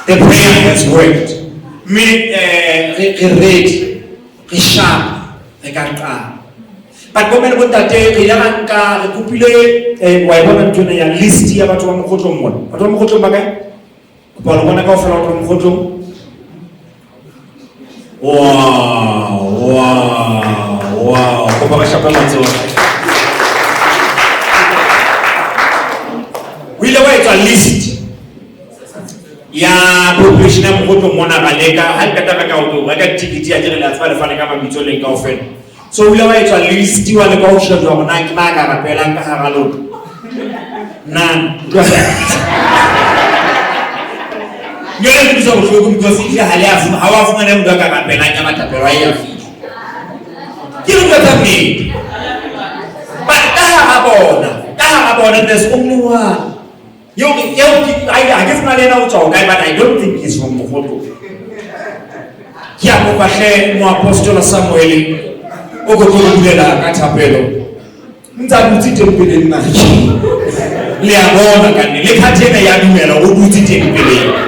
The prayer has worked. Meaning, ready, sharp, but women want that they are copulate why women to a list here about one photo one. But one photo back, but one go from photo. Wow. We'll wait a list. Ya population ya mkoto mona baleka halikata kaka uto waka tikiti ya jere la fale kama mitole nga offer so ule wa ita list wale kwa usha ndo na kimaga rapela nga haralo nan ngeke kuzo kuzo kumkosi ya hali afu hawafu ngane mdo kaka rapela nyama tapelwa ya fi kilo kata mi but kabona there's only one. I guess Malena was all guy, but I don't think he's from Mohoto. Kiapo kashe mo apostola Samueli okokugula katapelo. Mzabutite mpele naki. Le abona kani le khatena ya dumela ubutite mpele.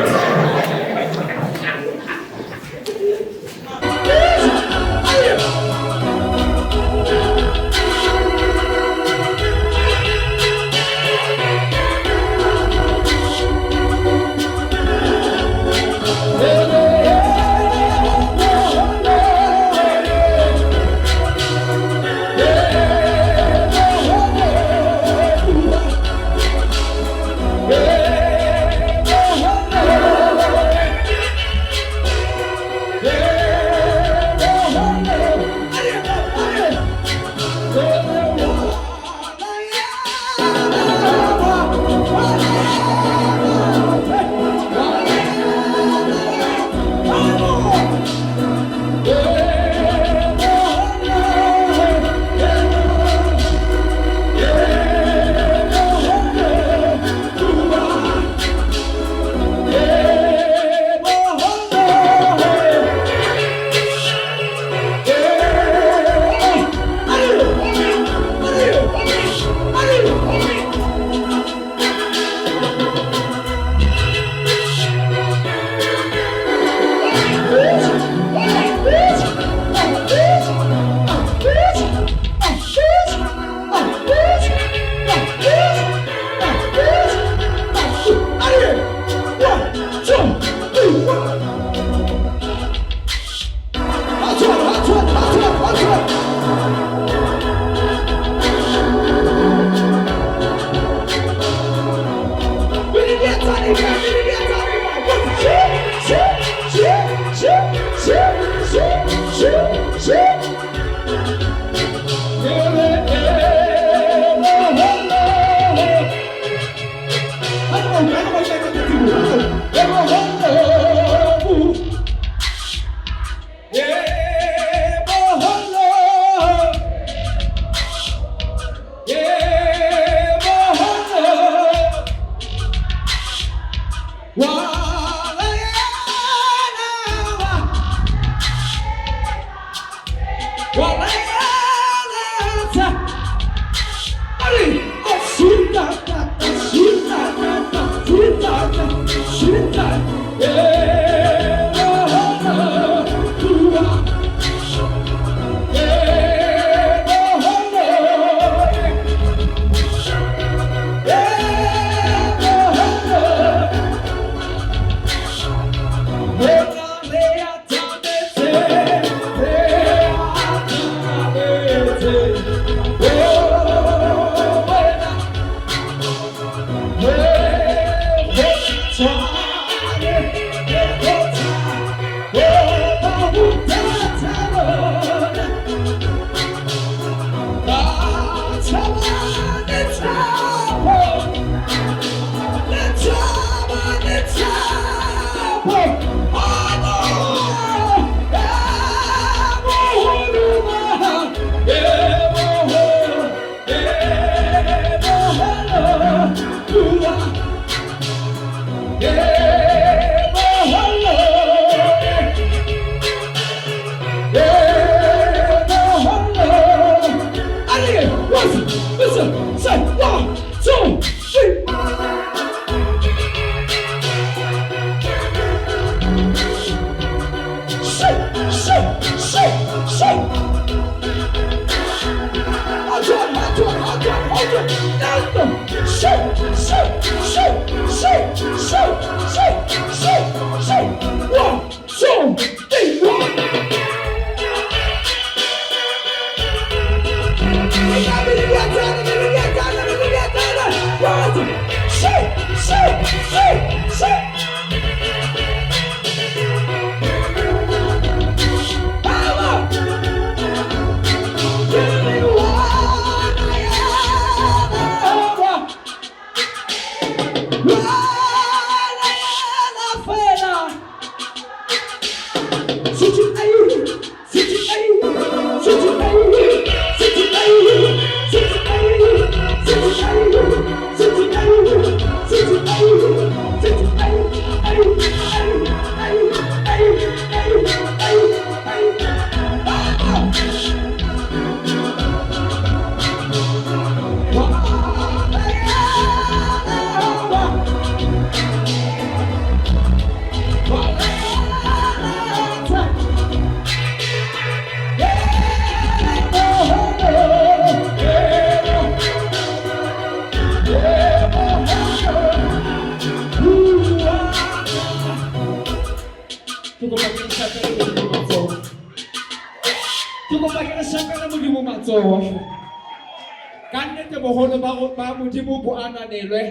Ka nnete boholo ba Modimo bo ananelwe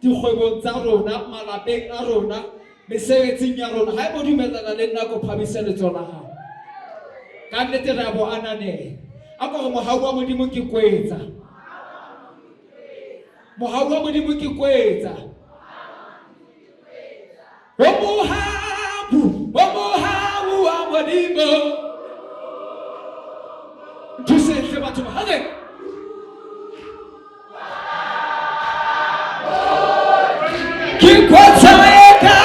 dikgwebong tsa rona, malapeng a rona, mesebetsing ya rona. Ha e bo dumellana le nna ko phamise letsola hao. Ka nnete re a bo ananela. A ko re mohau wa Modimo ke kwetsa. Mohau wa Modimo ke kwetsa. Mohau wa Modimo. Thusetse batho ba hale. Ke kwetsa eka.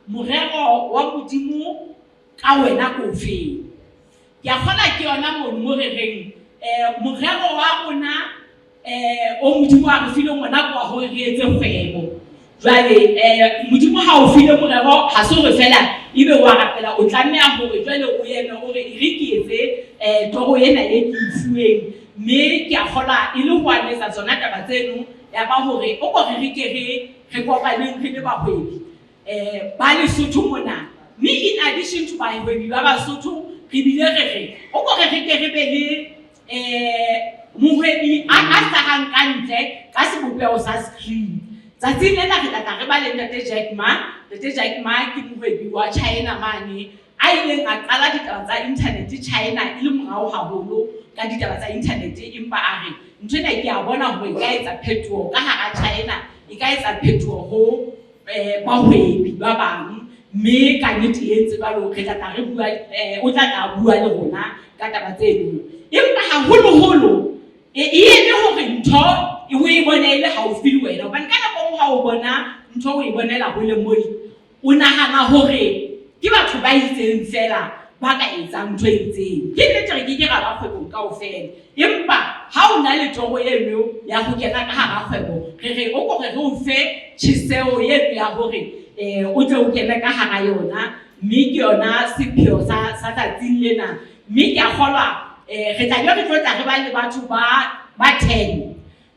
Morero wa Modimo ka wena ko fe ke a kgona ke yona mo rereng morero wa rona o Modimo a re file ngwana kwa ho re etse kgwebo jwale Modimo ha o file morero ha se re fela ibe wa rapela o tlameha hore jwale o yeme hore e re ke etse toro ena e ke fuweng mme ke a kgona e le ho anetsa tsona taba tseno ya ba hore o ko re ke re kopaneng re le bahwebi ba Lesotho mona me in addition to bahwebi ba Basotho re bile re o ko re ke re be le mohwebi a hlahang kantle ka sebopeo sa screen tsatsing lena re tla re ba le Ntate Jack Ma ke mohwebi wa China mane a ileng a qala ditaba tsa internet China e le morao haholo ka ditaba tsa internet empa a re ntwena ke a bona hore ka etsa phetoho ka hara China e ka etsa phetoho ho bahwebi ba bang mme ka nnete etse ba lo re tla re bua o tla bua le rona ka taba tseno empa haholo e ene hore ntho e o e bona ile haufi le wena hobane ka nako ha o bona ntho o e bonela hole mole o nahana hore ke batho ba itseng fela ba ka etsang ntho e itseng ke nnete re ke ra kgwebong kaofela empa ha o na le toro eno ya ho kena ka hara kgwebo re o ko re o fe tjheseo eno ya hore o tle o kena ka hara yona mme ke yona sepheo sa tsatsing lena mme ke a kgolwa re tla re tla re ba le batho ba 10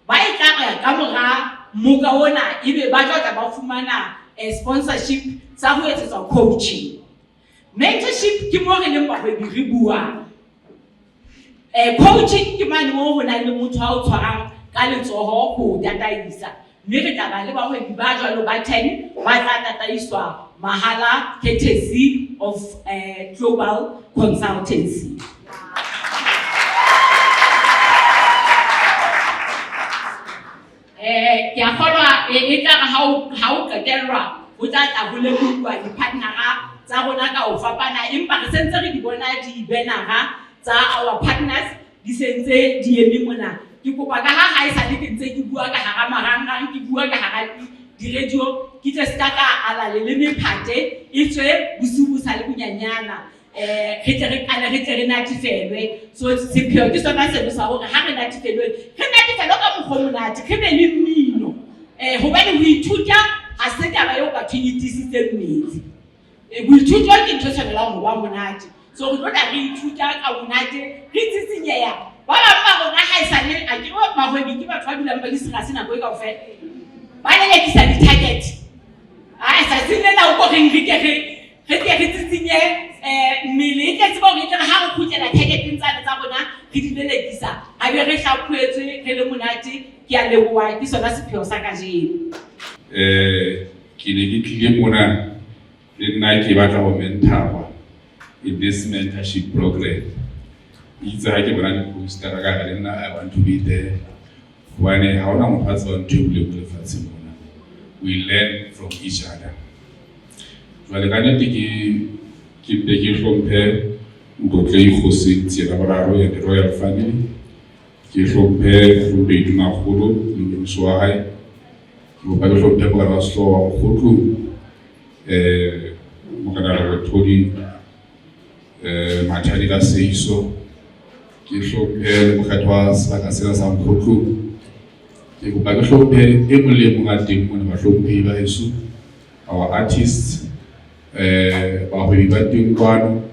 ba e tla ka mora moka ona ebe ba tla ba fumana sponsorship sa ho etsetsa coaching. Mentorship ke mo re leng ba re buang. Coaching ke mane mo ho na le motho a o tshwarang ka letsoho ho tataisa. Mme re tla ba le ba hwebi ba jwalo ba 10 ba tla tataiswa mahala courtesy of Global Consultancy. Ke a kgolwa e tla ha o qetelwa ho tla ho lekolwa di-partnera tsa rona ka ho fapana empa re sentse re di bona di-bannera tsa our partners di sentse di eme mona. Ke kopa ka ha e sa le ke ntse ke bua ka hara marangrang ke bua ka hara di-radio ke tle ska ka ala le mephate e tswe bosibu sa le bonyanyana re tle re natifelwe so sepheo ke sona se sa hore ha re natifelwe ka mokgwa monate re be le mmino hobane ho ithuta ha se taba eo ka thinitisitse mmetse ho ithuta ke ntho tshwanelang ho ba monate so re tla re ithuta ka monate re tsitsinyeya ba ba rona ha esale a ke ba mahwebi ke batho ba dulang ba disira sena go e kaofela ba le ke sa di-target sa tsinela o go re ke tsitsinye mmele ke tsebo re tle ha re khutlela targeteng tsa bona re di lelekisa a be re hlaphuetswe re le monate ke a leboha ke sona sepheo sa ka jeno. Ke ne ke tlile mona le nna ke batla ho mentorwa in this mentorship program. Itse ha ke bona di-poster ka le nna I want to be there. Hobane ha ona motho a tsebang ntho e bule le fatshe mona. We learn from each other. Jwale ka nnete ke hlomphe Nkotle Ikgoseng Tsiela Boraro ya the Royal Family. Ke hlomphe Rubedu Makgolo le mmuso wa hae. Ke hlomphe Morena Sehloho wa Mokgotlo Mokanala Thodi Mathadi ka Seiso. Ke hlomphe mokgatlo wa sebaka sena sa Mokgotlo. Ke hlomphe e mong le mong a teng mona ba hlomphehi ba heso, our artists, bahwebi ba teng kwano,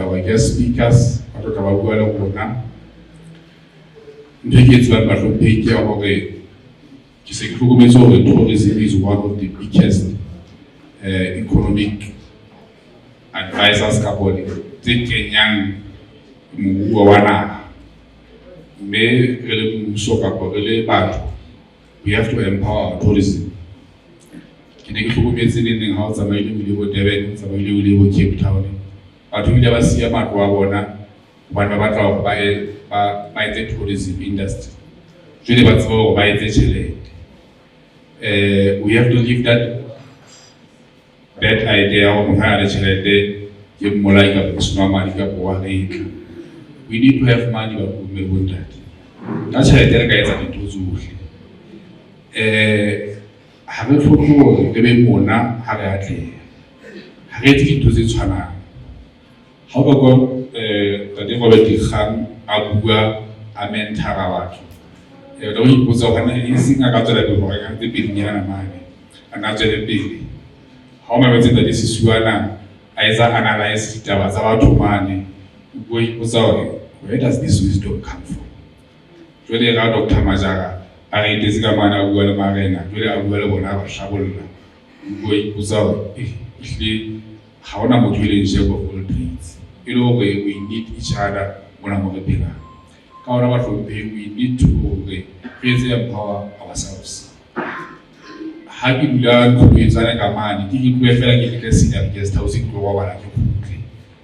our guest speakers ba tlo ba bua le rona. Ntho ke tsebang ba hlomphehi ke ya hore ke se ke hlokometse hore tourism is one of the biggest economic advisors ka bone tse kenyang moruo wa naha. Mme re le mmuso kapa re le batho, we have to empower tourism. Ke ne ke hlokometse neng ha o tsamaile ho le bo Durban, tsamaile ho le bo Cape Town, batho ba siya matlo a bona hobane ba batla hore ba etse tourism industry. Jwale ba tseba hore ba etse tjhelete. We have to leave that idea of ha re tjhelete ke mmolai ka sona mali ka bo reka. We need to have money ba go me bo ntate. Ka tjhelete re ka etsa dintho tsohle. Ha re tlhoko re be mona ha re atleha. Ha re etse dintho tse tshwanang. Ha ba go tadi Robert Kgang a bua a mentora batho. Lo ipotsa hona e singa ka tsela le hore ka tse pedinyana mane. Ana tsele pele. Ha o mametse tadi Sisuana a etsa analyze ditaba tsa batho mane. Go ipotsa hore where does this wisdom come from? Jwale ga Dr. Majara a re itse ka mana a bua le marena, jwale a bua le bona ba hlabolla. Go ipotsa hore ehle ha ona motho le nje go all trades. You know, we need each other mona mo re phela. Ka ona ba hlomphe, we need to empower ourselves. Ha ke dula go etsana ka mane ke bua fela ke le senior guest house ke go bala ke khutle.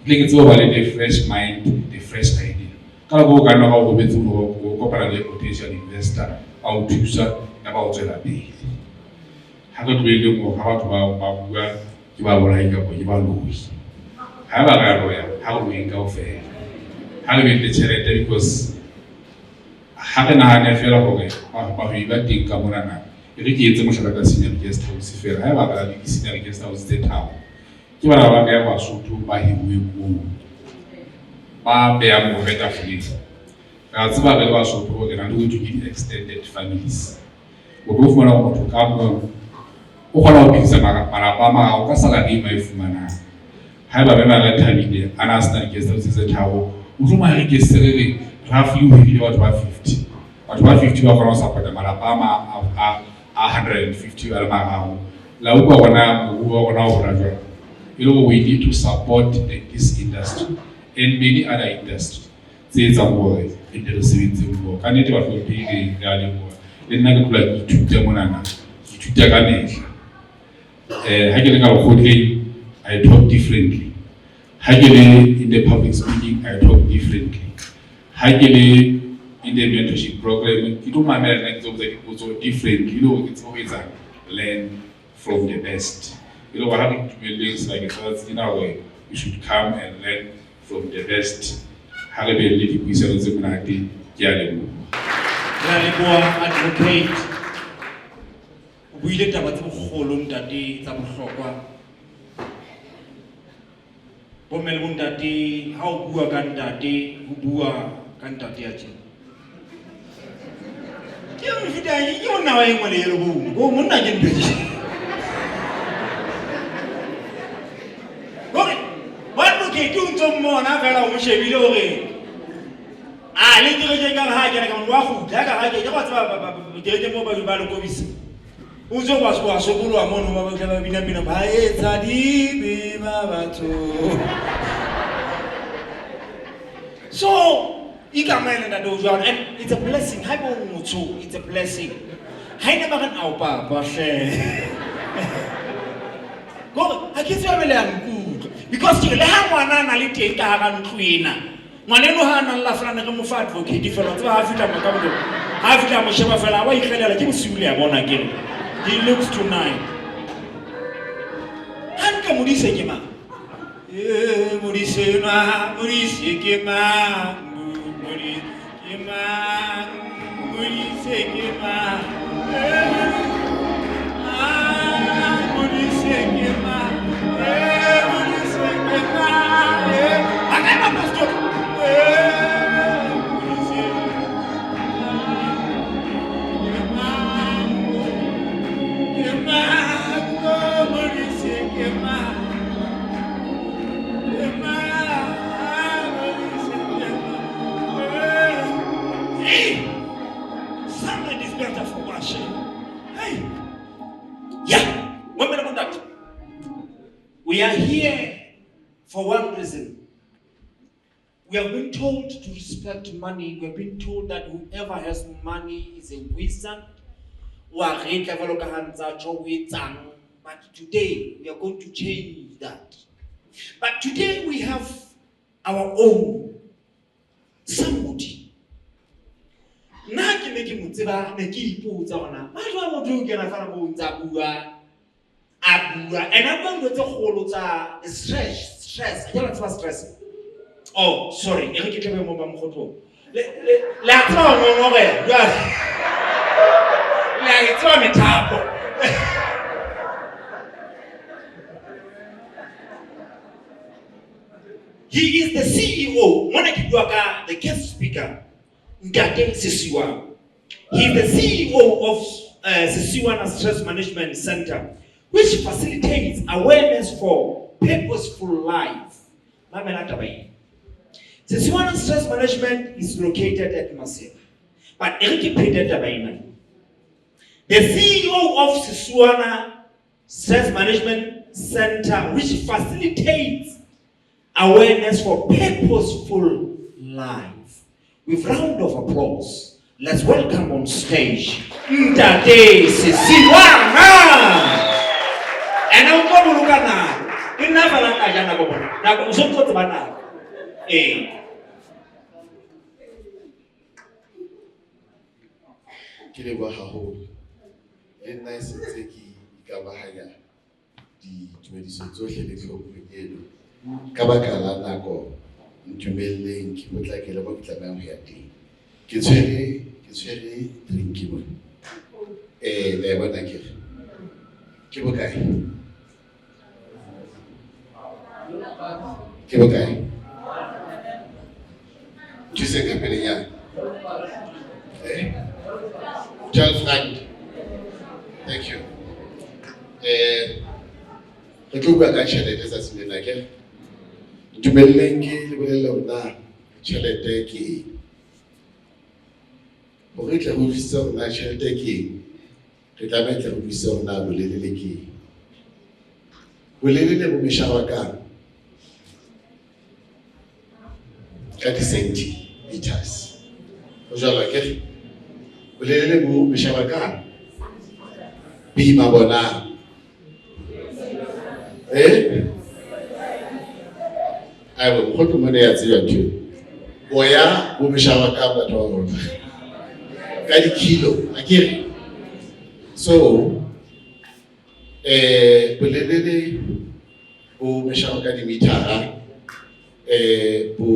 Ke tseba ba le fresh mind, the fresh idea. Ka go ka no go betsa go kopana le potential investor a o thusa ya ba o tsela pele. Ha go tlile mo ha batho ba bua ke ba bola ka go ba lohi. Ha ba ga roya ha go e ka ofela. Ha le be tšhelete because ha re nahane fela gore ba ho iba teng ka mona na e re ke etse mohlala ka senior guest house fela ha ba ka le senior guest house tse tharo ke bana ba ka ya Basotho ba hiruwe moo ba beya mo beta fleet ka tseba re le Basotho go na le go di extended families o go fumana motho ka mo o kgona go phisa malapa ma o ka sala ke mai fumana ha ba bana la thabile ana senior guest house tse tharo o tlo ma re ke serere roughly we ile batho ba 50 batho ba 50 ba kgona go support malapa ma a 150 ba marao la utlwa gona mo go gona go rajwa we need to support this industry and many other industries. Tse tsa gore e dire sebetse mo ka nete ba tlo pele ga le mo le nna ke tlola ke ithuta monana ke ithuta ka mehla ha ke le ka go I talk differently ha ke le in the public speaking I talk differently ha ke le in the mentorship program ke tlo mamela nna ke tso tsa differently ke always learn from the best. You know, what happened to me is like in our way, we should come and learn from the best. Halabe lady Pisa Zimunati, Yalibu. Yalibu advocate. We let about the whole day, Tamushoka. Pomelunda day, how Bua Ganda day, Bua Ganda day. You know, I'm going to go Munajan. Mo na fela o shebile hore a le dire ka ha ke ka wa go ja ka ha ke ba tsaba dire mo ba le kobisa o zo ba so bolo a mono ba ba bina ba etsa di be ba batho so ikamela na do jwana and it's a blessing ha bo motho it's a blessing ha ina ba kan au ba she go ha ke tswa bele ang because le ha ngwana na le teng ka ga ntlwena ngwana no ha na la frana ka mo fa advocate fela tsa ha fitla ka mo ha fitla mo sheba fela wa ikgelela ke bosiule ya bona ke he looks tonight han ka modise ke ma modise na modise ke ma modise ke ma modise ke ma We are here for one reason. We have been told to respect money. We have been told that whoever has money is a wizard. But today, we are going to change that. But today, we have our own somebody. And I'm going to hold stress. I don't know what's stress. Oh, sorry. He is the CEO. The guest speaker. Ngate Sisiwa. He is the CEO of Sisiwa Stress Management Center, which facilitates awareness for purposeful life. Sisiwana Stress Management is located at Maseru. But Eriki Peter Tabaina, the CEO of Sisiwana Stress Management Center, which facilitates awareness for purposeful life. With round of applause, let's welcome on stage Ndate Sisiwana. And I'm going to look at now. In Navalanga, Jana Bobo. Now, I'm going to Bana. Kileba Haho, and nice and take Kabahaya, the Tumediso, the Kobu, Kabakala Nako, Tumel, Kibut like a Labok Tabam Hati. It's very drinking. le bona ke bokae ke bokae tu sais que pelenyana 12 rand. Thank you. Re tlo bua ka tjhelete sa semena ke dumeleng ke le bolelle hore tjhelete ke hore tle ho utlwisisa hore tjhelete ke re tlameha tle ho utlwisisa hore bolelele ke bolelele bo meshaba ka di-centimeters ho jwalo ke bolelele bo meshaba ka boima bona aibo mokgotlo mone ya tseba ntho boya bo meshaba ka batho ba rona ka di-kilo akere so bolelele bo meshaba ka di-metera bo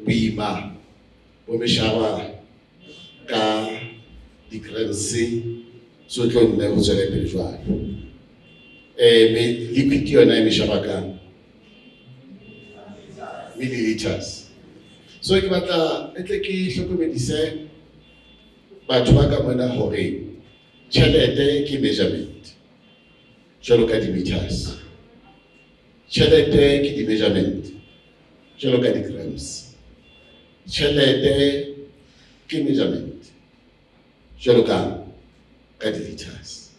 boima bo meshaba ka di-grams so tlo nne ho tswela pele jwalo liquid yona e meshaba ka milliliters so ke batla etle ke hlokomedise batho ba ka mona hore tjhelete ke measurement jwalo ka di-meters tjhelete ke di-measurement jwalo ka di-grams tjhelete ke measurement jwalo ka di-liters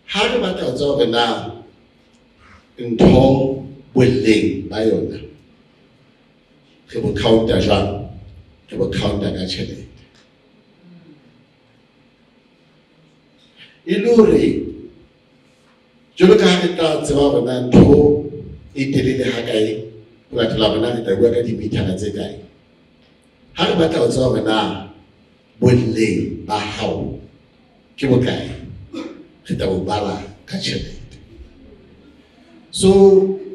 ha re batla ho tseba hore na ntho boleng ba yona re bo counta jwang re bo counta ka tjhelete e le hore jwalo ka ha re tla tseba hore na ntho e telele ha kae ho latela hore na re tla bua ka di-metera tse kae ha re batla ho tseba hore na boleng ba hao ke bokae re tla bo bala ka tjhelete so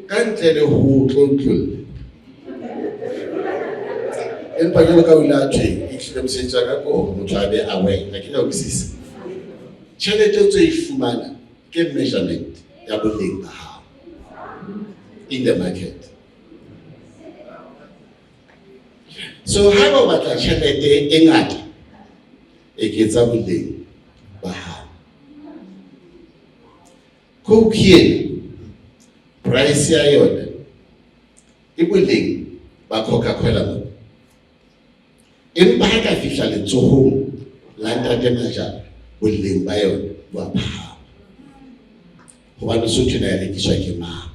ka ntle le ho tlontlolla empa jwalo ka o ile a thwe e hlile mosebetsi wa ka ko motho a be aware ha ke na utlwisisa tjhelete o tse e fumana ke measurement ya boleng ba hao in the market so ha ba batla tjhelete e ngata e ketsa boleng ba hao Coke yen price ya yona e boleng ba Coca-Cola mo empa ha ka fihla letsohong la ntate Majaba boleng ba yona bo phahama hobane Sotho na ya rekiswa ke mang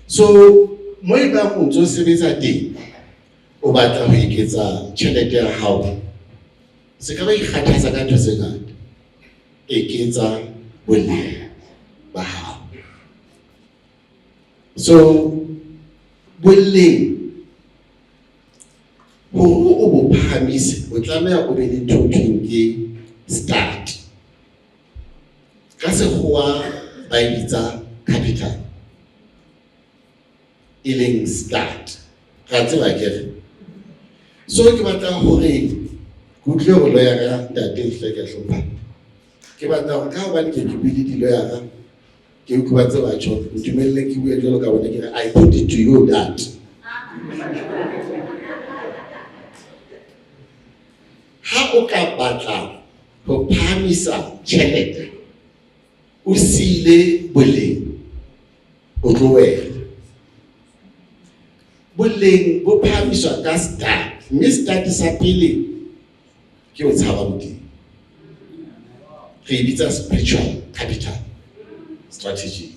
so mo e bang o ntso sebetsa teng o batla ho eketsa tjhelete ya hao se ka ba ikgathatsa ka ntho tse ngata eketsa boleng ba hao so boleng hore o bo phahamise o tlameha o be le ntho ke start ka sekgowa ba e bitsa capital e leng start ka tseba kere so ke batla hore kutlwe ho lawyer ntate hleke hlompha ke batla hore ka hobane ke bile di-lawyer ke utlwa tse batho ntumelle ke bue jwalo ka bona ke re I put it to you that ha o ka batla ho phamisa tjhelete o sile boleng o tloela boleng bo phamiswa ka start mme start sa pele ke o tshaba modimo re bitsa spiritual capital strategy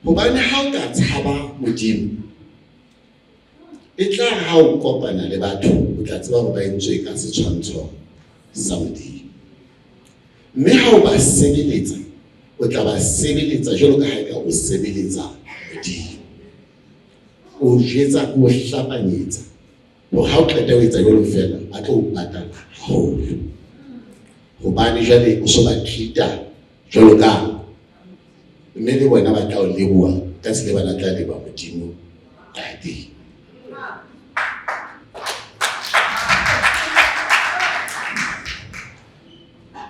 hobane ha o ka tshaba modimo e tla ha o kopana le batho o tla tseba hore ba entswe ka setshwantsho sa modimo mme ha o ba sebeletsa o tla ba sebeletsa jwalo ka ha o sebeletsa modimo o jetsa ko hlapanyetsa ho ha o qeta ho etsa jwalo fela a tlo o patala haholo hobane jwale o so ba treata jwalo ka mme le bona ba tla o leboha ka tsela ba tla leba modimo ka teng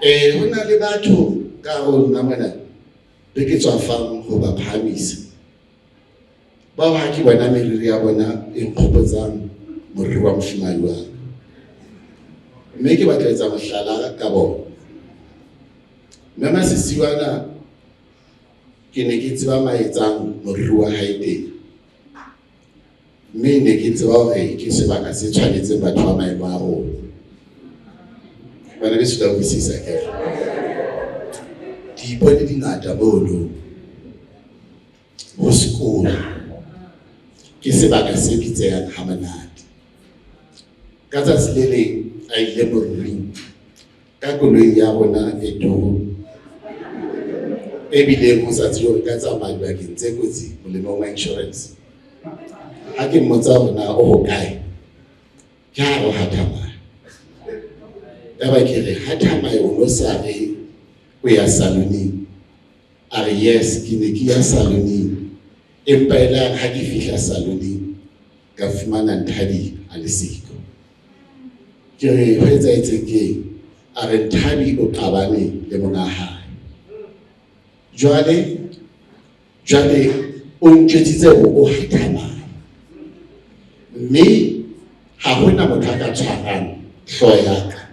Ho na le batho ka ho nna mona be ke tswafang ho ba phahamisa bao ha ke bona meriri ya bona e nkgopotsang moriri wa moshemane wa ka, mme ke batla etsa mohlala ka bona. Mme Masisiwana ke ne ke tseba maetsang moriri wa hae teng, mme ne ke tseba hore ke sebaka se tshwanetseng batho ba maemo a rona. Bana beso ka utlwisisa ke diipone di ngata mono ho sekolo ke sebaka se bitsehang ha monate. Ka tsatsi le leng a ile moriring ka koloi ya rona e toro, ebile ho sa tsebe hore ka tsamaya dibakeng tse kotsi molemong wa insurance. Ha ke mmotsa hore na o hokae, ke ha o Hathamai. Taba ke re Hathamai o no sa re o ya saloneng, a re yes ke ne ke ya saloneng, empa ela ha ke fihla saloneng ka fumana Nthabi a le siko. Ke re ho etsahetseng keng? A re Nthabi o qabane le monga hae. Jwale o ntjwetsitse hore o Hathamai, mme ha hona motho a ka tshwarang hlooho ya ka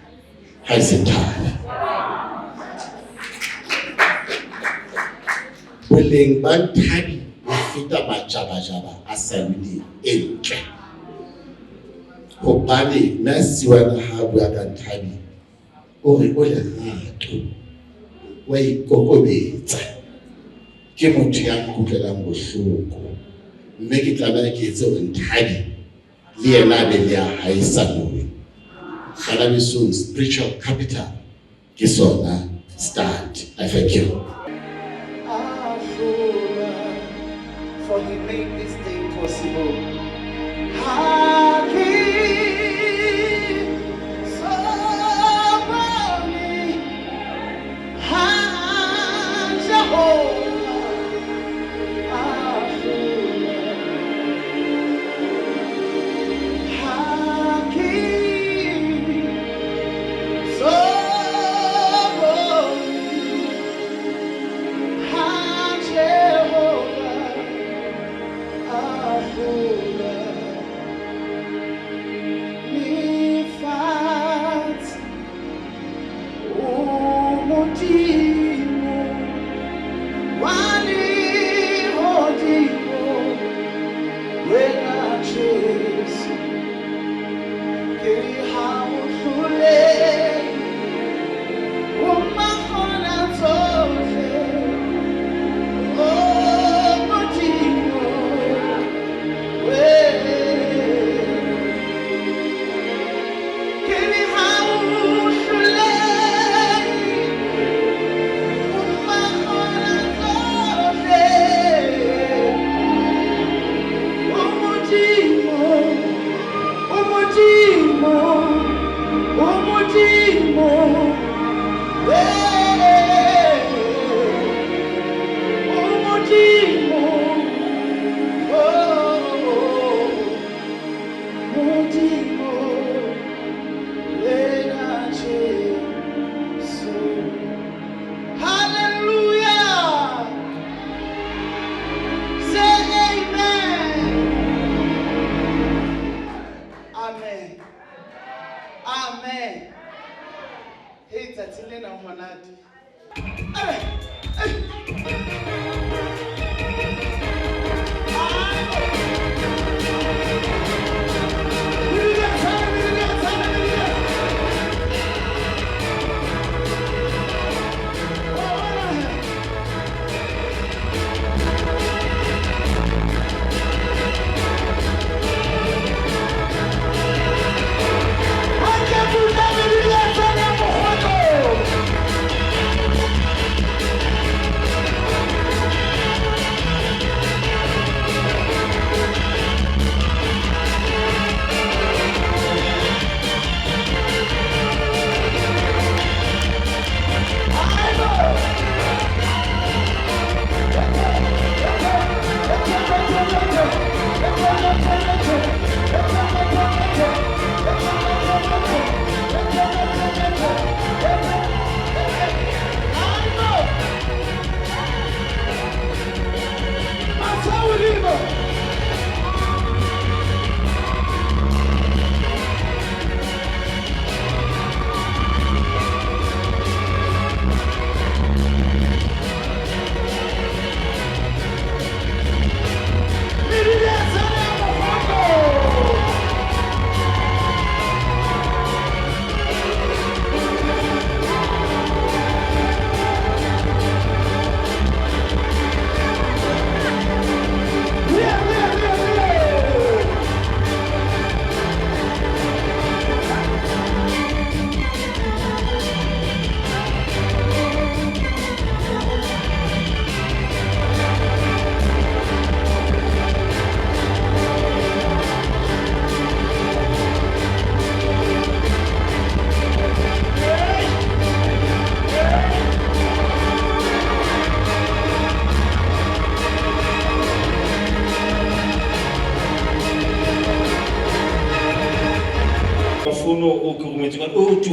ha e se Nthabi. Boleng ba Nthabi bo feta majabajaba a saloneng e ntle, hobane Masisiwana ha bua ka Nthabi o re o lerato, wa ikokobetsa, ke motho ya nkutlwelang bohloko, mme ke tlameha ke etse hore Nthabi le yena a be le ya hae salone. Bana beso, spiritual capital ke sona start. I thank you. For he made this day possible. Happy, so worthy, Jehovah, happy, so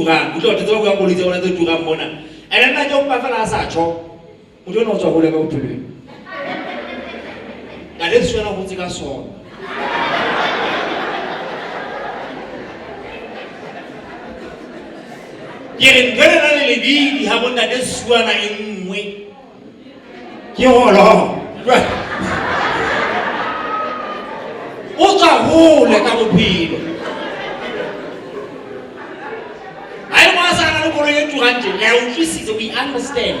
turang o tlo tsetsa go ya go litse ona tse turang mona ene nna ke o pa fela a sa tsho o tlo no tswa go le ka bophelong ka le tswela go tsika sona ke re ngwana na le lebidi ha bona de suana e nngwe ke holo o tsa hole ka bophelo ai mo sa na go le turante ya utlwisise we understand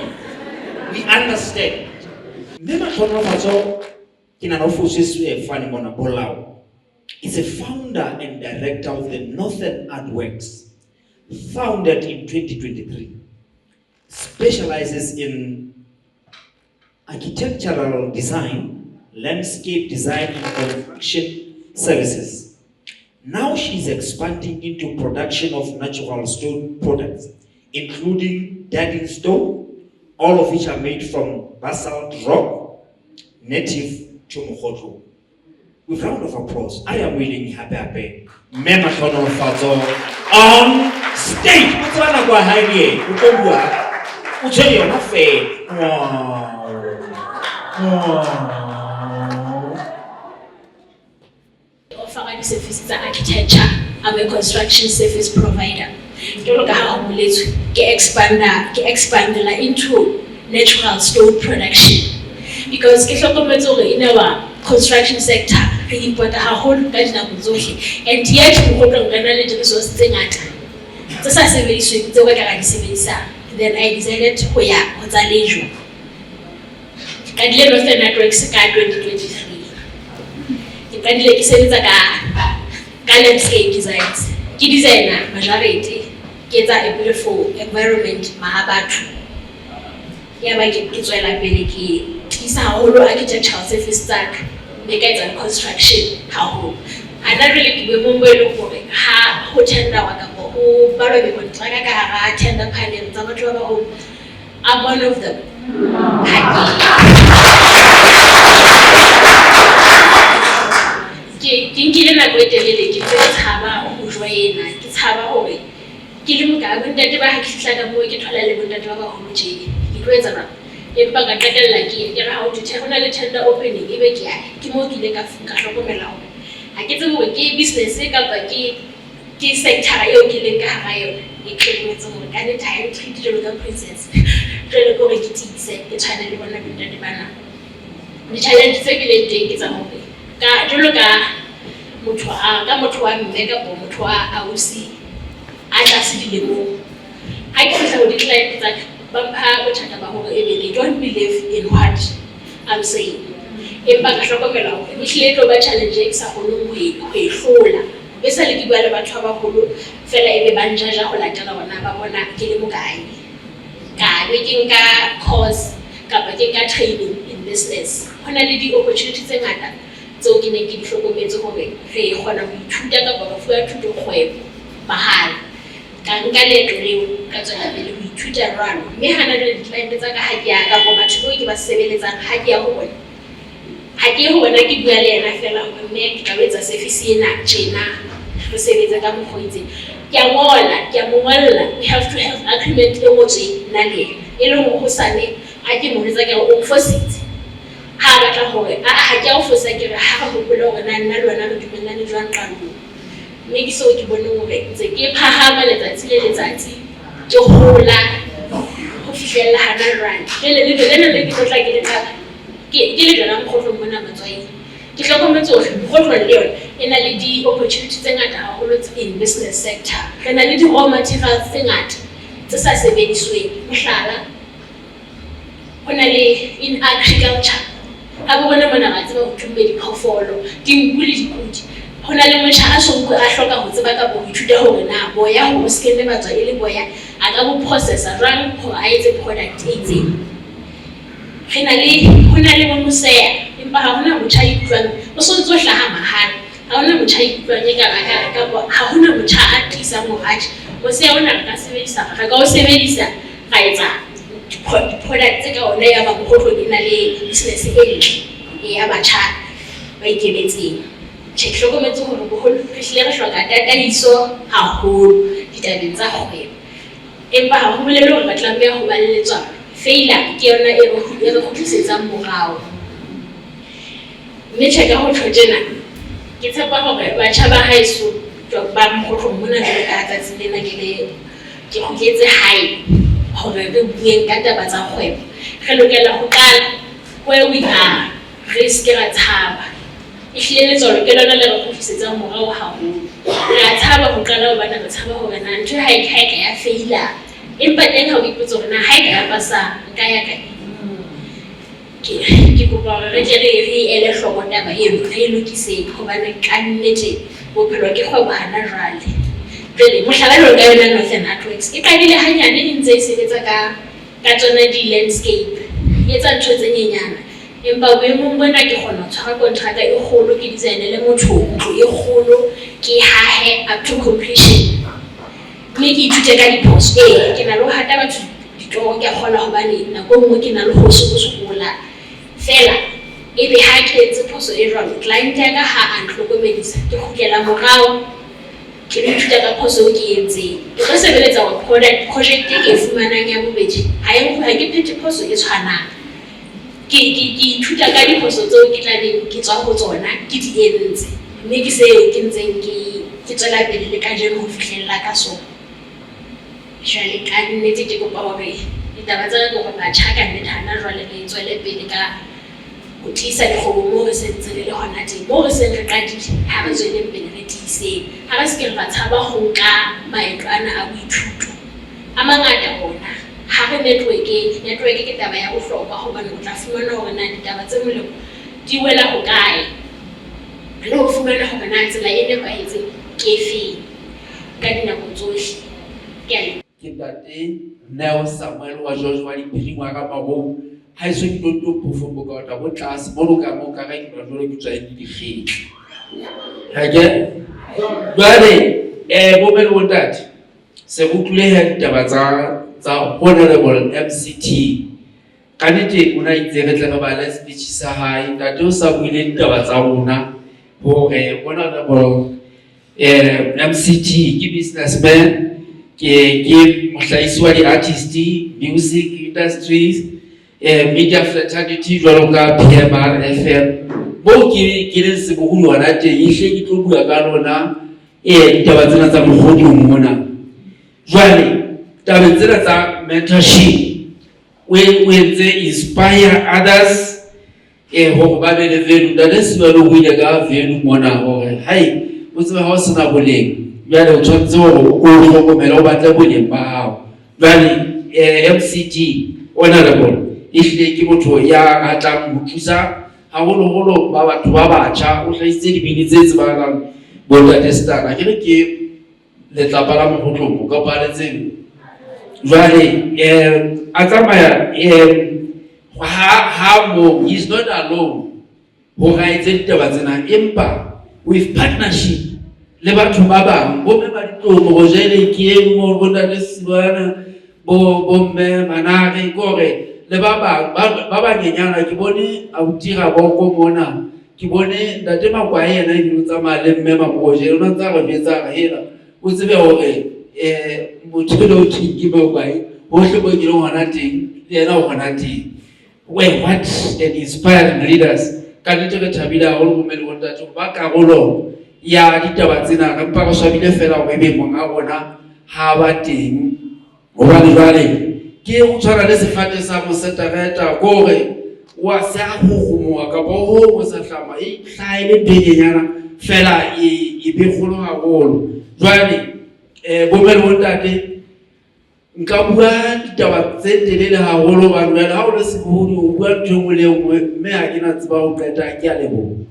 mme ba tlhono matso ke na no fosise e fane mona Bolao is a founder and director of the Northern Artworks, founded in 2023, specializes in architectural design, landscape design and construction services. Now she's expanding into production of natural stone products, including Daddy Stone, all of which are made from basalt rock, native to Mokotlo. With round of applause, I am willing happy. Mema Kono Fazo on stage. What's one of our high Ucheyo na fe. Offering services architecture. I'm a construction service provider. Don't how ke expand into natural stone production because in our construction sector re import haholo ka dinako tsohle and yet go go ngana le resources tse ngata tse sa sebediswe tse ba ka di sebedisa. Then I decided go ya go tsa leisure ka dile Northern Artworks ka 2023 ke dile ke sebetsa ka landscape designs ke designer majority ke tsa a beautiful environment mahabatu ya ba ke tswela pele ke tlisa haholo architectural service stack make it construction haholo ana really ke mo mbelo gore ha ho tender wa ka go balo be kontraka ka ga tender panel tsa batho ba go I'm one of them ke nkile na go etelele ke tshaba go joyena ke tshaba gore ke le moka ba ntate ba ha ke fitla ka mo ke thola le bontate ba ba ho je ke tlo etsa ba empa ka qetella ke re ha o thehona le tender opening e be ke mo ke le ka hlokomela ho ha ke tsebe hore ke business ka ba ke sector eo ke leng ka hara yona e tlhokometse hore ka ne time treat jalo ka princess jalo go re ke titse ke tshwana le bona bontate bana di challenge tse ke le teng ke tsa hore ka jalo ka motho wa mme ka bo motho wa ausi a tla se dilemo ha ke fihla ho di-client tsa they don't believe in what I'm saying. Empa ka hlokomela hore e hlile tlo ba challenge e sa kgoneng ho e hlola be sa le ke bua le batho ba baholo fela e be ba njaja go latela bona ba bona ke le mokae ka be ke nka course ka ba ke ka training in business hona le di opportunities tse ngata tseo ke ne ke di hlokometse gore re kgona go ithuta ka ba fuwa thuto kgwebo mahala ka nka leeto leo ka tswela pele ho ithuta rwalo mme hana le di-client tsa ka ha ke ya ka bo batho bo ke ba sebeletsang ha ke ya ho bona ha ke ho bona ke bua le yena fela hore mme ke tla etsa service ena tjena re sebetsa ka mokgwetsi ke a mo ngolla we have to have agreement e ngotswe nna le e le ho sane a ke mo retsa ke o fositse ha ba tla hore ha ke a o fosa ke re ha go bolela hore nna le wena re dumellane jwang qalong mme ke so ke bone hore ntse ke phahama letsatsi le letsatsi ke hola go fihlella hana rand le lena le ke tla ke le tla ke le jana mokgotlo mona matswai ke hlokometse hore mokgotlo le yona e na le di-opportunity tse ngata haholo in business sector re na le di-raw materials tse ngata tse sa sebedisweng mohlala ho na le in agriculture ha bo bona mona ga tseba ho thumbe diphoofolo dinku le dipudi ho na le motjha a sonko a hloka ho tseba ka bo ithuta hore na boya ho skene batswa e le boya a ka bo processor jwang ho a etse product e itseng ho na le mo moseya empa ha hona motjha a ikutlwang o so ntso hlaha mahala ha hona motjha a ikutlwang e ka ha hona motjha a tlisa mohaji moseya ona ka sebedisa ka o sebedisa ka etsa product tse ka ona ya ba mokgotlo ke na le business e ya batjha ba ikemetseng ke hlokometse hore boholo re hlile re hloka tataiso haholo ditabeng tsa kgwebo empa ha ho bolele hore ba tlameha ho ba le letswalo. Failure ke yona e re kgutlisetsang morao. Mme tjeka ho tjho tjena ke tshepa hore batjha ba haeso ba mokgotlong mona le ka tsatsing lena ke kgutletse hae hore re bueng ka taba tsa kgwebo. Re lokela ho qala where we are, re se ke ra tshaba. Ehlile letswalo ke lona le re kgutlisetsang morao haholo. Re a tshaba ho qala hobane re tshaba hore na ntho ha e ka ya failure, empa teng ha o ipotsa hore na ha e ka ya pasa nka ya kae. Ke kopa hore re tle re ele hloko taba eno, re lokiseng hobane ka nnete bophelo ke kgwebo hana jwale. Jwale mohlala jwalo ka yona Northern Artworks e qadile hanyane e ntse e sebetsa ka tsona di-landscape, e etsa ntho tse nyenyana. Empa boemong bona ke kgona ho tshwara kontraka e kgolo, ke designele motho ntlo e kgolo, ke hahe up to completion. Mme ke ithute ka diphoso, ke na le ho hata batho ditoro, ke a kgona hobane nako nngwe ke na le ho sokola. Fela ebe ha ke etse phoso e jwalo, client ya ka ha a nhlokomedisa, ke kgutlela morao, ke ithuta ka phoso ke entseng. Ke tlo sebeletsa hore project e ke e fumanang ya bobedi ha ke phethe phoso e tshwanang. Ke ithuta ka diphoso tseo ke tla beng ke tswa ho tsona ke di entse, mme ke seo ke ntseng ke tswela pele le kajeno ho fihlella ka sona. Jwale ka nnete ke kopa hore ditaba tsa ka hore batjha ka nnete hana jwale re tswele pele ka ho tiisa dikgwebo moo re sentse le hona teng, moo re seng re qadile ha re tsweleng pele re tiiseng. Ha re se ke re tshaba ho nka maeto ana a boithuto a mangata hona. Ha re network ke taba ya bohlokwa hobane o tla fumana hore na ditaba tse molemo di wela ho kae, le ho fumana hore na tsela e nepahetseng ke efeng ka dinako tsohle. Ke Ntate Neo Samuel wa George wa Diphiringwa ka Mabou ha eso ke tonto phofo bo ka bo tlase mo ka mo ka ga ke jolo ke tswa di dikgetho ha ke jwale bo mele bo ntate se go tlile ditaba tsa honorable MCT ka nnete o na itse re tle re bala speech sa hae. Ntate o sa buile ditaba tsa rona hore honorable MCT ke businessman, ke mohlahisi wa di-artist, music industries, media fraternity jwalo ka PMR FM moo ke le seboholo hona teng. Ehle ke tlo bua ka lona ditaba tsena tsa mokgotlong mona. Jwale tabeng tsena tsa mentorship o entse inspire others hore ba be le value. Ntate Siwa le buile ka value mona hore hai o tsebe ha o sena boleng jwale o tshwanetse hore o hlokomele o batle boleng ba hao. Jwale MCT honorable ehlile ke motho ya ratang ho thusa haholoholo ba batho ba batjha. O hlahisitse dibini tse tsebahalang bo Ntate Stana, ke re ke letlapa la mokgotlong o ka paletseng. Jwale a tsamaya ha mo is not alone ho raetse ditaba tsena, empa with partnership le batho ba bang bo me ba ditlomo go jele ke mo bo Ntate Siwana bo me Manare gore le ba banyenyana. Ke bone a utira boko mona, ke bone Ntate Makwae yena e dilo tsa male mme Maproje ona tsa re betsa ga hela o tsebe hore motho le o tiki Makwae hohle bo ke le hona teng le yena o hona teng. Well, what an inspiring leaders ka nnete re thabile haholo bo me le bo ntate ba karolo ya ditaba tsena. Re mpa re swabile fela hore ebe monga rona ha ba teng hobane jwale ke o tshwana le sefate sa mosetereta kore wa sa go gomoa ka bo go sa hlama e hlaile penyenyana fela e be kgolo haholo. Jwale bo me le bo ntate nka bua ditaba tse telele haholo ba jwale ha o le sebohodi o bua ntho engwe le engwe mme ha ke na tseba ho qeta. Ke a leboha.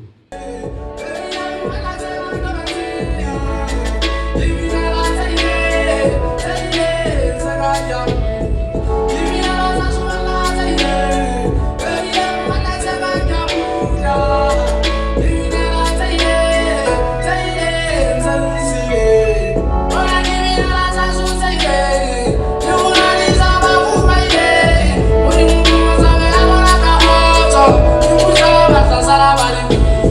Salam alaikum.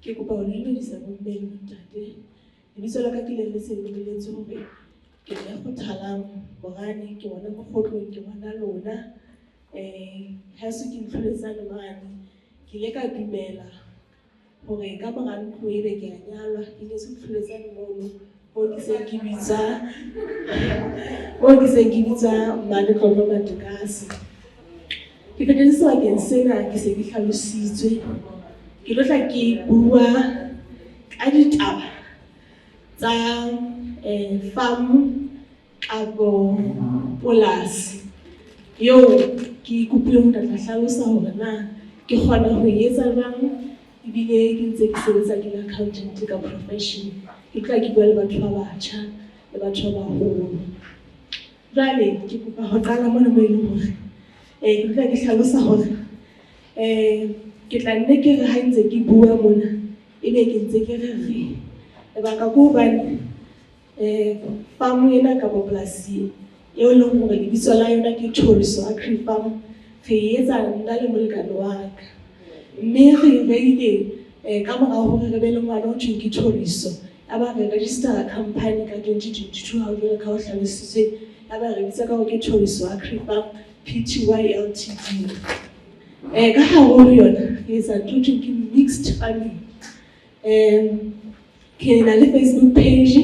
Ke kopa ho dumedisa bomme le bontate. Lebitso la ka ke le se le boletse hore ke ya kgothalang borane ke bona mokgotlong ke bona lona ha se ke ntlholetsane mane ke le ka dumela hore ka mora ntlo e be ke a nyalwa ke ne se ntlholetsane mono o ke se ke bitsa mane tlolo matekase ke fetetse sebakeng sena ke se ke hlalositswe ke lo tla ke bua ka ditaba tsa farm kapo polasi yo ke kopileng tla hlalosa hore na ke kgona ho etsa jwang ebile ke ntse ke sebetsa ke accountant ka profession ke tla ke bua le batho ba batjha le batho ba baholo jwale ke kopa ho qala mona mo eleng hore ke tla ke hlalosa hore ke tla nne ke re ha ntse ke bua mona ebe ke ntse ke re lebaka ke hobane farm ena ka polasi eo leng hore lebitso la yona ke Thoriso Agri Farm re etsa nna le molekane wa ka mme re beile ka mora hore re be le ngwana o thweng ke Thoriso ya ba re register company ka 2022 ha o jwale ka ho hlalositswe ya ba re bitsa ka hore ke Thoriso Agri Farm Pty Ltd ka hare yona ke etsa ntho ke mixed farming ke na le Facebook page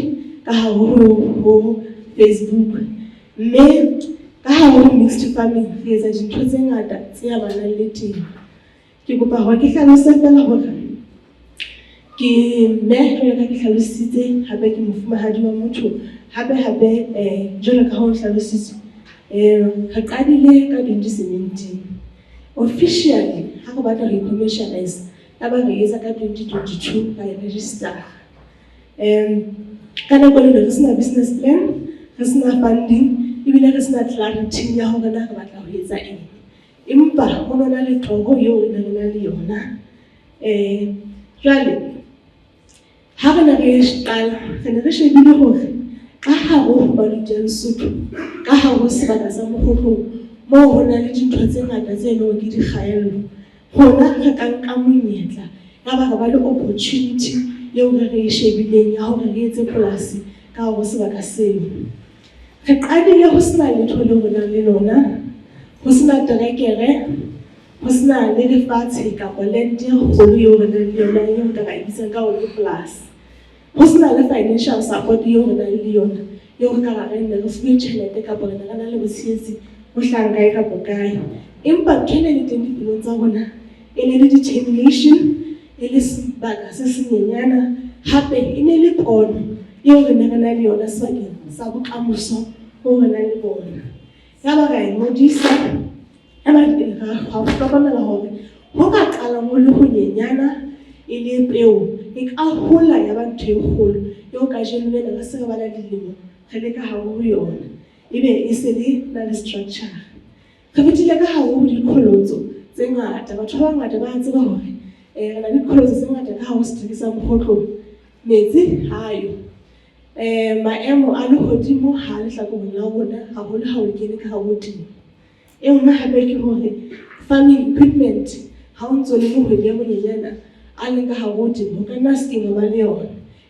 ka hare ho Facebook mme ka hare ho mixed farming ke etsa dintho tse ngata tse amanang le teng ke kopa hore ke hlalose fela hore ke mme ka ke hlalositse hape ke mofumahadi wa motho hape jwalo ka ho hlalositswe re qadile ka 2017 officially ha re batla ho commercialize ya ba re etsa ka 2022 by register ka nako le re sena business plan re sena funding ebile re sena clarity ya hore na re batla ho etsa eng empa ho nona le tlhoko eo re nang le yona jwale ha re na re qala re ne re shebile hore ka hare ho Baludi ya Lesotho ka hare ho sebaka sa Mokgotlong mo ho na le dintho tse ngata tse leng ke di kgaello hona re ka nka monyetla ya ba re ba le opportunity eo re shebileng ya hore re etse polasi ka hare ho sebaka seo re qadile ho sena letho le rona le lona ho sena terekere ho sena le lefatshe kapa land e kgolo eo re nang le yona eo ka ra ibitsang ka hore polasi ho sena le financial support eo re nang le yona eo re ka ra re nne re fuwe tjhelete kapa re na le bosietsi ho hlang kae kapa kae empa kene le teng dipelong tsa rona e ne le determination e le sebaka se senyenyana hape e ne le pono eo re ne re na le yona sebakeng sa bokamoso ho re na le bona ya ba ra ngodisa ya ba ha o hlokomela hore ho ka qala mo le ho nyenyana e le peo e ka hola ya ba ntho e kgolo eo ka jeno le re se re bana dilemo re le ka hare ho yona ebe e se le na le structure re fetile ka hare ho dikholotso tse ngata batho ba bangata ba tseba hore re na le dikholotso tse ngata ka hare ho setereke sa Mokgotlong metsi hayo maemo a lehodimo ha le hlakoreng la rona haholo ha o kene ka hare ho temo e nngwe hape ke hore farming equipment ha o ntso le mohwele monyenyana a leng ka hare ho temo ho ka nna se kene ba le yona.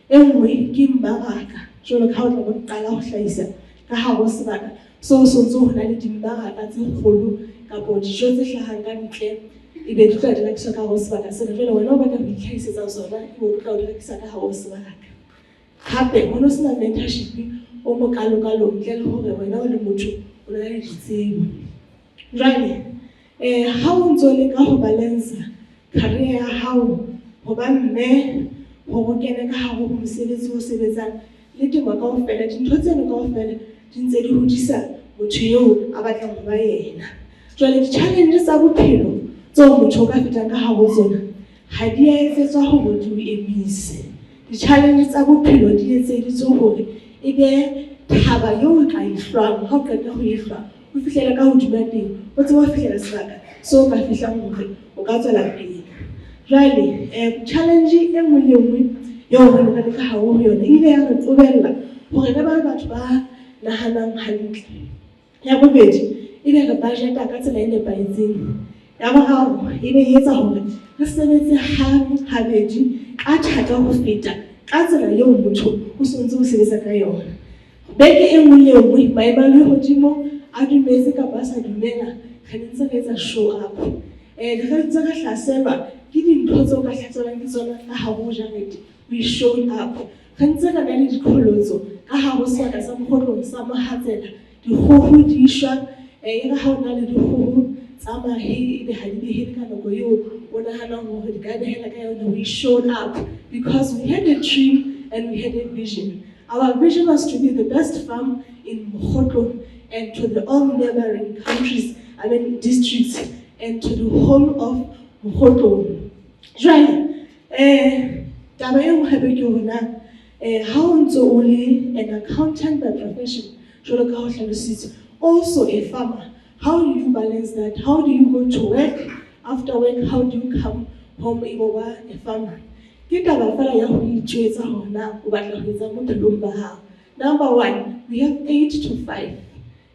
E nngwe ke mmaraka jwalo ka ha o tla bo qala ho hlahisa ka hare ho sebaka so sontso ho na le dimmaraka tse kgolo kapo dijo tse hlahang ka ntle ebe di tla di rekiswa ka hare ho sebaka sena. Jwale wena o batla ho itlhahisetsa tsona ebe o tla o di rekisa ka hare ho sebaka. Hape ho no sena mentorship o mo kalo ntle le hore wena o le motho o na le ditsebo. Jwale ha o ntso le ka ho balance career ya hao ho ba mme ho kena ka hare ho mosebetsi o sebetsang le temo kaofela dintho tseno kaofela di ntse di hodisa motho eo a batlang ho ba yena. Jwale di-challenge tsa bophelo tseo motho o ka fetang ka hare ho tsona ha di a etsetswa hore di o emise. Di-challenge tsa bophelo di etseditswe hore ebe thaba eo o tla e hlwang ha o qeta ho e hlwa o fihlela ka hodima teng o tsebe ho fihlela sebaka seo o ka fihlang hore o ka tswela pele. Jwale challenge e nngwe le nngwe eo re le ka hare ho yona ile ya re tsobella hore re ba batho ba nahanang hantle. Ya bobedi ebe re budgeta ka tsela e nepahetseng. Ya boraro ebe e etsa hore re sebetse habedi ka thata ho feta ka tsela eo motho o sontse o sebetsa ka yona. Beke e nngwe le nngwe maemo a lehodimo a dumetse kapa a sa dumela re ntse re etsa show up. Re ntse re hlaselwa ke dintho tseo ka hlaselwang ke tsona ka hare ho jarete. We showed up. Re ntse re na le diqholotso ka hare ho sebaka sa mokgotlong sa Mohatsela. Dikgoho di shwa e re ha o na le dikgoho tsa mahe ebe ha di behele ka nako eo o nahanang hore di ka behela ka yona. We showed up because we had a dream and we had a vision. Our vision was to be the best farm in Mokgotlong and to the all neighboring countries, districts, and to the whole of Mokgotlong. Jwale, taba e nngwe hape ke hore na ha o ntso o le an accountant by profession, jwalo ka ho hlalositswe, also a farmer, how do you balance that? How do you go to work? After work, how do you come home ebe o ba a farmer? Ke taba fela ya ho itjwetsa hore na o batla ho etsa bophelong ba hao. Number one, we have 8 to 5.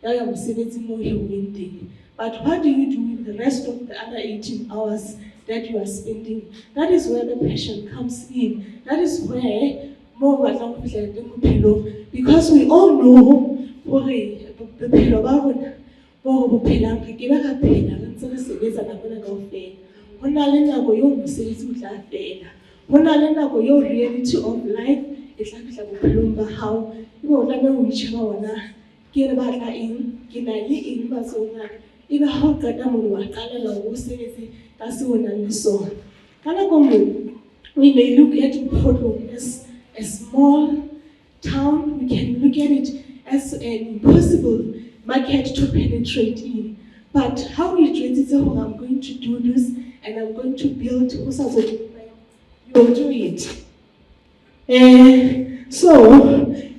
Ya mosebetsi moo hiruweng teng. But what do you do with the rest of the other 18 hours that you are spending? That is where the passion comes in. That is where more batlang ho fihlela teng bophelong. Because we all know hore bophelo ba rona bo bo phelang re ke ba ka phela re ntse re sebetsa nako ena kaofela. Ho na le nako eo mosebetsi o tla fela. Ho na le nako eo reality of life e tla fihla bophelong ba hao. Ebe o tlameha ho itjheba ona ke re batla eng, ke na le eng matsohong a ka. Ebe ha o qeta mono wa qalela hore o sebetse ka seo o nang le sona. Ka nako nngwe we may look at Mokgotlong as a small town. We can look at it as an impossible market to penetrate in. But how we treat it, oh, I'm going to do this and I'm going to build, you'll do it.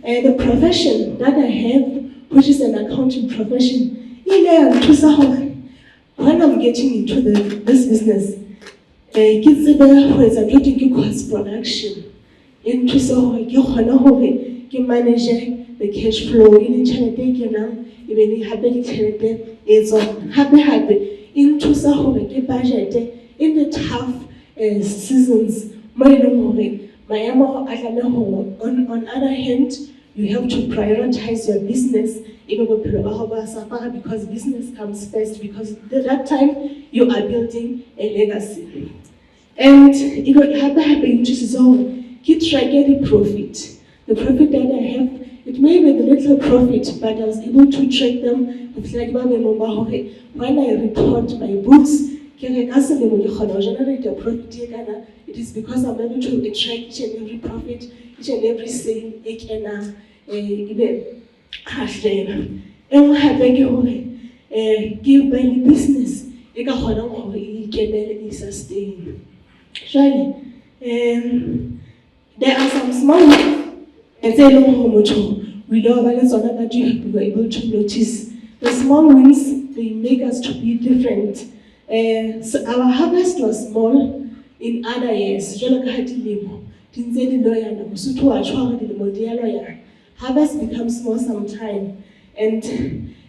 The profession that I have, which is an accounting profession, when I'm getting into this business, it's cost production. Manage the cash flow in the even into budget in the tough seasons. On other hand, you have to prioritize your business because business comes first, because at that time you are building a legacy. And keep tracking the profit. The profit that I have, it may be the little profit, but I was able to track them. When I report my books, generate a profit. It is because I'm able to track each and every profit, each and every sale, give by the business, sustain. There are some small and say we know that you were able to notice. The small wins, they make us to be different. So our harvest was small in other years. Harvest becomes small sometime. And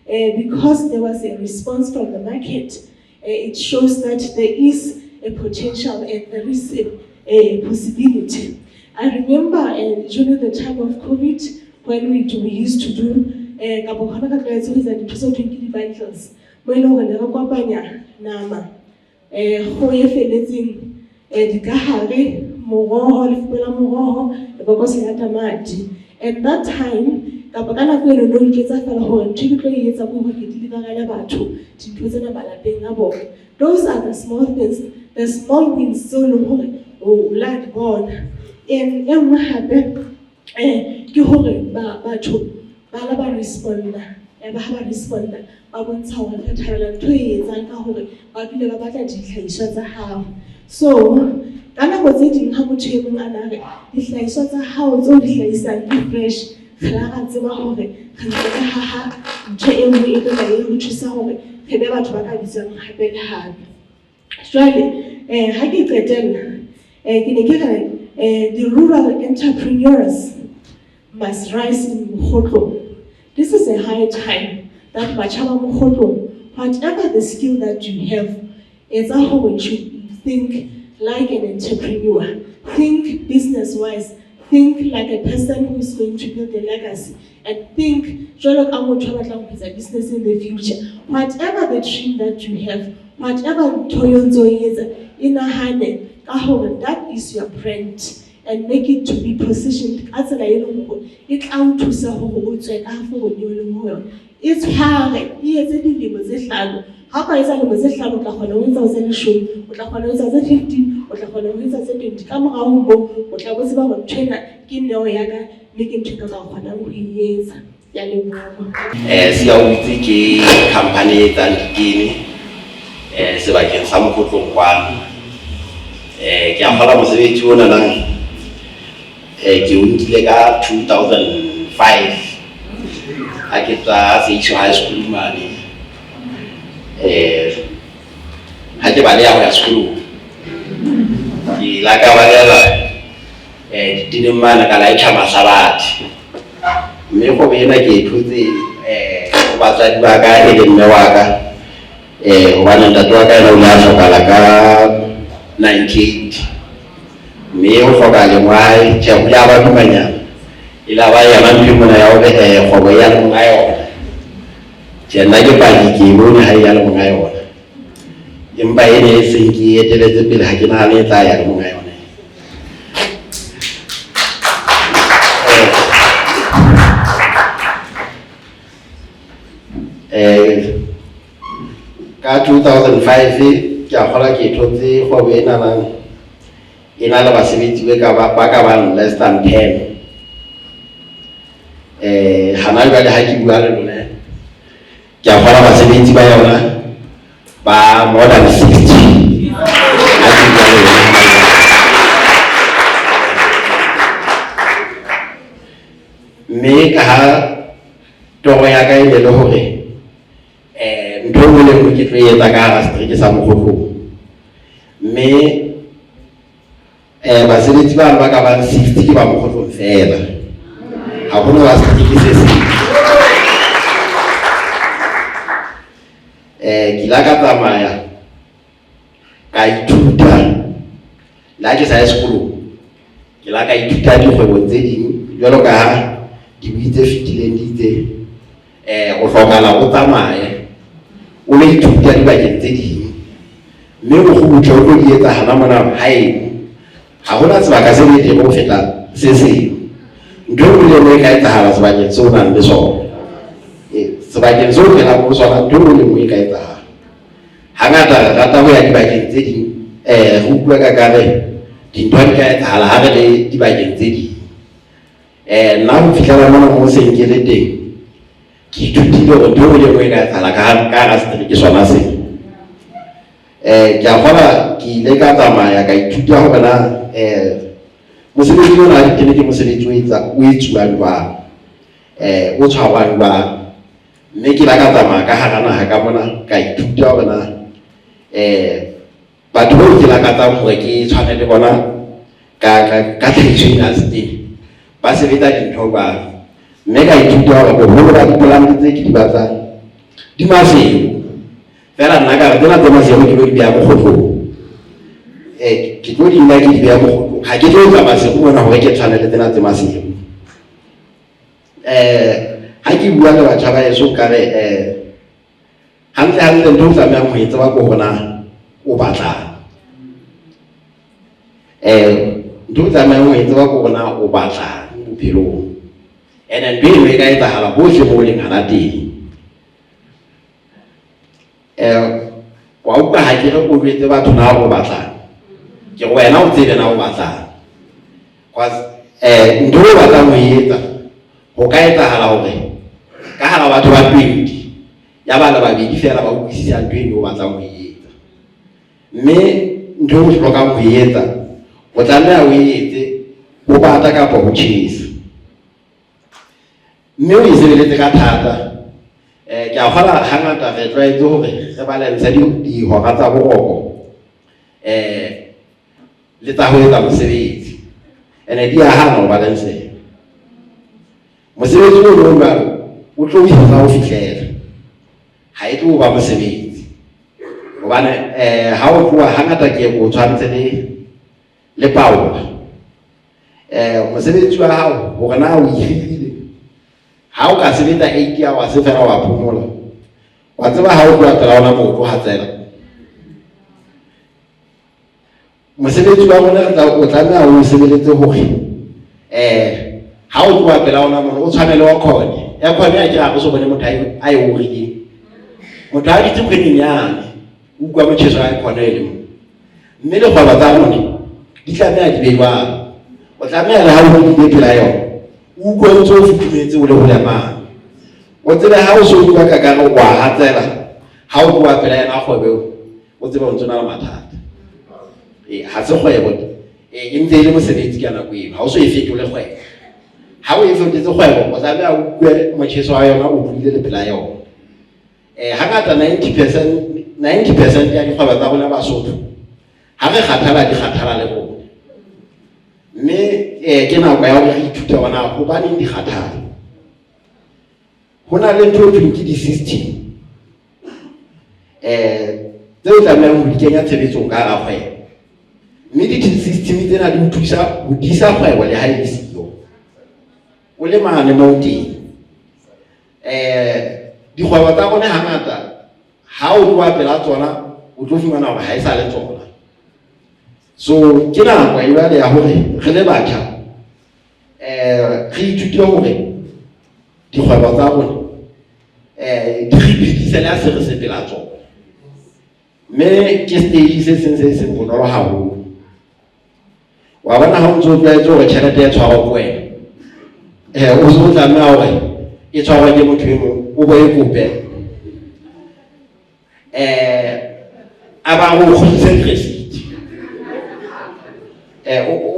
because there was a response from the market, it shows that there is a potential and there is possibility. I remember during the time of COVID, when we used to do bundles, nama, and that time, those are the small things, the small wins, so lad born. And happen, responder. So, Ghana was eating how much you another. It's like such a house, all this like fresh. Clara Zimahore, Haha, J.M.W. which is our Hedeva Trakalism, Habel Hab. Surely, the rural entrepreneurs must rise in Mukhoto. This is a high time that Machama Mukhoto, whatever the skill that you have, is how you should think like an entrepreneur, think business-wise, think like a person who is going to build a legacy, and think, a business in the future. Whatever the dream that you have, whatever Toyonzo is in a hand, that is your brand, and make it to be positioned as a it's out to it's hard, how can I say the 15, or 20, come out, or trainer, making years. Company than Guinea, so I can some put on one. Kiamala was a 2005. I get high school money. I get school. Like didn't man like Masabat. Maybe when I get to the Baga in Mewaka, one of the Dwaga and 98. Mayo for Galimai, Chababa Mania. Ilawaya Lampimuna for Wayan Mayo. Janagapaki, Moon Hayan Mayo. In by any sinky, a little bit Hakinani Tire Mayo. Ka 2005 ke a gola ke thotse go bena ina le basebetsi be ka ba less than 10 hana jwale ha ke bua le lona ke a gola basebetsi ba yona ba more than 60 me ka ha toro ya ka ile le hore ntho le mo ke tlo etsa ka hara street sa Mokgotlo mme basebetsi ba ka ba 60 ke ba Mokgotlo fela ha bona ba street se se ke la ka tsamaya ka ithuta la ke sa sekolo ke la ka ithuta dikgwebo tse ding jwalo ka di bitse fitileng ditse go hlokala go tsamaya o le ithuta di bakeng tse ding mme go go botho go di etsa hana mona hae ha hona sebaka se le go feta se seng ntho le le ka etsahala sebakeng se o nang le sona sebakeng se o phela mo sona ntho le mo e ka etsahala hangata rata ho ya di bakeng tse ding go bua ka kare dintho di ka etsahala ha re le di bakeng tse ding nna ho fihlela mona mo se nke le teng ke ithutile gore ntho le mo e ka etsahala ka hara street ke sona se ke a gola ke ile ka tsamaya ka ithuta ho bana mosebetsi ona ke ne ke mosebetsi o etsuwang jwang o tshwarwang jwang mme ke la ka tsamaya ka hara naha ka mona ka ithuta ho bana batho ba ke la ka tsamaya hore ke tshwane le bona ka tlhahiso industry ba sebetsa dintho ba mme ka ithuta hore boholo ba dipolante tse ke di batlang di mafelo fela nna ka re tsena tse masego ke lo di beya Mokgotlo ke tlo di nna ke di beha mogotlong ga ke tlo tsamaya se go bona gore ke tshwane le tsena tse masimo ha ke bua le batjha ba eso kare hantle ntho o tlamehang go e tseba ko gona o batlang ntho o tlamehang go e tseba ko gona o batlang bophelong and ntho eno e ka etsagala botlhe mo o leng gana teng wa utlwa ha ke re o jwetse batho na o batlang ke go wena o tsebe na o batlang ntho o batlang go e etsa go ka etsagala gore ka hara batho ba 20 ya ba le babedi fela ba utlwisisa ntho eno o batlang go e etsa mme ntho o hlokang go e etsa o tlameha o e etse o bata kapa o tjhesa mme o e sebeletse ka thata ke a kgola hangata re tlwaetse hore re balansa dihora tsa boroko le tsa ho etsa mosebetsi ene di a hana ho balanse mosebetsi o lo ba o tlo isa ho fihlela ha e tlo ba mosebetsi hobane ha o tloha hangata ke go tshwantse le Paula mosebetsi wa hao hore na o ihile ha o ka sebetsa 8 hours fela wa phomola wa tseba ha o tloha tla ona mo ha tsela mosebetsi wa rona o tlameha o sebeletse hore ha o tloha pela ona mo o tshwanele wa khone ya khone a kira go so bone motho a e o rile motho a ditse kweneng yana o kwa motšheso a khone le mme le go ba tsa rona di tlameha di bewa o tlameha le ha o di pela yona o kwa ntse o futumetse o le go lema o tsebe ha o so kwa ka kana wa hatsela ha o kwa pela yana kgobe o tsebe o ntse na mathata ha se kgwebo e ntse le mosebetsi kana go ema ha o so e fetole kgwebo ha o e fetotse kgwebo o tlameha o kwe motšheso wa yona o buile le pela yona hangata 90% ya dikgwebo tsa rona Basotho ha re kgathala di kgathala le bona mme ke nako ya go ithuta bona go ba neng di kgathala hona le ntho ke di-system tseo tlamehang ho di kenya tshebetsong ka hara kgwebo mme di-system tsena di thusa ho disa kgwebo le ha e siyo o le mane mo teng dikgwebo tsa rona hangata ha o tloha pela tsona o tlo fumana hore ha e sa le tsona so ke nako e bale ya hore re le batjha re ithute hore dikgwebo tsa rona di re la se re se pela tsona mme ke stage se se bonolo haholo wa bona ha o ntse o tlwaetse hore tjhelete ya tshwara ko wena o se o tlameha hore e tshwarwa ke motho e mong o bo e kope a ba go kgotsitse receipt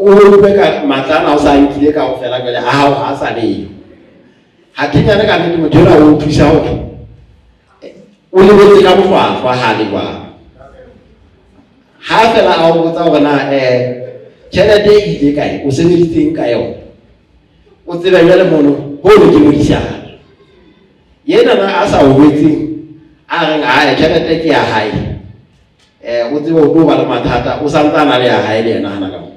o beka matlana o sa nkile ka go fela pele a hao ha sa leyo ha kenyana ka nnete motho ena o thusa hore o lebetse ka bohlwahlwa ha le jwang ha fela a o botsa hore na tjhelete e ile kae o sebeditseng ka yona o tsebe jwale mono ho le ke modisana yena na a sa o betseng a reng a tjhelete ke ya hae o tsebe o tlo ba le mathata o santsana le ya hae le yena hana ka mo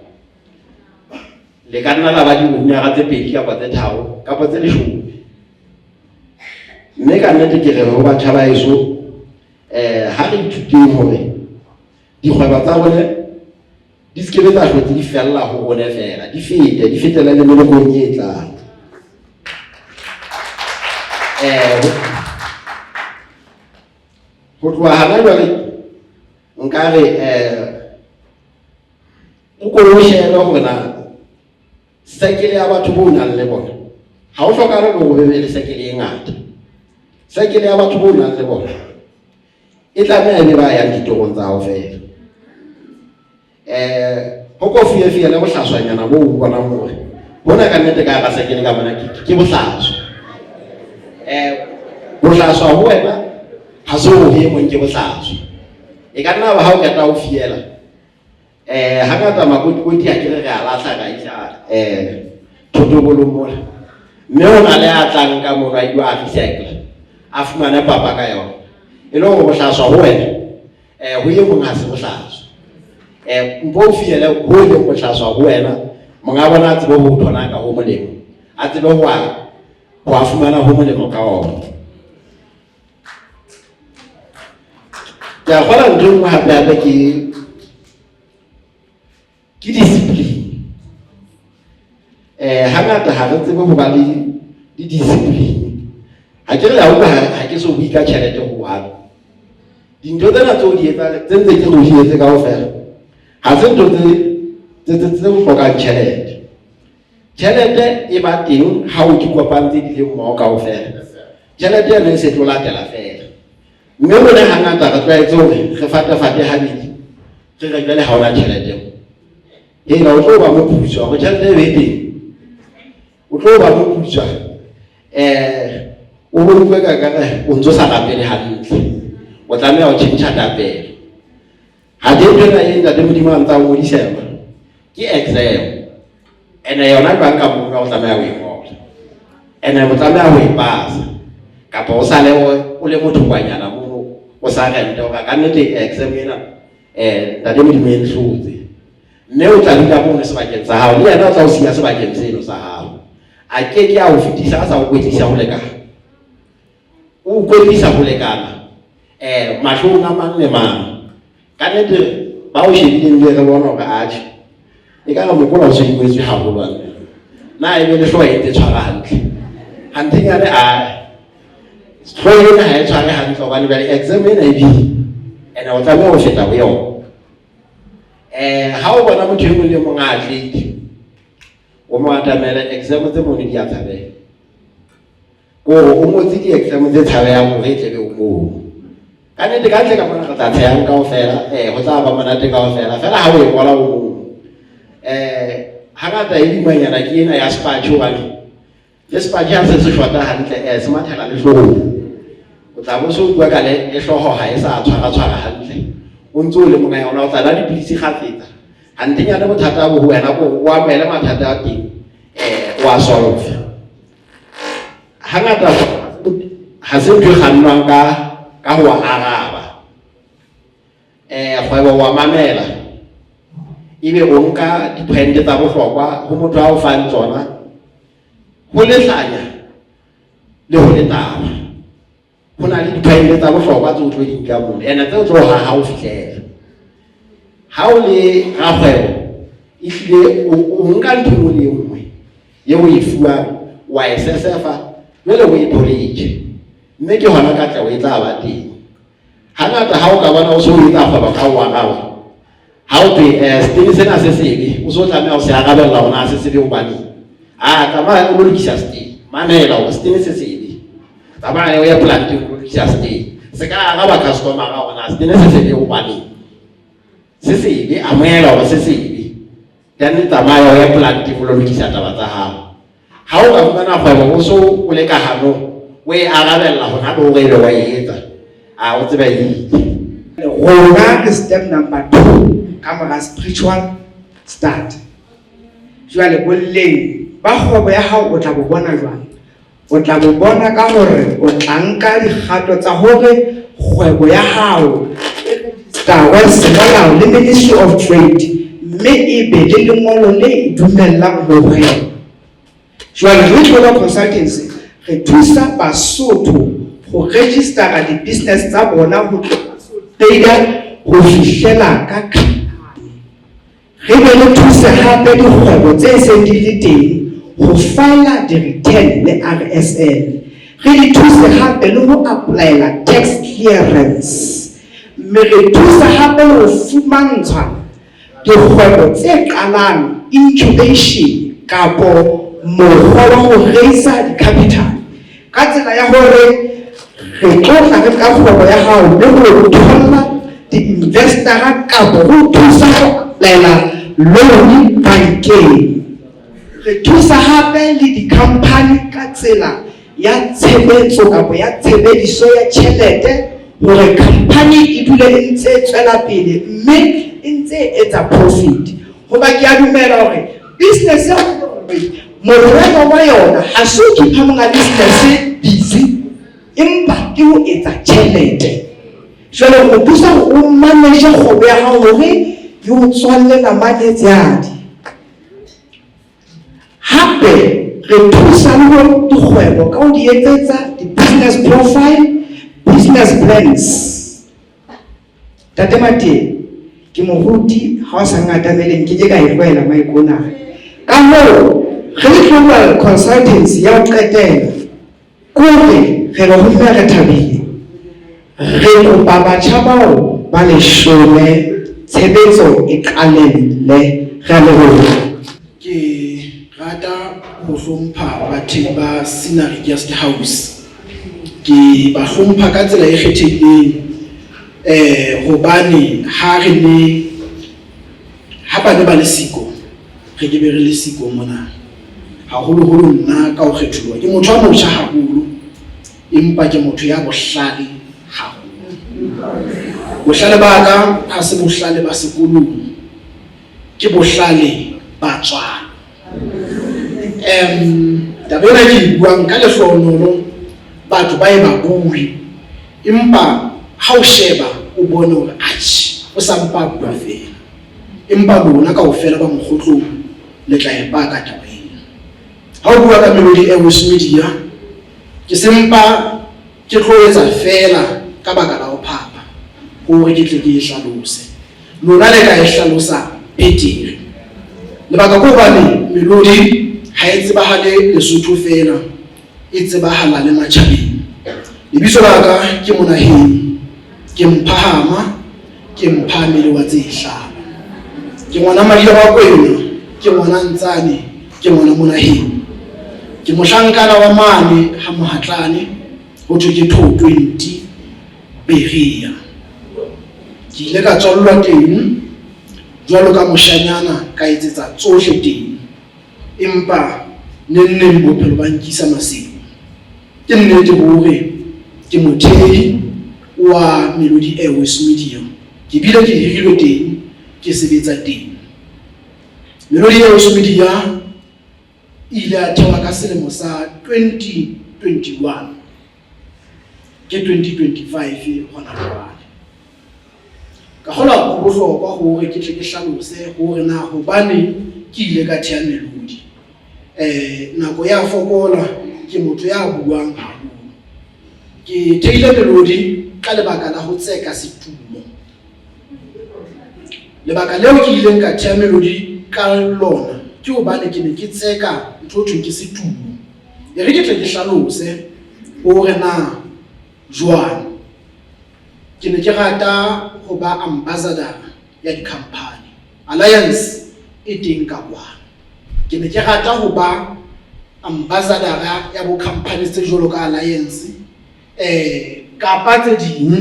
le ka nna la ba di unyara tse 2 kapa tse 3 kapa tse 10 mme ka nnete ke re ho batjha ba eso ha re ithuteng hore dikgwebo tsa rona di skebe tsa hlotse di fella ho rona fela di fetela le melokong e tlang ho tloha hana jwale nka re o ko o shebe hore na sekele ya batho bo nang le bona ha o hlokana go be le sekele e ngata sekele ya batho bo nang le bona e tlameha be ba yang ditorong tsa ho fela ho ko fiye le bohlaswanyana bo o bona more bona ka nnete ka ga sekele ka bona ke bohlaswa bohlaswa ho wena ha se o he mo ke bohlaswa e ka nna ba ha o ka ta o fiela hangata makoti ha ke re a lahla ka isa thotobolo mola mme o na le a tlang ka mona a a recycle a fumana papa ka yona e le go bohlaswa ho wena ho ye mong ha se bohlaswa mpo fiele ho le go tlaswa go wena monga bona tsebo ho thona ka ho molemo a tsebe ho a fumana ho molemo ka ona ya gola ntho ha hape ke discipline hangata ha re tsebe ho ba le discipline ha ke re ya utlwa ha ke so buika tjhelete ho wa dintho tsena tseo di etsa tse ntse ke go di etse kaofela ha se ntho tse bohlokang tjhelete e ba teng ha o di kopantse di le mmoho kaofela tjhelete ena e se tlo latela fela mme rona hangata re tlwaetse hore re fatafate habedi re re jwale ha ona tjhelete ena o tlo ba moputswa go tjhelete e be teng o tlo ba moputswa o bue ka kare o ntso sa rapele hantle o tlameha ho tjhentjha tapelo ha di ntona e ntate modimo a ntsa o modisema ke exam ene yona jwang ka moka o tlameha ho ngola ene o tlameha ho ipasa kapa o sale o le motho kwanyana mo o sa rente o ka nnete exam ena ntate modimo e nhlotse mme o tla dula mo sebakeng sa hao le yena o tla o siya sebakeng seno sa hao a ke a o fetisa a sa o kwetlisa ho lekana o kwetlisa ho lekana mahlong a mang le mang ka nnete ba o shebileng le re bona hore atjhe e ka re mokola o se ikwetswe haholo na e be le hloho e tshwara hantle nyane hloho ena ha e tshware hantle hobane jwale exam ena e bile ene o tlameha ho feta ho yona ha o bona motho e mong le mong a atlete o mo atamela exam tse mone di a tshabela kore o ngotse di-exam tse tshabeyang hore e tlebe o moo ka nnete ka ntle ka mona re tla tsheyang kaofela go tla ba monate kaofela fela ha o e ngola o moo hangata e dimanyana ke ena ya spatšhe hobane le spatšhe ha se se shota hantle se mathela le hloohong o tla bo se o bua ka le hlooho ha e sa tshwara hantle o ntse o le monga yona o tla na dipilisi kgafetsa hantenyana bothata bo ho wena ko o amohele mathata a teng o a solve hangata ha se ntho e kgannwang ka ho araba kgwebo wa mamela ebe o nka di-brand tsa bohlokwa ho motho a o fang tsona ho lehlanya le ho letaba ho na le di-brand tsa bohlokwa tse o tlo di nka mona ene tse o tlo ha o fihlela ha o le rakgwebo ehlile o nka ntho engwe le engwe eo e fuwang wa e sesefa jwale o e polish mme ke hona ka tla o e tla ba teng hangata ha o ka bona o so o etsa kgwebo ka o araba ha o twe setene sena se sebe o so tlameha o se arabella hona se sebe hobane tsamaya o lokisa setene mamela hore setene se sebe tsamaya o ya planteng o lokisa setene se ka araba customer-a hona setene se sebe hobane se sebe amohela hore se sebe then tsamaya o ya planteng o lokisa taba tsa hao ha o ka fumana kgwebo o so o le ka hanong o e arabella hona le hore ebe wa e etsa o tseba eng rona ke step number 2 ka mora spiritual start jwale bolleng ba kgwebo ya hao o tla bo bona jwang o tla bo bona ka hore o tla nka dikgato tsa hore kgwebo ya hao wa semolao le Ministry of Trade mme e be le lengolo le dumellang ho hweba jwale re consultancy re thusa Basotho ho register di-business tsa bona ho trader ho fihlela ka re be le thuse hape dikgwebo tse seng di le teng ho file di-return le RSL re di thuse hape le ho applyela tax clearance mme re thusa hape ho fumantshwa dikgwebo tse qalang incubation kapo mokgwa wa ho raisa di-capital ka tsela ya hore re tlosa re ka kgwebo ya hao le ho thola di-investor kapo ho thusa ho applyela loan bankeng re thusa hape le di-company ka tsela ya tshebetso kapo ya tshebediso ya tjhelete hore company e dule e ntse tswela pele mme e ntse etsa profit hoba ke a dumela hore business ya morero wa yona ha se ke phamanga business busy empa ke ho etsa tjhelete jwale o thusa o manage kgwebo ya hao hore ke o tswalle namane tsadi. Hape re thusa le ho dikgwebo ka ho di etsetsa di-business profile, business plans. Tate Mate, ke moruti ha o sa ngatameleng ke ka e tloela maikona. Ka moo re le global consultancy ya ho qetela kore re ho nna re thabile. Re kopa batjha bao ba 10 tshebetso e qalelle re a leboha. Ke rata ho hlompha batho ba Scenery Guest House. Ke ba hlompha ka tsela e kgethehileng hobane ha re ne ha ba ne ba le siko re ke be re le siko mona haholoholo nna ka ho kgethuwa ke motho a motjha haholo empa ke motho ya bohlale haholo. Bohlale ba ka ha se bohlale ba sekolong ke bohlale ba tswalo. Tabela ke buang ka lehlohonolo batho ba e ba bui empa ha o sheba o bone hore atjhe o sa mpa bua fela empa lona kaofela ba mokgotlong le tla e ba ka taba ena. Ha o bua ka Melody Airways Media ke sempa ke tlo etsa fela ka baka la ho phapa hore ke tle ke e hlalose lona le ka e hlalosa betere. Lebaka ko bane Melody ha e tsebahale Lesotho fela e tsebahala le matjhabeng. Lebitso la ka ke Monaheng, ke mphahama, ke mphamele wa tse hlano, ke ngwana Maria wa Kwena, ke ngwana Ntsane, ke ngwana Monaheng, ke mohlankana wa mane ha Mohatlane ho thwe ke Tho 20 Beria. Ke ile ka tswallwa teng jwalo ka moshanyana ka etsetsa tsohle teng empa nenneng bophelo ba nkisa masimo. Ke nnete hore ke mothehi wa Melody Airways Media, ke bile ke hirilwe teng ke sebetsa teng. Melody Airways Media ile a thewa ka selemo sa 2021 ke 2025 hona jwale. Ka kgola ho bohlokwa hore ke tle ke hlalose hore na hobane ke ile ka theha Melody. Nako ya fokola ke motho ya buang haholo. Ke theile Melody ka lebaka la ho tseka setumo. Lebaka leo ke ileng ka theha Melody ka lona ke hobane ke ne ke tseka ntho thwe ke setumo. E re ke tle ke hlalose hore na jwang ke ne ke rata ho ba ambassador ya di-company. Alliance e teng ka kwana. Ke ne ke rata ho ba ambassador ya bo company tse jwalo ka Alliance kapa tse ding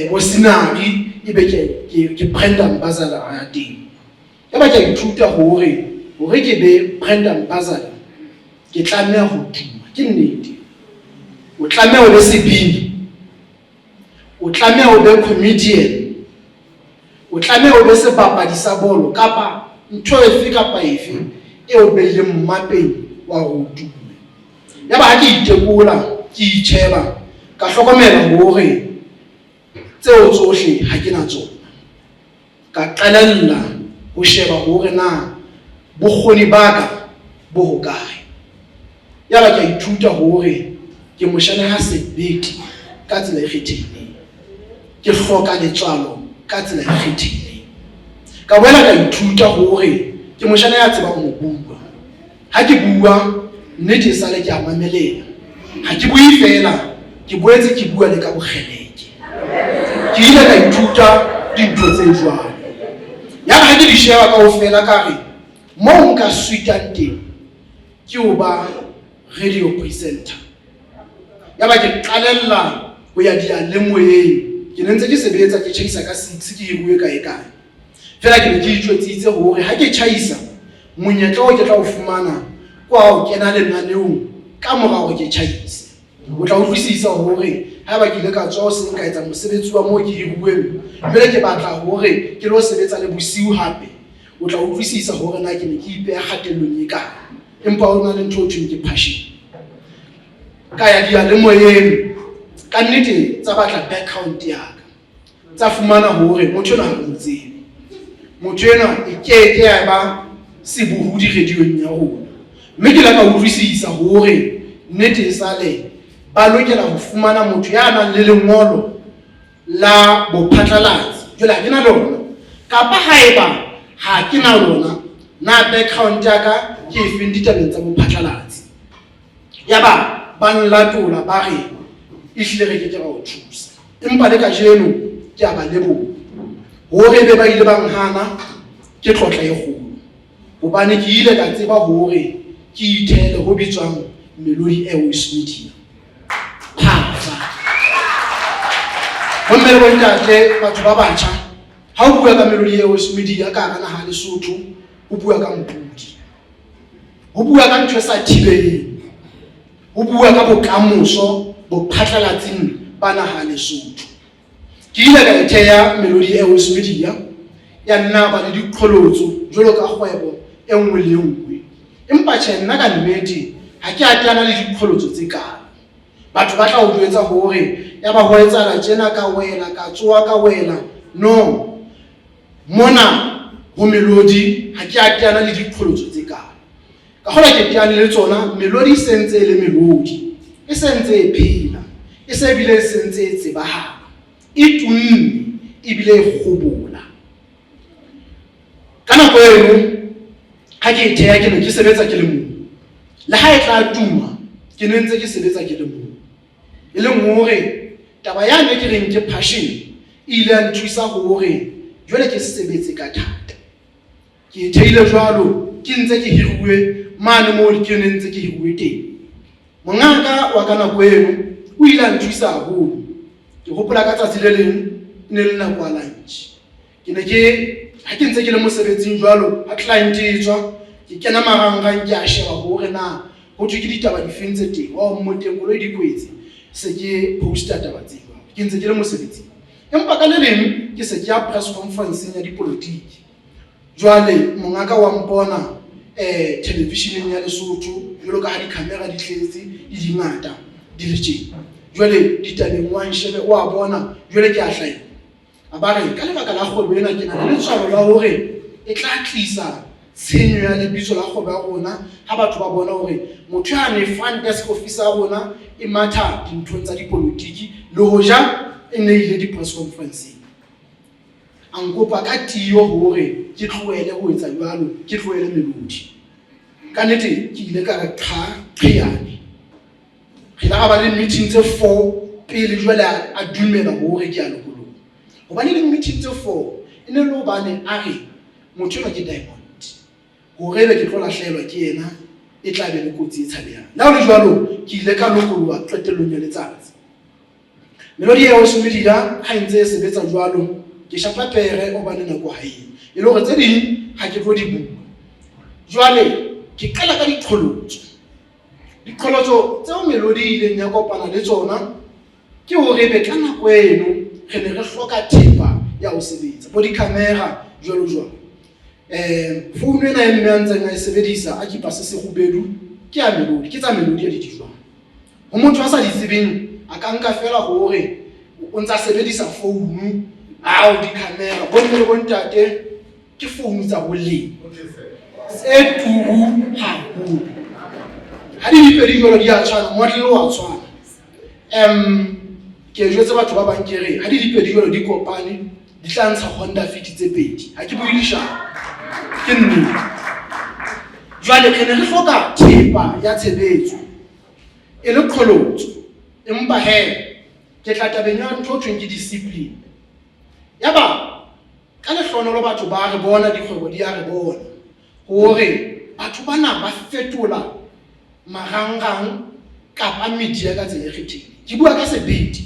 bo Scenery e be ke brand ambassador ya teng. Ya ba ke ithuta hore ke be brand ambassador ke tlameha ho tuma ke nnete. O tlameha ho be sebini, o tlameha ho be comedian, o tlameha ho be sebapadi sa bolo kapa ntho efe kapa efe eo be le mmapeng wa ho tuma. Ya ba ha ke itekola ke itjheba ka hlokomela hore tseo tsohle ha ke na tsona. Ka qalella ho sheba hore na bokgoni ba ka bo hokae. Ya ba ke ithuta hore ke moshane ha sebete ka tsela e kgethehileng, ke hloka letswalo ka tsela e kgethehileng. Ka boela ka ithuta hore ke moshane ya tsebang ho bua. Ha ke bua nnete sa le ke a mamelela. Ha ke bue fela, ke boetse ke bua le ka bokgeleke. Ke ile ka ithuta dintho tse jwalo. Ya ba ke di sheba kaofela ka re mo nka suitang teng ke ho ba radio presenter. Ya ba ke qalella ho ya diyalemoyeng. Ke ne ntse ke sebetsa ke tjhaisa ka 6 ke hiruwe kae kae. Fela ke ne ke itjwetsitse hore ha ke tjhaisa monyetla o ke tla o fumana kwa o kena lenaneong ka mora hore ke tjhaise. O tla utlwisisa hore ha ba ke ile ka tswa se nka etsa mosebetsi wa mo ke hiruweng jwale ke batla hore ke lo sebetsa le bosiu hape. O tla utlwisisa hore na ke ne ke ipeha kgatellong e kae. Empa ho na le ntho e thweng ke passion. Ka ya diyalemoyeng ka nnete tsa batla background ya ka, tsa fumana hore motho ona ha mo tsebe. motho enwa e keke ya ba sebohodi radiong ya rona. Mme ke la ka utlwisisa hore nnete e sale ba lokela ho fumana motho ya nang le lengolo la bophatlalatsi. Jwale ha ke na lona, kapa haeba ha ke na lona, na background ya ka ke efeng ditabeng tsa bophatlalatsi. Yaba ba nlatola ba re ehlile re ke ra o thusa, empa le ka jeno ke a ba leboha hore be ba ile ba nhana ke tlotla e kgolo, hobane ke ile ka tseba hore ke ithele ho bitswang Melodi Airways Media. Ho mmele bo ntate batho ba batjha, ha o bua ka Melodi Airways Media ka hara naha Lesotho, o bua ka mpudi, o bua ka ntho e sa thibeleng, o bua ka bokamoso bophatlalatsing ba naha Lesotho. Ke ile ka ithea Melodi Airways Media ya nna ba le diqholotso jwalo ka kgwebo e nngwe le nngwe, empa tjhe nna ka nnete ha ke atana le diqholotso tse kalo. Batho ba tla o jwetsa hore ya ba ho etsahala tjena ka wela ka tsoa ka wela. No, mona ho Melodi ha ke atana le diqholotso tse kalo, ka hola ke teane le tsona. Melodi e sentse le Melodi, e sentse e phela, e se bile e sentse e tsebahala, e tunne e bile e kgobola. Ka nako eno ha ke ithea ke ne ke sebetsa ke le mong, le ha e tla tuma ke ne ntse ke sebetsa ke le mong, e leng hore taba yane ke reng ke passion e ile ya nthusa hore jwale ke sebetse ka thata. Ke theile jwalo ke ntse ke hiruwe mane mo ke ne ntse ke hiruwe teng. Mongaka wa ka nako eno o ile a nthusa haholo. Ke hopola ka tsatsi le leng ne le nako ya lunch, ke ne ke ha ke ntse ke le mosebetsing jwalo, ha client e tswa ke kena marangrang ke a sheba hore na ho thwe ke ditaba di fentse teng, wa mo teng koloi di kwetse, se ke poster taba tse jwalo ke ntse ke le mosebetsing. Empa ka le leng ke se ke ya press conference ya dipolotiki, jwale mongaka wa mpona televisioneng ya Lesotho jwalo ka ha di-camera di tletse di dingata di le tjena. Jwale ditabeng wa nshebe wa bona jwale ke a hlaya a ba re ka lebaka la kgwebo ena ke na le letshwao la hore e tla tlisa tshenyo ya lebitso la kgwebo ya rona ha batho ba bona hore motho ya ne front desk officer ya rona e matha dinthong tsa dipolotiki le hoja e ne ile di-press conference. A nkopa ka tiyo hore ke tlohele ho etsa jwalo, ke tlohele Melodi. Ka nnete ke ile ka re qhiyane re la ba le meeting tse 4 pele jwale a dumela hore ke a lokoloha, hobane le meeting tse 4 e ne le hobane a re motho ke Diamond, hore be ke tlo lahlehelwa ke yena e tla be le kotsi e tshabehang. La ho le jwalo ke ile ka lokoloha qetellong ya letsatsi. Melodi Airways Media ha ntse e sebetsa jwalo ke shapa pere hobane nako ha e le hore tse ding ha ke tlo di bua. Jwale ke qala ka diqholotso tseo Melodi ileng ya kopana le tsona ke hore be ka nako eno re ne re hloka thepa ya ho sebetsa bo di-camera jwalo jwalo. Founu ena e mme a ntseng a e sebedisa a kipa se sekgubedu ke ya Melodi, ke tsa Melodi ya ditjwana. Ho motho a sa di tsebeng a ka nka fela hore o ntsa sebedisa founu ao di-camera bonne le bontate ke founu tsa boleng tse turu haholo. Ha di dipedi jwalo di a tshwana, motlele wa tshwana. Ke jwetse batho ba bang ke re ha di dipedi jwalo di kopane di tla ntsha Honda Fit tse pedi, ha ke bue leshano ke nnete. Jwale re ne re hloka thepa ya tshebetso e le qholotso, empa he ke tla tabeng ya ntho thweng ke discipline. Yaba ka lehlohonolo batho ba re bona dikgwebo di a re bona hore batho bana ba fetola marangrang kapa media ka tsela e kgethileng. Ke bua ka sebete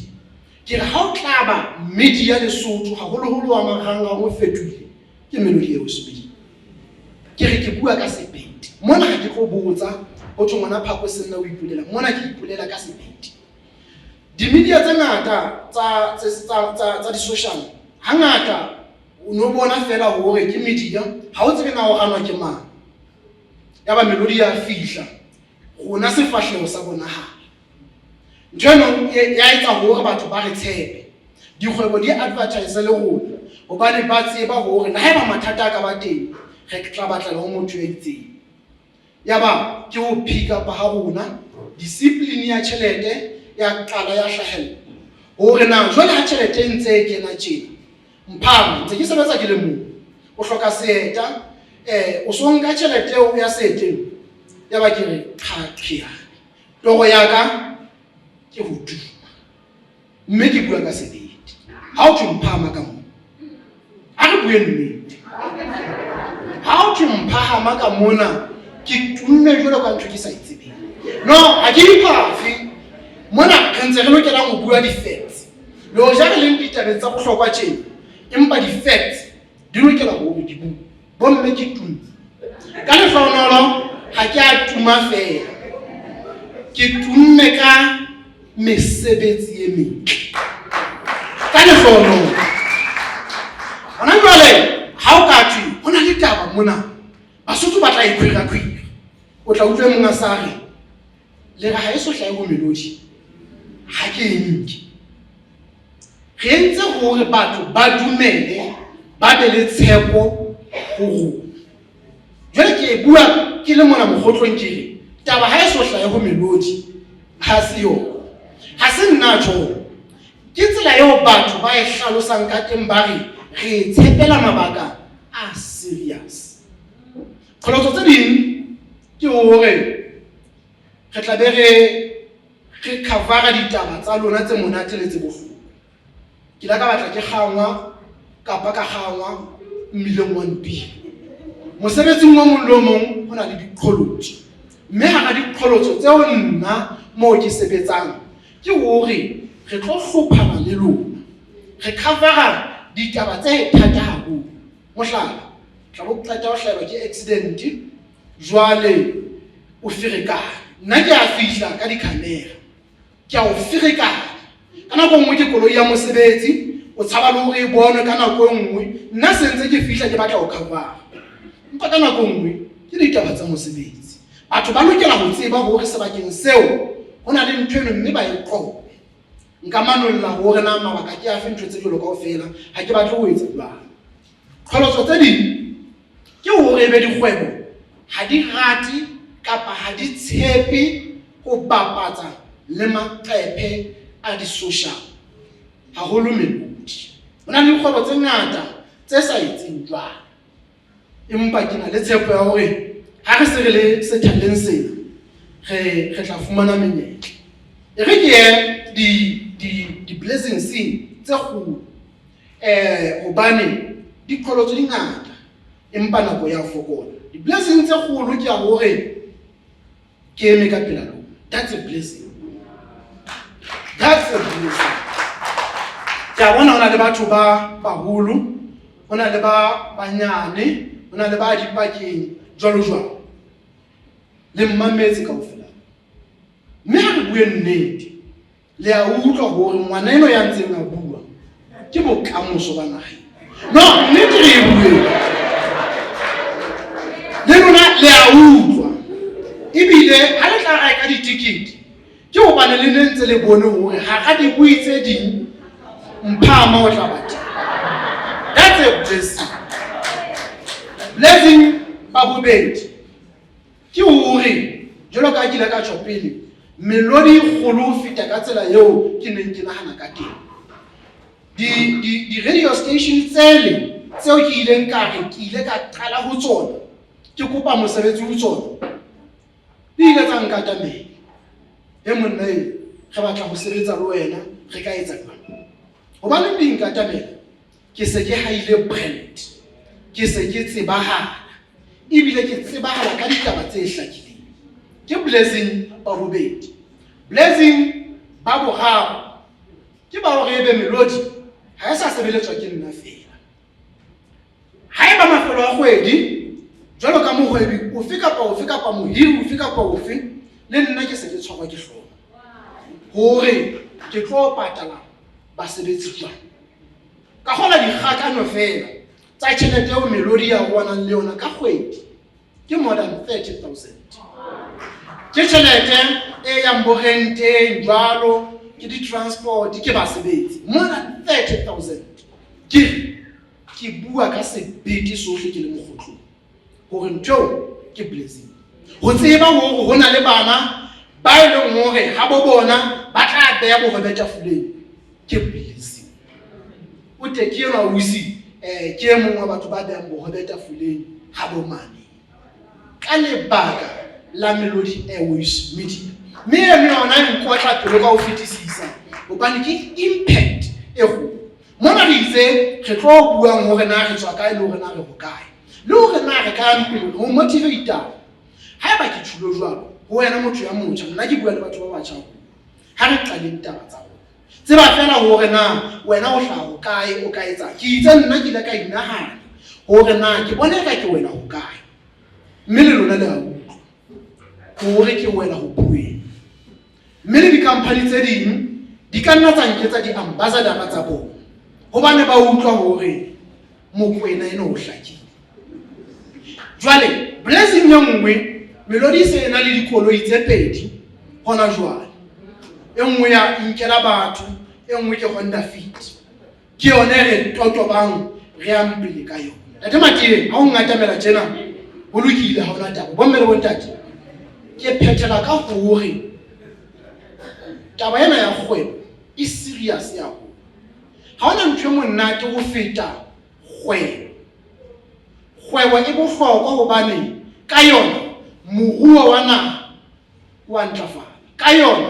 ke re ha o tla ba media Lesotho haholoholo wa marangrang o fetohile ke Melodi Airways Media. Ke re ke bua ka sebete mona ha ke tlo botsa ho tswa ngwana phako se nna o ipulela, mona ke ipulela ka sebete. Di-media tse ngata tsa di-social hangata o no bona fela hore ke media ha o tsebe na o ganwa ke mang. Yaba Melodi ya fihla rona sefahleho sa bonahala. Ntho eno ya etsa hore batho ba re tshepe, dikgwebo di advertise le rona hobane ba tseba hore na haeba mathata a ka ba teng re tla batla ho motho ya itseng. Yaba ke ho pick up ha rona discipline ya tjhelete ya qala ya hlahella hore na jwale ha tjhelete e ntse e kena tjena mphamo ntse ke sebetsa ke le mong o hloka seta o so nka tjhelete o ya seteng yaba ke re qhaqhiya toro ya ka ke ho duma mme ke bua ka sebete ha o tshomphama ka mo a re bue nnete ha o tshompahama ka mona ke tumme jwalo ka ntho ke sa itsebeng no a ke iphafi mona re ntse re lokela ho bua di-facts le ho jare le ditabeng tsa bohlokwa tjena empa di-facts di lokela ho di bua bomme ke tumme ka lehlohonolo ha ke a tuma fela ke tumme ka mesebetsi e metle ka lehlohonolo hona jwale ha o ka thwe ho na le taba mona Basotho ba tla ikhwira o tla utlwe monga sare le ga ha e so hlae ho melodi ha ke nke re entse hore batho ba dumele ba be le tshepo ho rona jwale ke bua ke le mona mokgotlong ke re taba ha e so hlae ho melodi ha se yo ha se nna tjho ke tsela eo batho ba e hlalosang ka teng ba re tshepela mabaka a serious Kholotso tse ding ke hore re tla be re cover ditaba tsa lona tse monate le tse bohloko. Ke la ka batla ke kgangwa kapa ka kgangwa mmileng wa mpi. Mosebetsing wa mong le mong ho na le diqholotso. Mme ha ga diqholotso tseo nna mo ke sebetsang ke hore re tlo hlophana le lona. Re cover ditaba tse thata haholo. Mohlala tla bo qeta ho hlaelwa ke accident jwale o ferekane nna ke a fihla ka di-camera ke a o ferekane ka nako nngwe ke koloi ya mosebetsi o tshaba le hore e bonwe ka nako e nngwe nna sentse ke fihla ke batla ho cover empa ka nako nngwe ke ditaba tsa mosebetsi batho ba lokela ho tseba hore sebakeng seo ho na le ntho eno mme ba e qoba nka manolla hore na mabaka ke a fe ntho tse jwalo kaofela ha ke batle ho etsa jwalo kholotso tse ding ke hore be dikgwebo ha di rate kapa ha di tshepe ho bapatsa le maqephe a di-social haholo melodi ho na le dikgwebo tse ngata tse sa etseng jwalo empa ke na le tshepo ya hore ha re se re le sethaleng sena re tla fumana menyetla e re ke di-blessings tse kgolo hobane diqholotso di ngata empa nako ya fokola di-blessing tse kgolo ke a hore ke eme ka pela lona that's a blessing ke a bona hona le batho ba baholo hona le ba banyane hona le ba dipakeng jwalo le mmametse kaofela mme ha re bue nnete le a utlwa hore ngwana eno ya ntseng a bua ke bokamoso ba nageng no nnete re e bue le lona le a utlwa ebile ha le tla reka ditikete ke hobane le ne ntse le bone hore ha ga di bue tse ding mphama o tla batla that's a blessing ba bobedi ke hore jwalo ka kile ka tshopile melodi kgolo ho feta ka tsela eo ke neng ke nahana ka teng di radio station tsele tseo ke ileng ka re ke ile ka qala ho tsona ke kopa mosebetsi ho tsona di ile tsa nkatamela e monna e re batla ho sebetsa le wena re ka etsa jwang hobane di nkatamela ke se ke haile brand ke se ke tsebahala ebile ke tsebahala ka ditaba tse hlakileng ke blessing ba bobedi blessing ba boraro ke ba hore ebe melodi ha e sa sebeletswa ke nna fela ha e ba mafelo a kgwedi jwalo ka mohwebi ofe kapa mohiri ofe kapa ofe le nna ke se ke tshwarwa ke hlooho hore ke tlo patala basebetsi jwang ka gola dikgakano fela tsa tjhelete eo melodi ya bonang le yona ka kgwedi ke more than 30,000 ke tjhelete e yang borenteng jwalo ke di-transport ke basebetsi more than 30,000 ke bua ka sebete sohle ke le mokgotlong hore ntho ke blessing ho tseba hore ho na le bana ba e leng hore ha bo bona ba tla beya bohobe tafoleng ke blessing o te ke yena o isi ke e mongwe wa batho ba beyang bohobe tafoleng ha bo mane ka lebaka la Melody Airways Media mme yona e nkotla pelo ka ho fetisisa hobane ke impact e kgolo mona re itse re tlo buang hore na re tswa kae le hore na re ho kae le hore na re ka mpelo ho motivate ha ba ke thulo jwalo ho wena motho ya motho nna ke bua le batho ba batjha ha re qaleng taba tsa rona tseba fela hore na wena o hlaha ho kae o ka etsa ke itse nna ke ile ka inahana hore na ke bona ka ke wena ho kae mme le lona le ha hore ke wena ho bueng mme le di-company tse ding di ka nna tsa nketsa di-ambassador tsa bona hobane ba utlwa hore Mokwena ena o hlakile jwale blessing ya nngwe Melody se ena le dikoloi tse pedi hona jwale e nngwe ya inkela batho e nngwe ke Honda Fit ke yone re totobang re ampile ka yona tate Matile ha o ngatamela tjena ho lokile ha ona taba bomme le bontate ke phethela ka hore taba ena ya kgwebo e serious ya ho ha ona ntho e monate ho feta kgwebo e bohlokwa hobane ka yona moruo wa naha wa ntlafala ka yona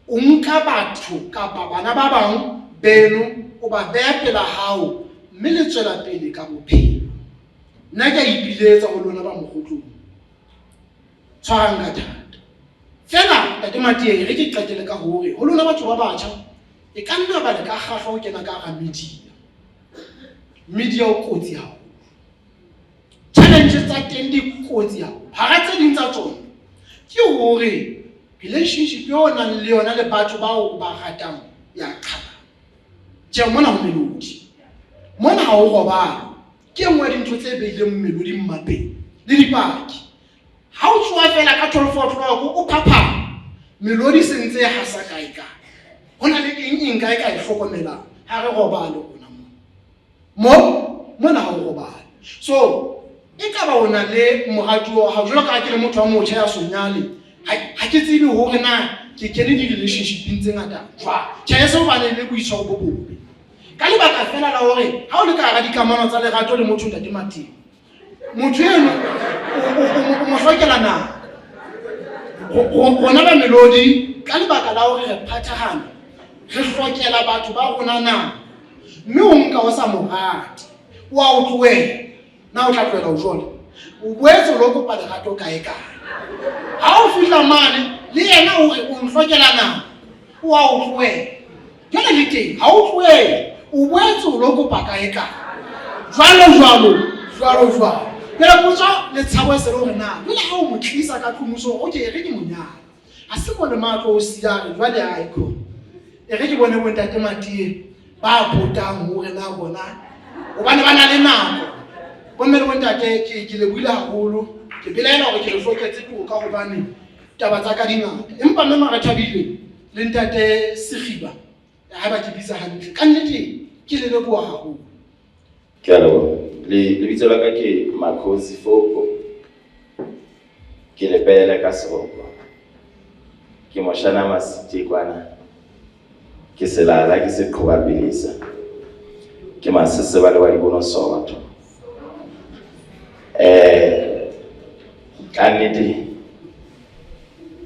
o nka batho kapa bana ba bang beno o ba beha pela hao mme le tswela pele ka bophelo nna ke ipiletsa ho lona ba mokgotlong tshwarang ka thata fela tate Matie re ke qetele ka hore ho lona batho ba batjha e ka nna ba le ka kgahla ho kena ka ga media o kotsi hao challenge tsa teng di kotsi hao ha ra tse ding tsa tsona ke hore relationship yona le yona le batho bao ba ratang ya qhala je mona ho Melody mona ha o robala ke nngwe ya dintho tse beileng Melody mmapeng le dipaki ha o tswa fela ka 12 o'clock o phapha Melody sentse ha sa kae kae hona le eng kae kae hlokomela ha re robala rona mona ha o robala so e ka ba ona le moratuo ha jwalo ka ke le motho wa motjha ya sonyane ha ke tsebe hore na ke kene di relationship tse ngata jwa tjhe se o ba le boitshwaro bo bobe ka lebaka fela la hore ha o le ka ga dikamano tsa lerato le motho ntate Matie motho eno o mo hlokela na rona ba Melody ka lebaka la hore re phathahana re hlokela batho ba rona na mme o nka o sa morati wa o tloela na o tla tloela o jona o boetse lo kopa lerato kae kae ha o fihla mane le yena o re o mhlokela na wa o tloela jona le teng ha o tloela o boetse lo kopa kae kae jwalo pele potso le tshabo se re na le ha o mo tlisa ka tlumuso okay re ke monyana a se mo le matlo o siane jwale ha iko e re ke bone bo ntate Matie ba potang hore na bona o bana bana le nako bomme le bontate ke le buile haholo ke belaela hore ke le hloketse toka hobane taba tsa ka dingata empa mme mara thabile le ntate Sekgiba ha ba ke bitsa hantle ka nnete ke le leboha haholo ke a leboha le bitso la ka ke Makhosi Foko ke le pele ka Seboko ke moshana Masiti kwana ke selala ke se qhobabilisa ke masese ba le wa dibono Soweto ka nnete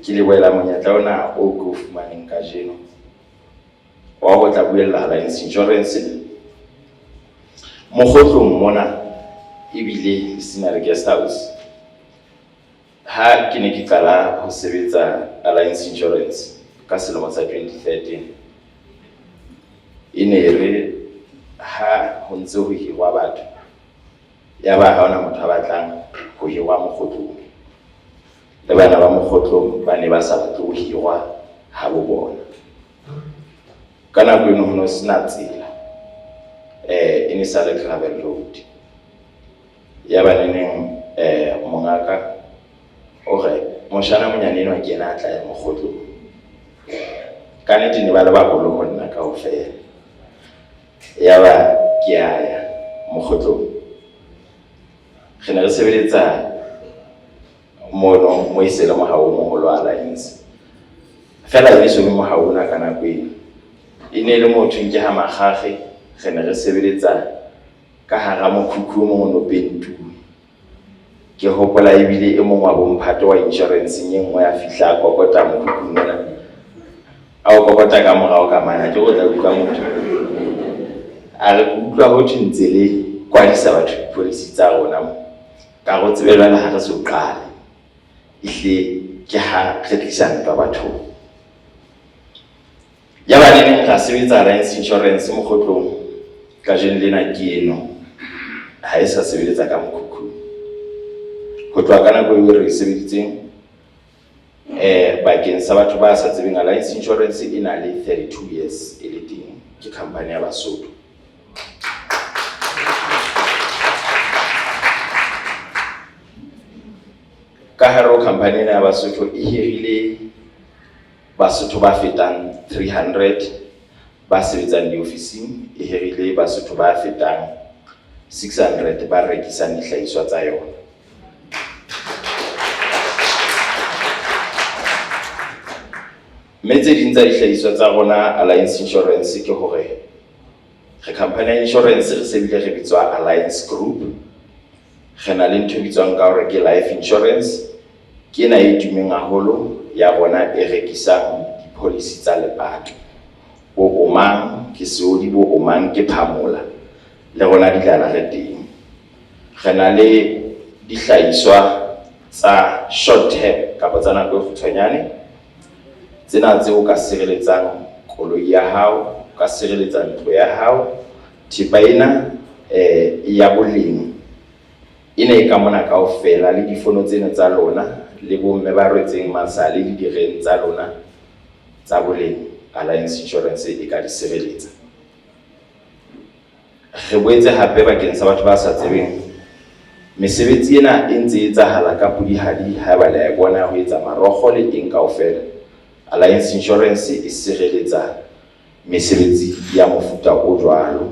ke le boela monyetla ona o go fumaneng ka jeno wa go tla buella Alliance Insurance mokgotlong mona ebile Scenery Guest House ha ke ne ke qala ho sebetsa Alliance Insurance ka selemo sa 2013 ene re ha ho ntse ho hirwa batho ya ba ha ona motho a batlang ho hirwa mokgotlong le bana ba mokgotlong ba ne ba sa batle ho hirwa ha bo bona ka nako eno ho no sena tsela e ne sa le gravel road ya ba neneng mongaka o re moshana monyane eno ke ena tla ya mokgotlong ka nnete ne ba le ba bolo monna kaofela ya ba ke aya mokgotlong re ne re sebeletsa mono mo isele mohao moholo wa Alliance fela e se mo haona ka nako e ne le motho nke ha magage re ne re sebeletsa ka hara mokhukhu mo no pentu ke hopola ebile e mongwe wa bomphato wa insurance nngwe ya fihla kokota mokhukhu mona a o kokota ka morao ka mana ke go tla utlwa motho a re utlwa ho thintse le kwadisa batho policy tsa rona ka go tsebelana ha re se o qale ihle ke ha re tlisa ntwa batho ya ba neng ga sebetsa Alliance Insurance mo khotlong ka jeng lena ke eno ha e sa sebeletsa ka mokhukhu ho tloa ka nako e re sebeditseng bakeng sa batho ba sa tsebeng Alliance Insurance e na le 32 years e le teng ke company ya Basotho ka haro company ya Basotho e hirile Basotho ba fetang 300 ba sebetsang di ofising e hirile Basotho ba fetang 600 ba rekisang dihlahiswa tsa yona metse dintsa dihlahiswa tsa rona Alliance Insurance ke hore re company ya insurance re sebile re bitswa Alliance Group re na le ntho bitswang ka hore ke life insurance ke na e tumeng haholo ya rona e rekisang di-policy tsa lepato bo omang ke seodi bo omang ke phamola le rona di dlala re teng re na le dihlahiswa tsa short term kapa tsa nako e kgutshwanyane tsena tseo ka sireletsang koloi ya hao ka sireletsa ntlo ya hao thipa ena ya boleng ene e ka mona kaofela le difono tsena tsa lona le bomme ba rwetseng masale le direng tsa lona tsa boleng Alliance Insurance e ka di sireletsa re boetse hape bakeng sa batho ba sa tsebeng mesebetsi ena e ntse e etsahala ka pudihadi ha ba le bona ho etsa marokgo le eng kaofela Alliance Insurance e sireletsa mesebetsi ya mofuta o jwalo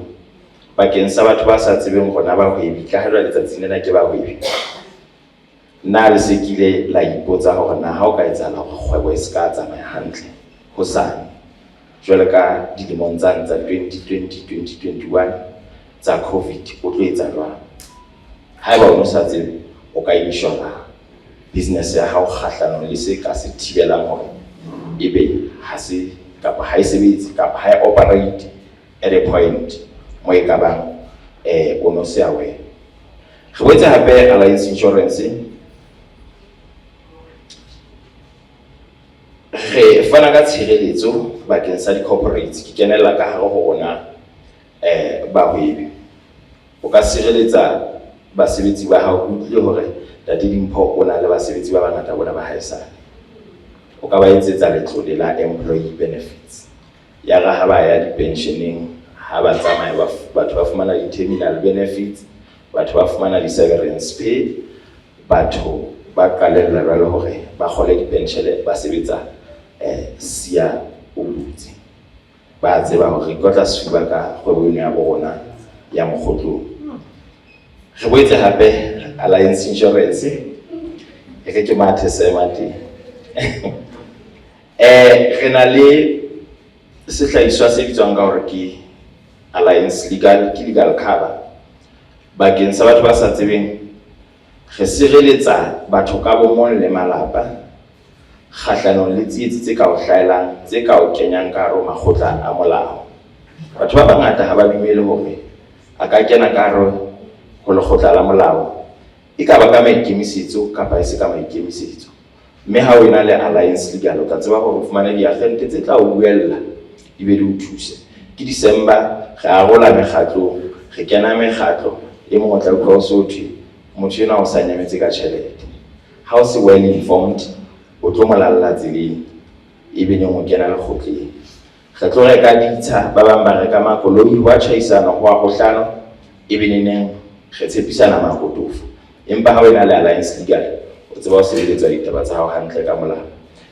bakeng sa batho ba sa tsebeng gona ba hwebi ka ha letsatsi lena ke ba hwebi nna le sekile la ipotsa hore na ha o ka etsahala hore kgwebo e ska tsamaya hantle ho sane jwale ka dilemong tsa 2020-2021 tsa COVID o tlo etsa jwang haeba o sa tsebe o ka inshora business ya hao kgahlano le se ka se thibelang hore ebe ha se kapa ha e sebetse kapa ha e operate at a point mo e ka bang o no se awe re boetse hape Alliance Insurance re fana ka tshireletso bakeng sa di-corporates ke kenella ka hare ho rona bahwebi o ka sireletsa basebetsi ba hao o tlile hore tate Dimpho o na le basebetsi ba bangata bona ba haesane o ka ba etsetsa letlole la employee benefits ya ga ha ba ya di-pensioneng ha ba tsamaya batho ba fumana di-terminal benefits batho ba fumana di-severance pay batho ba qalella jwalo hore ba kgole di-pension ba sebetsa sia o butse ba tseba hore go tla sefuba ka kgwebo ya bona ya mokgotlong re boetse hape Alliance Insurance e ke ke mathe semati re na le sehlahiswa se bitswang ka hore ke Alliance legal cover bakeng sa batho ba sa tsebeng re sireletsa batho ka bomong le malapa kgahlanong le tsietsi tse ka o hlaelang tse ka o kenyang ka hare makgotla a molao batho ba bangata ha ba dumele hore a ka kena ka hare ho lekgotla la molao e ka ba ka maikemisetso kapa e se ka maikemisetso mme ha o ena le Alliance legal o ka tseba hore o fumana diagente tse tla o buella di be di o thuse ke December re arola mekgatlo re kena mekgatlo e mongwe tla utlwa o so thwe motho ena o sa nyametse ka tjhelete ha o se well informed o tlo molalla tseleng e be neng o kena le kgotleng re tlo reka ditsha ba bang ba reka makoloi wa tjhaisana ho a gohlano e be neng re tshepisana makotofo empa ha o ena le Alliance legal o tseba o sebeletsa ditaba tsa hao hantle ka molao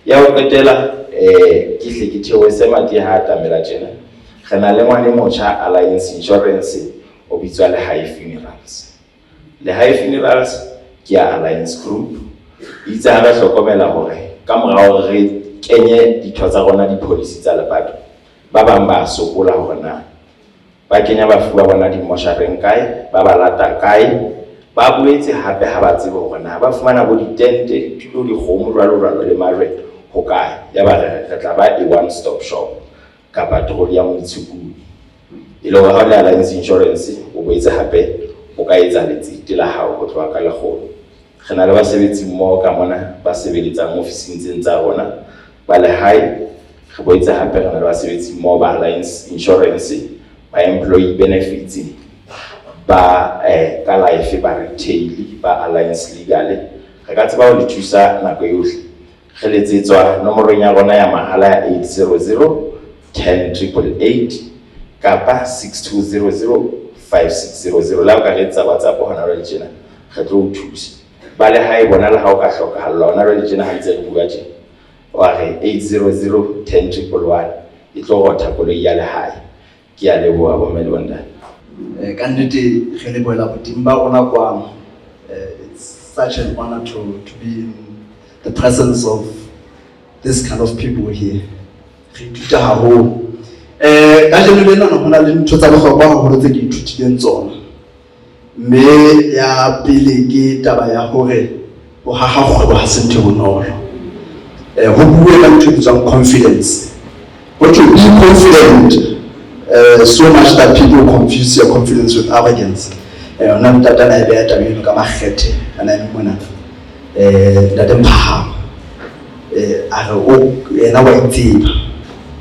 ya ho qetela ke hle ke theowe semati ha tamela tjena re na le ngwane motjha Alliance Insurance o bitswa Lehai Funerals. Lehai Funerals ke ya Alliance Group, itse ha ba hlokomela hore ka morao re kenye ditho tsa rona di-policy tsa lepato, ba bang ba sokola hore na ba kenya bafu ba bona di-moshareng kae, ba ba lata kae, ba boetse hape ha ba tsebe hore na ba fumana bo ditente, ditulo, dikgomo, jwalo le majwe ho kae. Ya ba re tla ba one stop shop kapa troli ya moitshukudi. E le hore ha o le Alliance Insurance o boetse hape o ka etsa letsete la hao ho tloha ka lekgolo. Re na le basebetsi mmoho ka mona ba sebeletsang ofising tsena tsa rona ba Lehai. Re boetse hape re na le basebetsi mmoho ba Alliance Insurance, ba employee benefits, ba ka life, ba retail, ba Alliance Legal. Re ka tseba ho le thusa nako yohle. Re letsetswa nomorong ya rona ya mahala ya 800 10 888 kapa 6200 5600. La o ka letsa WhatsApp hona le tjena re tlo o thusa. Ba Lehai bona le ha o ka hlokahala hona le tjena ha ntse re bua tjena wa re 800 10 111 e tlo rotha koloi ya Lehai. Ke a leboha bo mme le bontate. Ka nnete re lebohela boteng ba rona kwano. It's such an honor to be in the presence of this kind of people here. Re ithuta haholo. Ka jeno lena hona le ntho tsa bohlokwa haholo tse ke ithutileng tsona. Mme ya pele ke taba ya hore ho haha kgwebo ha se ntho bonolo. Ho bue ka ntho e bitswang confidence. But to be confident so much that people confuse your confidence with arrogance. Ona mtata na ebe taba eno ka makgethe ana mona. Ntate Mphahama. Are o ena wa itseba.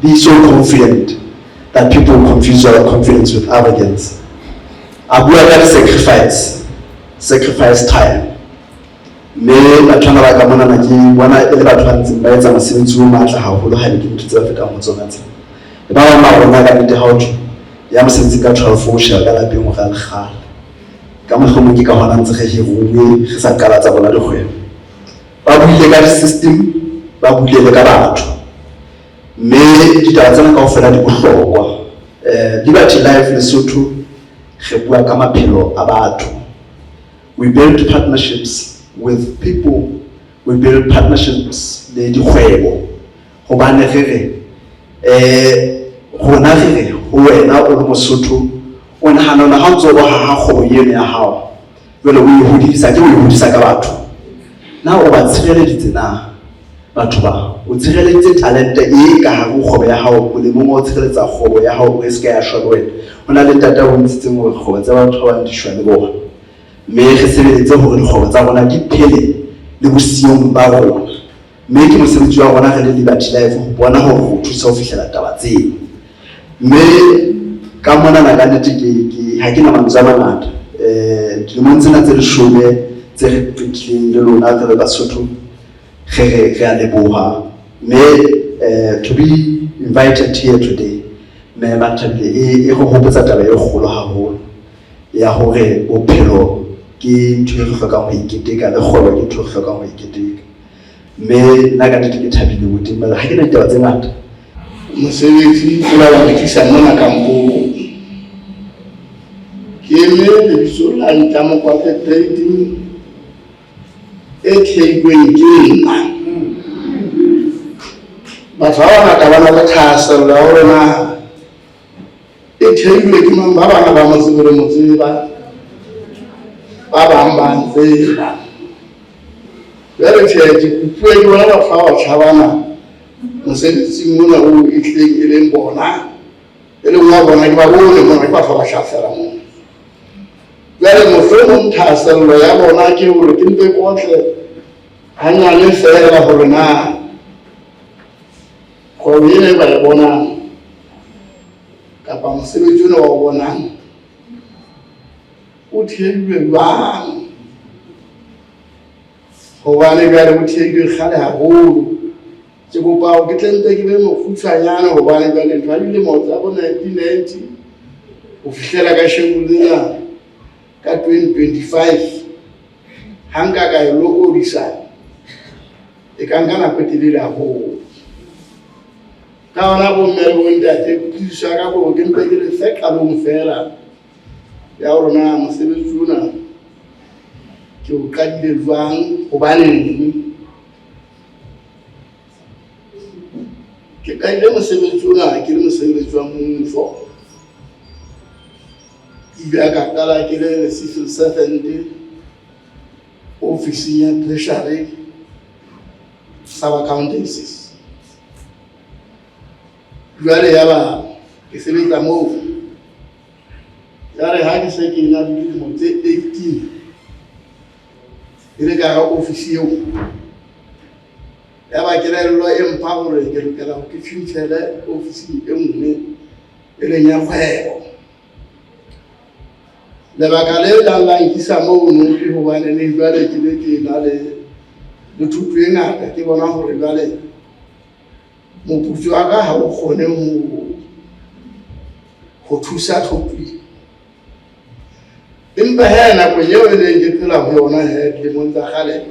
Be so confident that people confuse your confidence with arrogance. Abu Aga sacrifice time. Me batwana ba ka mona na ke bona e le batho ba ntseng ba etsa mosebetsi o matla haholo ha ke ntse tsa feta mo tsona tse. Ba ba ma bona ka nnete ha o tsho ya mosebetsi ka 12 o shela ka lapeng o ga le kgale. Ka mohlomong ke ka hona ntse ge hiruwe re sa kala tsa bona dikgwebo. Ba buile ka system, ba buile le ka batho. Me ditaba tsena kaofela di bohlokwa. Liberty Life Lesotho re bua ka maphelo a batho. We build partnerships with people, we build partnerships le dikgwebo. Hobane re rona re ho wena o le Mosotho o nahana ha ntso ba ha kgwebo eno ya hao jwale o ihodisa ke o ihodisa ka batho na o ba tshireleditse na batho ba o tshireleditse talente e ka hare kgwebo ya hao le mo o tshireletsa kgwebo ya hao e se ka ya shwa wena hona le ntata o ntshitseng hore kgwebo tsa batho ba di shwa le bona mme re sebeletse hore dikgwebo tsa rona di phele le bosiong ba rona mme ke mosebetsi wa rona re le Liberty Life ho bona hore ho thusa ho fihlela taba tseo mme ka mona na ka nnete ke ha ke na mantswe a mangata dilemong tsena tse 10 tse re qetileng le lona re le Basotho re a leboha mme to be invited here today me bathabile e go hopotsa taba e kgolo haholo ya hore bophelo ke ntho e re hlokang ho iketeka le kgwebo ke ntho e re hlokang ho iketeka mme nna ka nnete ke thabile boteng ha ke na ditaba tse ngata mosebetsi o la ba tlisa mona kampo ke eme lebitso la nka Mokwatla Trading e theilweng ke nna batho ba bangata ba na le thahasello ya hore na e theilwe ke mang ba bang ba motsebe le motseba ba bang ba ntseba jwale ke kupue ke bona batho ba tlhabana mosebetsi mona o itleng e leng bona e leng wa bona ke ba bone mona ke batho ba hlafela mona jwale mohlomong thahasello ya bona ke hore ke mpe kotle hanyane fela hore na kgwebo ena ba e bonang kapa mosebetsi ona wa o bonang o theilwe jwang hobane jwale o theilwe kgale haholo ke kopa ke tlente ke be mokgutshwanyane hobane jwale ntho ya dilemo tsa bo 1990 ho fihlela ka shebulena ka 2025 hanga ka e lokodisa e ka nka nako e telele haholo ka ona bo mme bo ntate ke thusa ka bo ke mpe ke le se qalong fela ya hore na mosebetsi ona ke o qadile jwang hobaneng ke qadile mosebetsi ona ke le mosebetsi wa mmuso ile ka qala ke le civil servant office ya treasury sub accountancies jwale ya ba ke sebetsa moo yare ha ke se ke na le dilemo tse 18 ile ka ga office eo ya ba ke le lo empa hore ke lokela ho ke tshintshele office e nngwe e leng ya kgwebo lebaka le la nkisa moo no ke hobane ne jwale ke le ke na le thuto e ngata ke bona hore jwale moputso wa ka ha o kgone ho thusa thophi empa he nako eo e neng ke phela ho yona he dilemong tsa kgale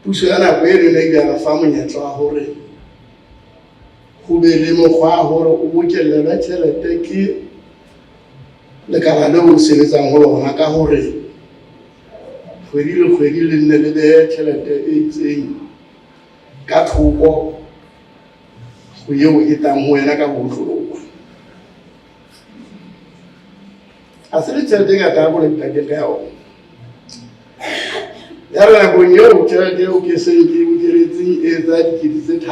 puso ya nako e ne ke a fa monyetla wa hore ho be le mokgwa hore o bokellelwa tjhelete ke lekala leo o sebetsang ho lona ka hore kgwedi le nne le behe tjhelete e itseng ka thoko ho eo e tlang ho wena ka bohlokwa a se le tjhelete e ngata haholo pakeng ka yona ya re nakong eo tjhelete eo ke seng ke bokeletseng e etsa dikete tse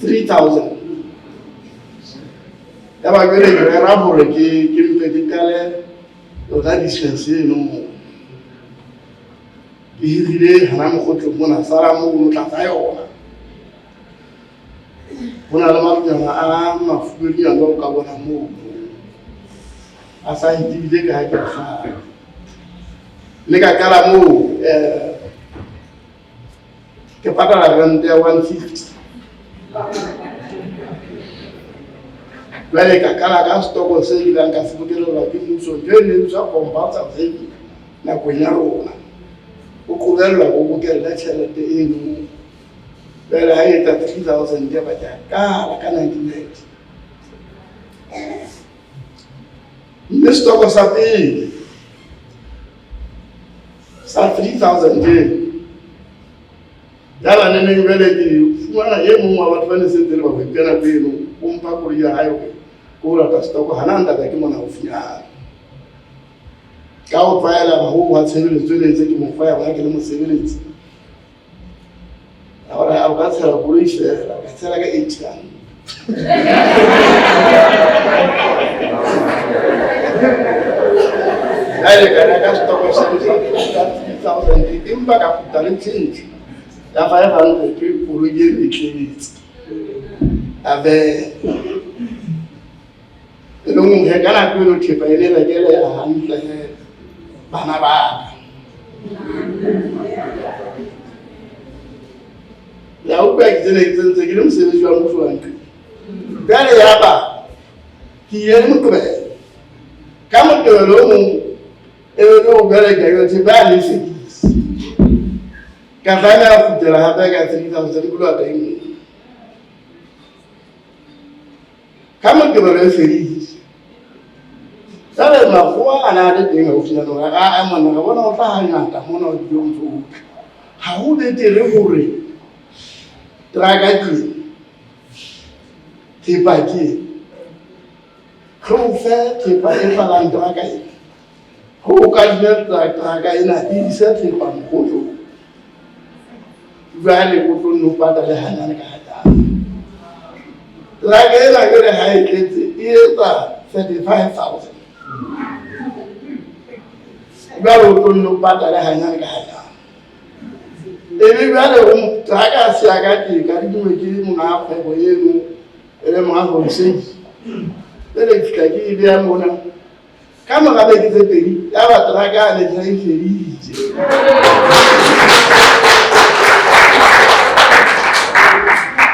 3,000 ya ba jwale ke rera hore ke mpe ke qale yona distance eno ke hirile hana mokgotlong mona sala moo o tla tsa yona ho na le marunyana a mafubedu ya o ka bona moo a sa ntile ka ha ke kgale le ka kala moo ke patala rente ya 150 jwale ka kala ka stoko se ilang ka se bokelelwa ke mmuso ke ne tsa compound saving nakong ya rona o qobellwa go bokella tjhelete eno jwale ha e etsa 3,000 ya ba ka 1990 mme stoko sa pele sa 3,000 yala nene jwale ke fumana e mong wa batho ba ne sentse le ba go ikena pelo o mpa koloi ya hae ko rata stoko hana ntata ke mona ofinyana ka o tlwaela ba ho wa tshebeletso le tse ke mo fa ya ba ke le mosebeletsi ahora a ka tsela koloi fela ka tsela ka 8 rand dai ka ka stoko sa 3,000 imba ka putale change ya 500 ke koloi e tletse ave lo mo he kana ko no thepa ile la ke le hantle bana ba ya o ba ke tsene tsentse ke le mosebetsi wa motho wa ntlo bale ya ba ke ile mo tlobe ka mo tlobe mo e lo bale ke yo te ba le sekisi ka bana a futela hape ka 3,000 kulo ta eng ka mo tlobe le sekisi sale mafuwa ana le teng ho fina no a mona ga bona o tla hanya ta mona o di ntho ha o betere hore tragaki tipaki khofa tipa e fala tragaki ho ka dina tragaki ina isa tipa mkhotlo vale go tlo no pata le hana ka hata tragaki la gere ha e tletse e etsa 35,000 Galo tono pata le hanyane ka hanya. Ebe bale o traka si agati ka di mo ke mo na kgwebo eno ele mo ha go seji. Bele fika ke ile ya mona. Ka mo ga be ke tse pedi ya ba traka le tla iferije.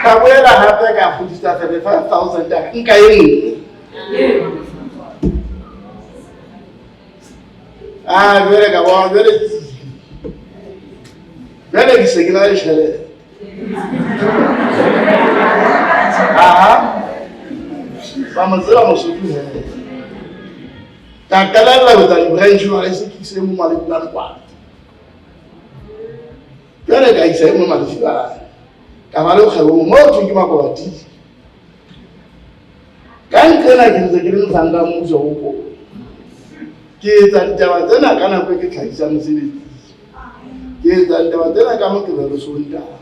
Ka boela hape ka fudisa 35,000 ta nka eng. Ah, vere ka wa vere ki segina shele. Aha. Vamos lá, moço. ka kalella go tsa di-branch male se ke se mo malefilane kwana jale ka isa mo malefilane ka ba le kgwebo mo o ke Makobati ka nkena ke ntse ke le mosanga mmuso go ke etsa ditaba tsena ka nako e ke tlhagisa mosebetsi ke etsa ditaba tsena ka Moqebelo Sontaga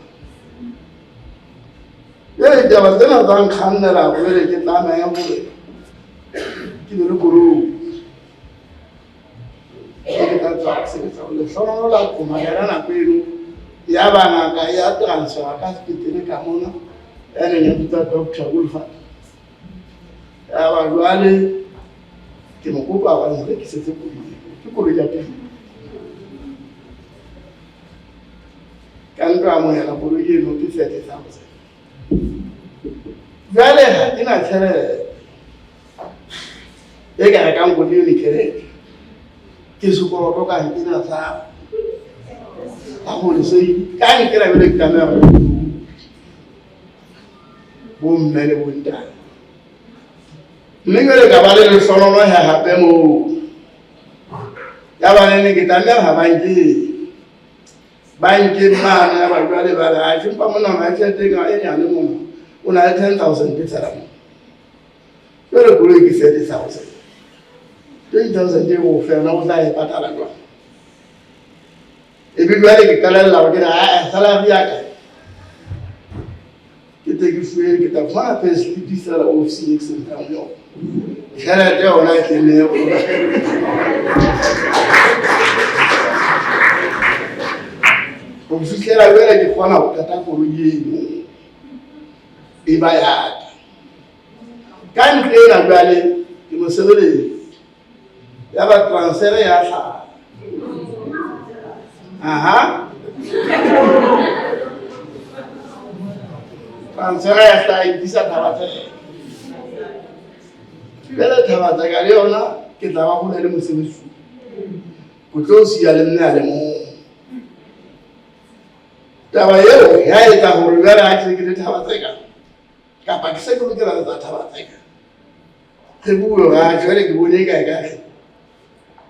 jale ditaba tsena tsa nkgannela go bele ke tlameya gore ke be le korong ke tla tswa sebetsa go lehlohonolo la komadela nako eno ya bangaka ya transfer ka sepetlele ka mona ya neng ya bitsa Dr. Wolfert ya ba jwale ke mo kopa ba nrekisetse koloi ke koloi ya pele ka nka amohela koloi eno ke 30,000 jwale ga ke na tšhelete e ka rekang koloi eno kereke ke sekoloto ka nkena sa ga gore se ka nkela bele ke tlameya bomme le bontane mme jwale ka ba le lehlohonolo ya gape mo ya ba nene ke tlameya ga banke mana ya ba jwale ba re a tšhempa monana ya tšhelete e nyane mona o na le 10,000 ke tsela mo jwale koloi ke 30,000 20,000 e go fela go tla e patala jwang e be jwale ke kalella go ke re a salary ya ka ke ke fuele ke tla fumana payslip sala office e seng ka mo tšhelete yona e tlenego go fitlhela jwale ke kgona go kata koloi eno e ba yaka ka ntle ena jwale ke mosebeletsi ya ba transfer ya tlhaga transfer ya tlhaga e disa Thabatsega jwale Thabatsega le yona ke tla ba gona le mosebetsi go tlo sia le nne a le mo taba eo ya etsa gore jwale ga ke le Thabatsega kapa ke se ke lokela tsa Thabatsega ge bue ga jwale ke bone kae kae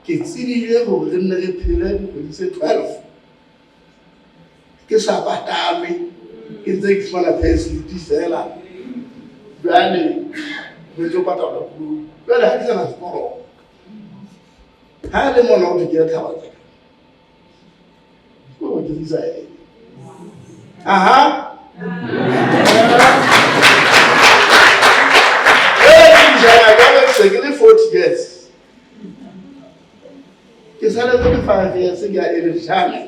ke tsedile gore re nne re phele dikgwedi tse 12 ke sa patalwe ke ntse ke fumana payslip fela jwale re tlo patala koloi jwale ga ke sana sekoloto ga le mona o ke ya Thabatsega ko ke dirisa eng ke le 40 years ke sale ke 5 years ke a ele tshana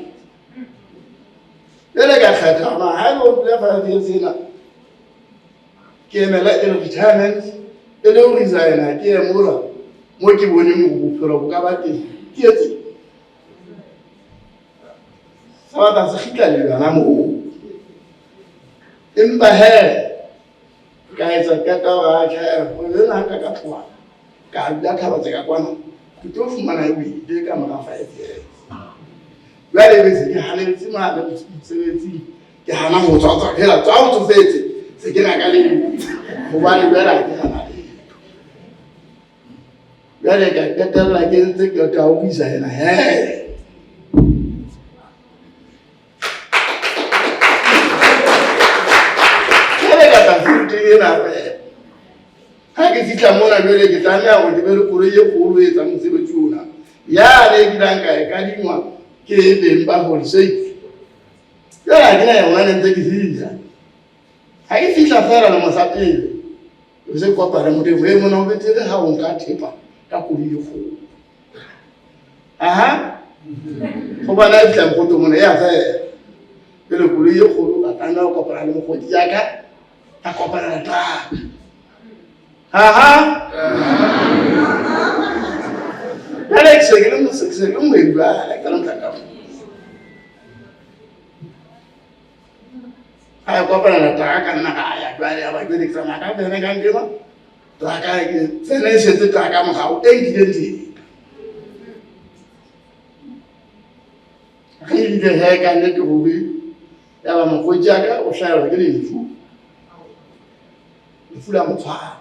le ka khatha ma ha go le 5 years ina ke emela ele retirement ele o resign ke emora mo ke bone mo go phela go ka ba teng ke etse sa ba se khitla le bana mo empa he ka etsa ka ga ka go le na ka tloa ka ya Thabatsega kwana ke tlo fumana e bile ka mora 5 years jwale be se ke hanetse ma le mosebetsi ke hana go tswa hela tswa o tsofetse se ke raka le go ba le bera ke hana jwale ka ketella ke ntse ke ta o isa ena ha ke fitla mona jwale ke tlameya go ke be le koloi e kgolo e tsang mosebetsi ona ya le ke dang ka e kadingwa ke beng ba Holstate jwale ha ke na yona ne ntse ke fitla ha ke fitla fela le mosapele o se kopana modimo e mona o betere ha o nka thepa ka koloi e kgolo go bana e fitla mokgoto mona ya fela pele koloi e kgolo ka tana o kopana le mokgoti ya ka kopana le traka Alex, se ke mo bua ka ntlha ka a kopana na traka nna ga ya jwale ya ba ke di tsama ka bene ka ngema traka ke tsene se te traka mo ga o identity ke di he ka ne ke bobe ya ba mo go jaaka o hlaya ke lefu la motshwara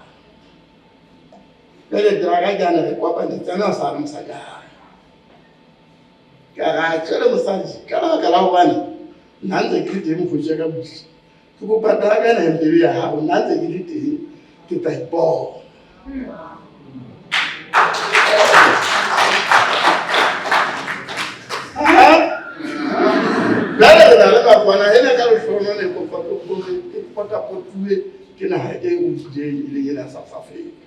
Jwale teraka ke ana re kopanetse ana o sa re mosadi hae. Ka ra tshwere mosadi ka lebaka la hobane nna ntse ke le teng go jeka busi. Ke kopa teraka ena e pele ya hao nna ntse ke le teng ke tla ipona. Jwale re na le makwana ena ka lehlohonolo le ke potapotue ke naha e utlwileng e leng ena ya South Africa.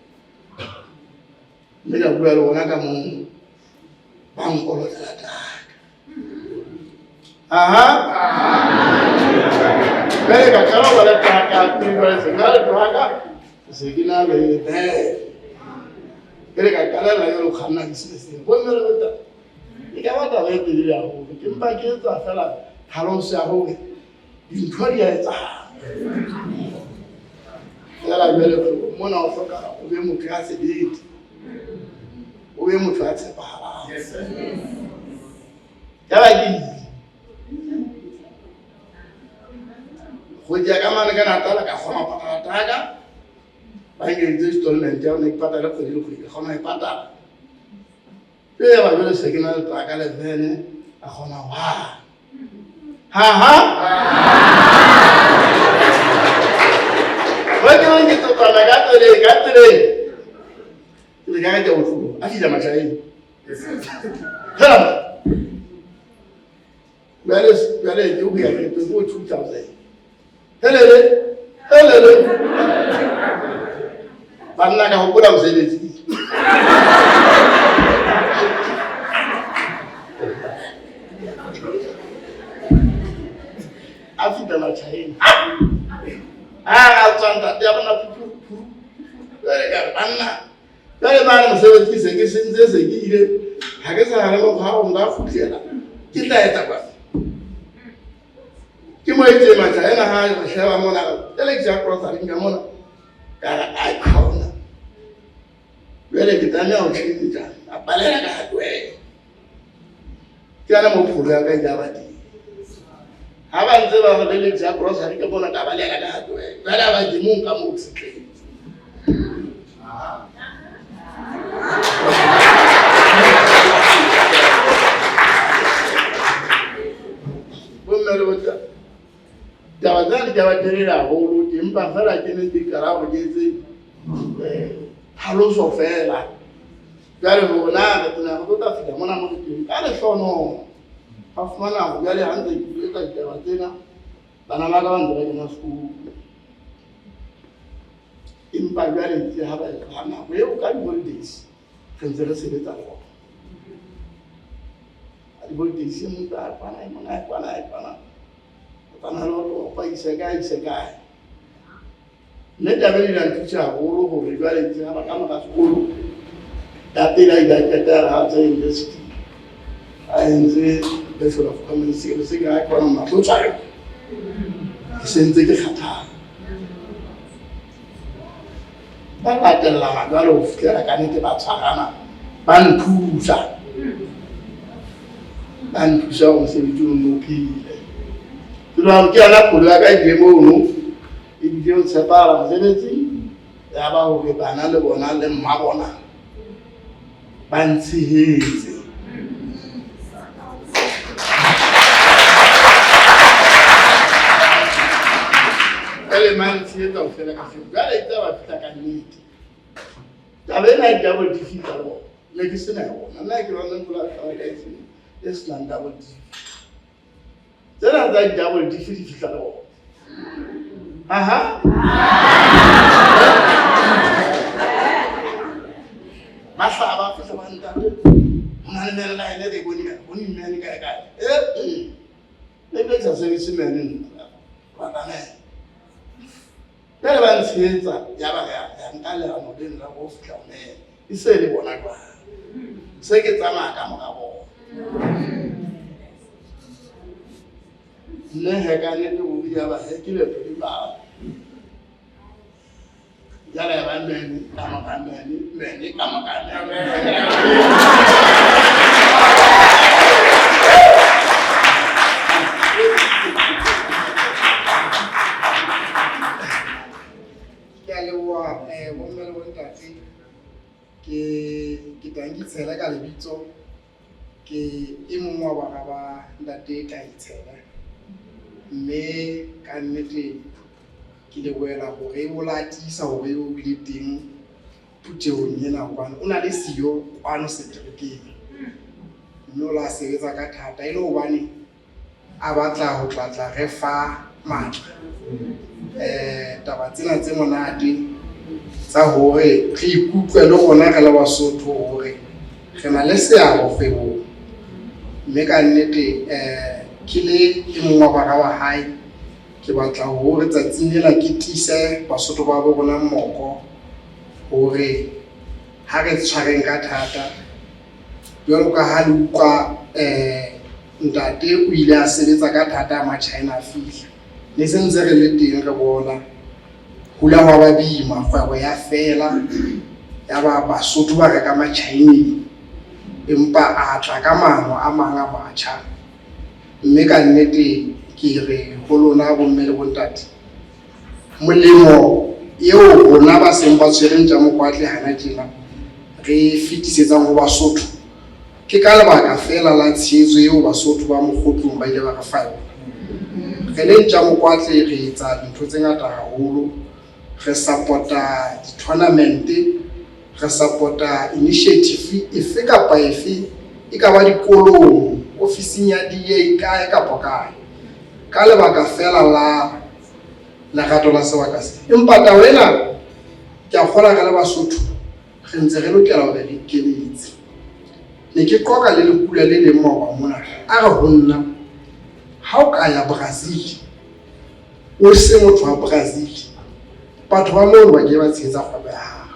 Mme ka bua le bona ka moo ba nkolotela teraka. Jwale ka qala ho ba le teraka jwale se ka le teraka se ke na le jwale ka qalella le ho kganna business-eng bo mme re beta e ka batla re telele haholo ke mpa ke etsa fela tlhaloso ya hore dintho di a etsahala. Fela jwale mona o hloka o be motho ya sebete o be motho ya tshepahalang. Ya ba ke go ja ka mane ka Natala ka kgona go patala teraka ba nkentse installment ya ona ke patala kgwedi le kgwedi kgona e patala. Ya ba jwale se ke na le teraka le vene a kgona ho Bueno, que tu para gato le gaga de otro. Así se llama ahí. Claro. Vale, yo voy a que tu voy a chutar. Hello. Para que no podamos hacer eso. Así se llama ahí. Altsanta ya bana puru anna dale bana mosebetsi se ke sentse se ke ile ha ke sa re go ha o nga futlela ke tla etsa kwa ke mo etse matla ena ha re sheba mona tele ke ja cross ari nga mona ka ai khona bele ke tanya o tshitsa a palela ka hatwe ke ana mo pholo ya ka ja bati ha ba ntse ba go le ja cross ari ka bona ka balela ka hatwe bala ba di mo ka mo tshitse Java Terra, who Impafella Kennedy Carao Jesse Haloso Fella. Very Mona, the Mona, I saw no Hoffman, very hunting, Javatina, Panamaga, and the regional school. Impagari, you have a Hana, where can you do this? Consider it at all. I will be seen that Pana. Panalo pa isekai. Ne tabeli na tucha uru ho rigale tsama kama ka skulu. Tatila ida ha tsa university. Ainze Bachelor of Commerce le sega kwa na tucha. Sentse ke khatha. Ba latella magalo ho fitela ka nete ba tshwarana. Ba nthusa. O se bitu no pile. Tunaamkia na kula ka demo e bile o tsepala mosebetsi ya ba ho ke bana le bona le mmabona ba ntshehetse elementsi eta o fela ka se ga le tsa ba fita ka nnete tabena double defeat alo le ke sena bona nna ke bona mpula ka ka ise es land double defeat. Then I double defeat all. Masa apa tu sama anda? Mana mana lain ada bunyi mana kaya. Lebih saya sini mana ni? Kalau orang siapa, ya yang kalau orang mungkin orang bos kau ni, istilah bona kau. Saya kita sama kamu kau. Ne hekane tu ya ba hekile pe ba ya la ba meni kama ya le wa wona le wona tsi itshela ka lebitso ke e mongwe wa bana ba ntate ka itshela mme ka nnete ke le boela gore o latisa gore o bile teng puteong ena kwana o na le siyo kwano seterekeng mme o la sebetsa ka thata e le hobane a batla ho tlatla re fa matla taba tsena tse monate tsa hore re ikutlwe le gona re le Basotho hore re na le seabo kgwebong mme ka nnete ke le e mongwe wa bana ba hae ke batla hore tsatsing lela ke tise Basotho ba bo bona mmoko hore ha re tshwareng ka thata jwalo ka ha le utlwa ntate o ile a sebetsa ka thata ma China a fihla ne sentse re le teng re bona hula hwa ba bima kgwebo ya fela ya ba Basotho ba reka ma Chinese empa a tla ka mano a manga batjha mme ka nnete ke re ho lona bo mme le bontate molemo eo rona ba seng ba tshwereng tja mokwatle hana tjena re fitisetsang ho Basotho ke ka lebaka fela la tshehetso eo Basotho ba mokgotlong ba ile ba re fa yona re le tja mokwatle re etsa dintho tse ngata haholo re supporta di-tournament re supporta initiative efe kapa efe e ka ba dikolong ofising ya DA kae kapa kae ka lebaka fela la lerato la sebaka se empa taba ena ke a kgola ka le Basotho re ntse re lokela hore re ikeletse ne ke qoka le lekula le leng maoba mona a re ho nna ha o ka ya Brazil o se motho wa Brazil batho ba moo ba ke ba tshetsa kgwebo ya hao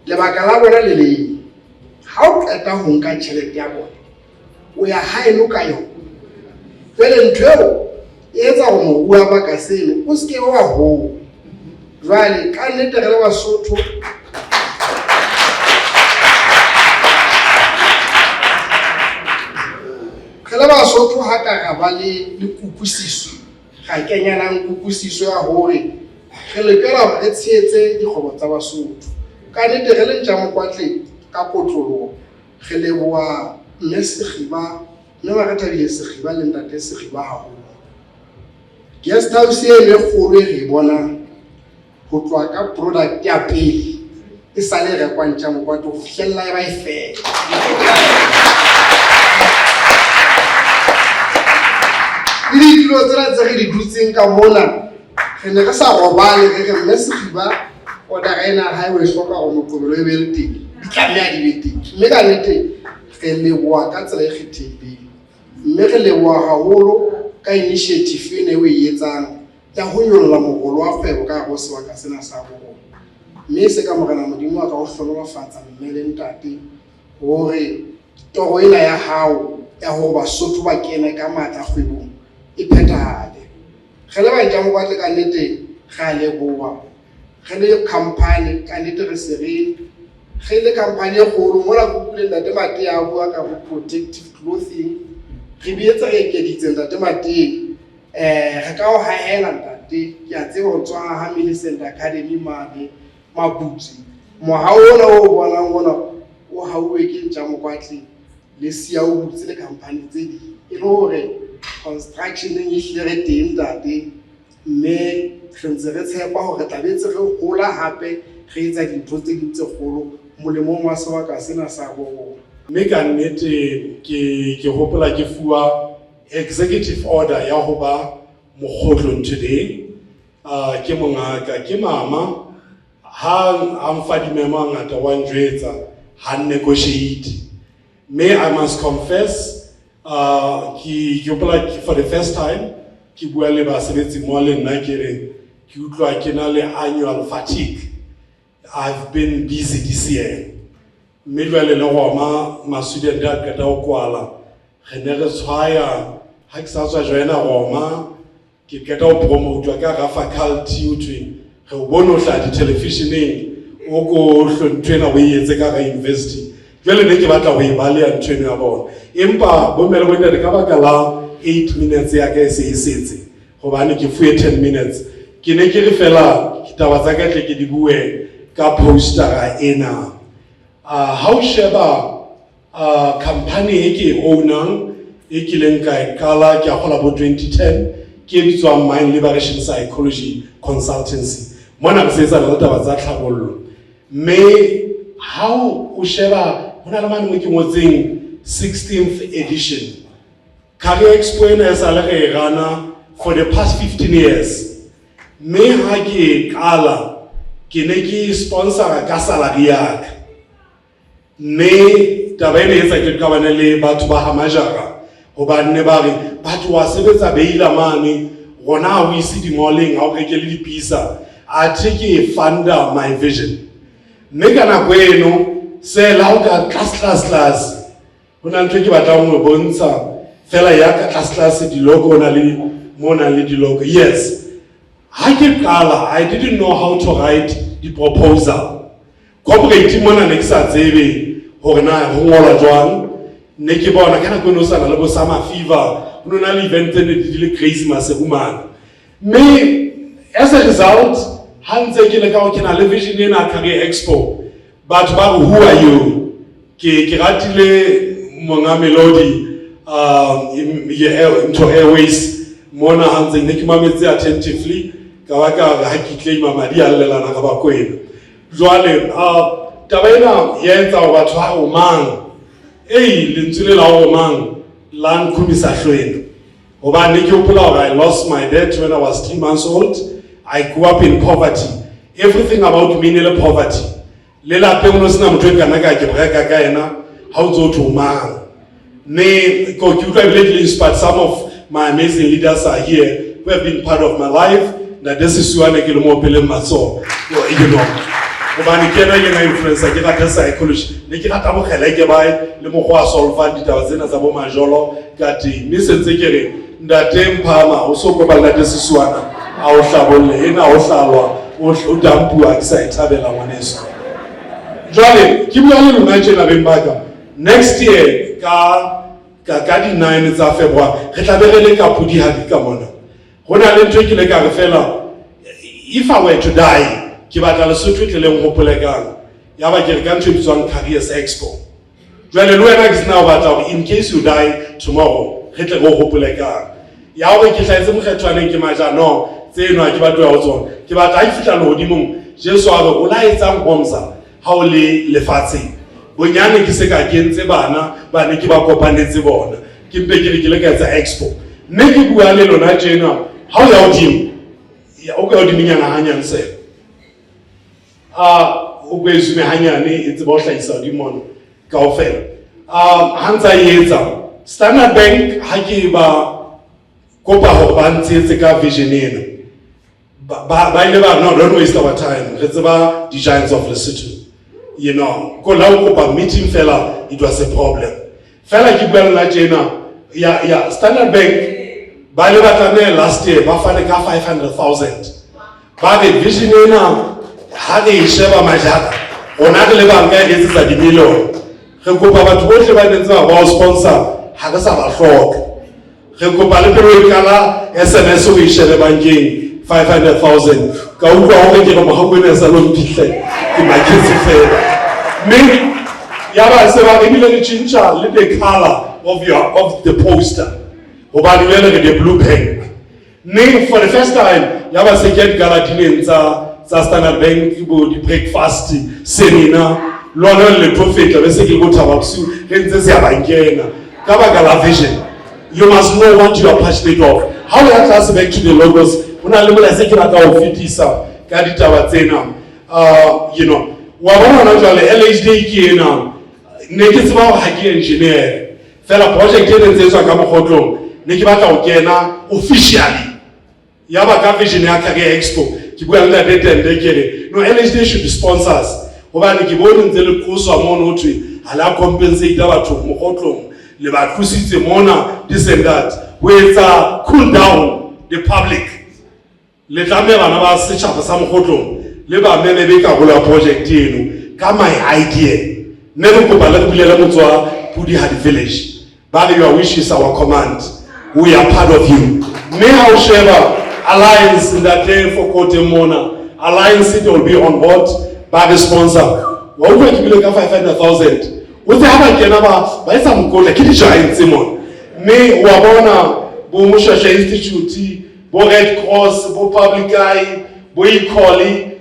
lebaka la bona le le ha o qeta ho nka tjhelete ya bona o ya hae no ka yona jwale ntho eo e etsa ho mobu wa baka seno o se ke wa ho jwale ka nnete re le Basotho re le Basotho ha ka ra ba le kukusiso ga kenyanang kukusiso ya hore re lekela hore re tshetse dikgobo tsa Basotho ka nnete re le ntja mokwatle ka kotlolo re leboha mme Sekgiba mme ba re thabile Sekgiba le ntate Sekgiba haholo guest house e le kgolo e re bona ho tloa ka product ya pele e sa le rekwa ntja mokwatle ho fihlella e ba e fela le ditulo tsena tse re di dutseng ka mona re ne re sa robale re re mme Sekgiba order ena ha e hloka go moqobelo e be le teng di tlameha di be teng mme ka nnete re leboha ka tsela e kgethehileng mme re leboha haholo ka initiative ene o e etsang ya ho nyolla mogolo wa kgwebo ka go sebaka sena sa bo mme se ka morena Modimo wa ka ho hlonolofatsa mme le ntate hore toro ena ya hao ya ho Basotho ba kena ka matla kgwebong e phethahale re le ba ntja mokwatle ka nnete ga leboha re le company ka nnete re se re le company e kgolo mola go bule ntate Mate ya bua ka protective clothing re bietse re ekeditse ntate Mate re ka o haela ntate ke a tseba ho tswa ha Millicent Academy mane Mabutsi moha ona o bonang ona o hauwe ke ntja mokwatle le sia o butse le company tse di e le hore construction e hlile re teng ntate mme re ntse re tshepa hore tlabetse re hola hape re etsa dintho tse ding tse kgolo molemong wa sebaka sena sa bo mme ka nnete ke hopola ke fuwa executive order ya ho ba mokgotlong today ke mongaka ke mama ha mfa dimema ngata wa njwetsa ha negotiate me I must confess ki hopola for the first time ki bua le basebetsi mo le nna ke re ke utlwa ke na le annual fatigue. I've been busy this year. Mme jwale le goma ma student a ka ta o kwala re ne re tshwaya ha ke sa tswa joina goma ke ka ta o promote ka ga faculty utwe re o bona o tla di televisioneng o ko hlontwena o etse ka ga university jwale ne ke batla go e baleya ntwena ya bona empa bo mele bona re ka baka la 8 minutes ya ka e setse gobane ke fuwe 10 minutes ke ne ke re fela kitaba tsa ka tle ke di bue ka poster ena ha o sheba company e ke e ownang e kileng ka e qala ke a gola bo 2010 ke bitswang Mind Liberation Psychology Consultancy mona re setsa le taba tsa tlhabollo mme ha o sheba hona le mane mo ke ngotseng 16th edition Career Expo ena sa le re rana for the past 15 years me ha ke qala ke ne ke sponsor ka salary ya ka mme taba ena etsa ke ka bana le batho ba hamajara hobane ba re batho wa sebetsa beila mane rona o isi di molling ha o reke le dipisa a take funda my vision mme kana kweno se la o ka class hona ntwe ke batla ho bontsha fela ya ka class di logo na le mona le di logo yes ha ke qala I didn't know how to write the proposal corporate mona ne ke sa tsebe hore na ho ngola jwang ne ke bona kana kweno sana le bo summer fever ho na le event ne di le crazy masehumana me as a result hanze ke le ka o kena le vision ena Career Expo but who are you ke ratile monga melody into airways mona hanze ne ke mametse attentively ka baka ha ke claim madi a lelana ka ba kwena jwale taba ena ya etsa batho ha o mang lentswe la o mang la nkhumisa hlwena hobane ke hopola hore I lost my dad when I was 3 months old I grew up in poverty everything about me ne le poverty le lapeng no sena motho e kana ka ke breka ka ena ha o ntso o mang ne ko ke utlwa bile inspired some of my amazing leaders are here who have been part of my life na this is one ke le mo pele matso you know hobane ke na yenga influencer ke rata psychology ne ke rata mo khela ke bai le mo go a solve ditaba tsena tsa bo majolo ka ti mme sentse ke re ndate mphama o so ko bala de siswana a o hlabolle ena o hlalwa o dampua ke sa ithabela ngwaneso jwale ke bua le lona tjena beng baka next year ka di 9 tsa February re tla be re le ka pudi ha di ka mona hona le ntwe ke le ka re fela if I were to die ke batla le sotho tle le ngopolekang ya ba ke re ka ntwe bitswang Careers Expo jwale le wena ke sena o batla in case you die tomorrow re tle go gopolekang ya hore ke hlaetse mokgethwane ke maja no tseno ke batla ho tsona ke batla a fitla le hodimong Jesu a re o la etsang bomsa ha o le lefatsheng bonyane ke se ka kentse bana ne ke ba kopanetse bona ke mpe ke re ke le ka etsa expo mme ke bua le lona tjena ha o ya hodimo ya o ka hodiminyana hanyane se o kwezume hanyane e tseba o hlahisa hodimona kaofela ha ntsa etsa Standard Bank ha ke ba kopa ho ba ntse ka vision ena ba ile ba no don't waste our time re tseba the giants of Lesotho you know ko la o kopa meeting fela it was a problem fela ke bua la tjena ya Standard Bank ba le batla last year ba fane ka 500,000 ba re vision ena ha re sheba majaka ona re le banka e tsa di million re kopa batho bohle ba ntseng ba o sponsor ha re sa ba hloka re kopa le pelo kala SMS o ishele bankeng 500,000 ka utlwa hore ke re mohakweni sa lo mphihle ke maketse fela me ya ba se ba ebile le chincha le the color of the poster hobane le re the blue pen me for the first time ya ba se ke gala dineng tsa Standard Bank bo di breakfast seminar lona le profeta be se ke go thaba bsu re ntse se ya bankena ka ba gala vision you must know what you are passionate of how you class back to the logos una le mola se ke rata ho fitisa ka ditaba tsena you know wa bona na jwale LHD ke ena ne ke tseba ho ha ke engineer fela project ena ntse tswa ka mogotlong ne ke batla ho kena officially ya ba ka vision ya Career Expo ke bua le detende ke re no LHD should sponsor us hobane ke bone ntse le khoswa mona ho thwe hala compensate batho mogotlong le ba tlositse mona this and that ho etsa cool down the public le tlameha bana ba setjhaba sa mogotlong le ba meme be ka gola project eno ka my idea ne re kopa le bulela motswa Pudi Hadi Village ba re your wish is our command we are part of you me how sheba alliance that day for Kote Mona alliance it will be on board by the sponsor wa utlwa ke bile ka 500,000 o tse ha ba kena ba etsa mokotla ke di-giants mona mme wa bona bo Moshasha Institute bo Red Cross bo Public Eye bo Equally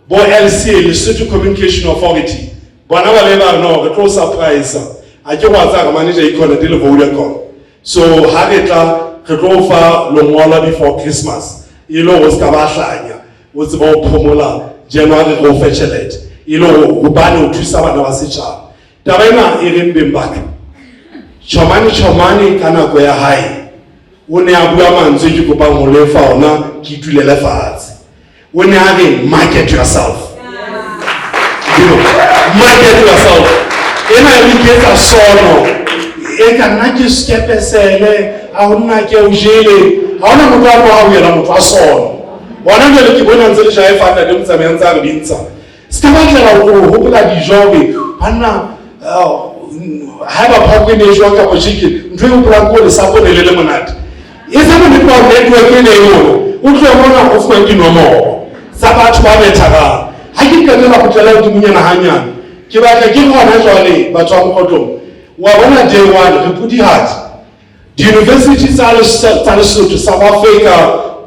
bo LCA Lesotho Communication Authority bona ba le ba no re tlo surprise a ke wa tsa manager ikona di le Vodacom so ha re tla re tlo fa longwala before Christmas ilo go ska ba hlanya o tseba o phomola January go fetchelete ilo go bana o thusa bana ba setšhaba taba ena e reng beng baka chomani ka nako ya hae o ne a bua mantswe ke kopa go lefa ona ke itulele fatshe o ne a re market yourself market yourself ena e iketsa sono e ka nna ke skepesele a go nna ke o jele ga ona motho a go yela motho a sono bona jele ke bona ntse le ja e fana le motsamayang tsa re dintsha ska batlela go hopola dijobe bana ha ba phakwe ne jwa ka bojike ntwe o pla go le sapone le monate e sa mo dipa network e ne yo o tlo bona go fwa ke nomoro sa batho ba betara ha ke kana go tlela di munyana hanyana ke batla ke gona jwale batho ba mokotlong wa bona day one re pudi hat di university tsa Lesotho South Africa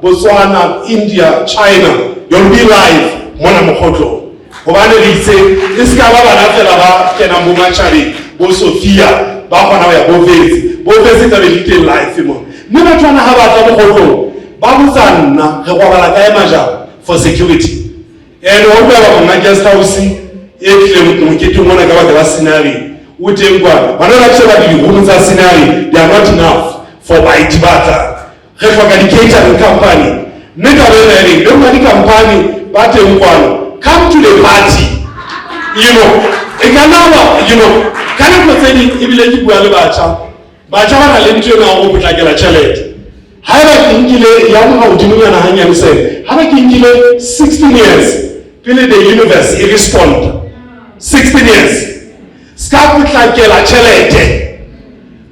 Botswana India China you'll be live mona mokotlong gobane re itse e ska ba bana fela ba kena mo matšhabeng bo Sophia ba gona ya bo Vesi tsa be le teng live mo mme batho bana ha ba tla mokotlong ba botsanna re gwabala ka emaja for security and o ba ba guest house e tle mo ke mona ka ba scenario o teng kwa bana ba tsela di room tsa scenario they are not enough for baitibata re hloka di catering company mme ka be re le ma di company ba teng kwano come to the party e ka nawa kana go tsedi e bile ke bua le batjha ba na le ntwe na go potlakela tšhelete ha ba ke nkile ya mo go dimunyana hanyane se ha ba ke nkile 16 years pele the universe e respond 16 years ska potlakela tšhelete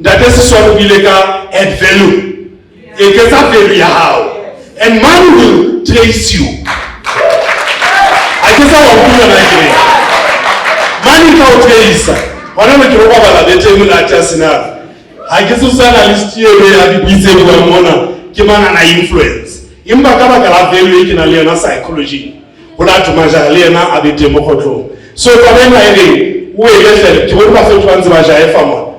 ndate se swa bile ka add value e ke sa value ya hao and money will trace you I guess I want to know money ka o trace bona me ke go bala betse mo la tsa sena ha ke se sana list ye ya di bitse go mona ke mana na influence imba ka ba ka la value ke na le yona psychology go la tumaja le yena a bete mo khotlo so ka bena ere o e le ke bo ba fetwa ntse ba ja e fama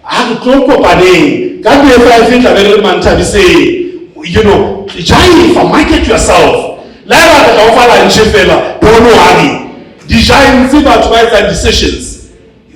a go tlo paneng ka be fa e fitla be le manthabise jai for market yourself la ba ka o fala nchefela don't worry di giants ba to buy decisions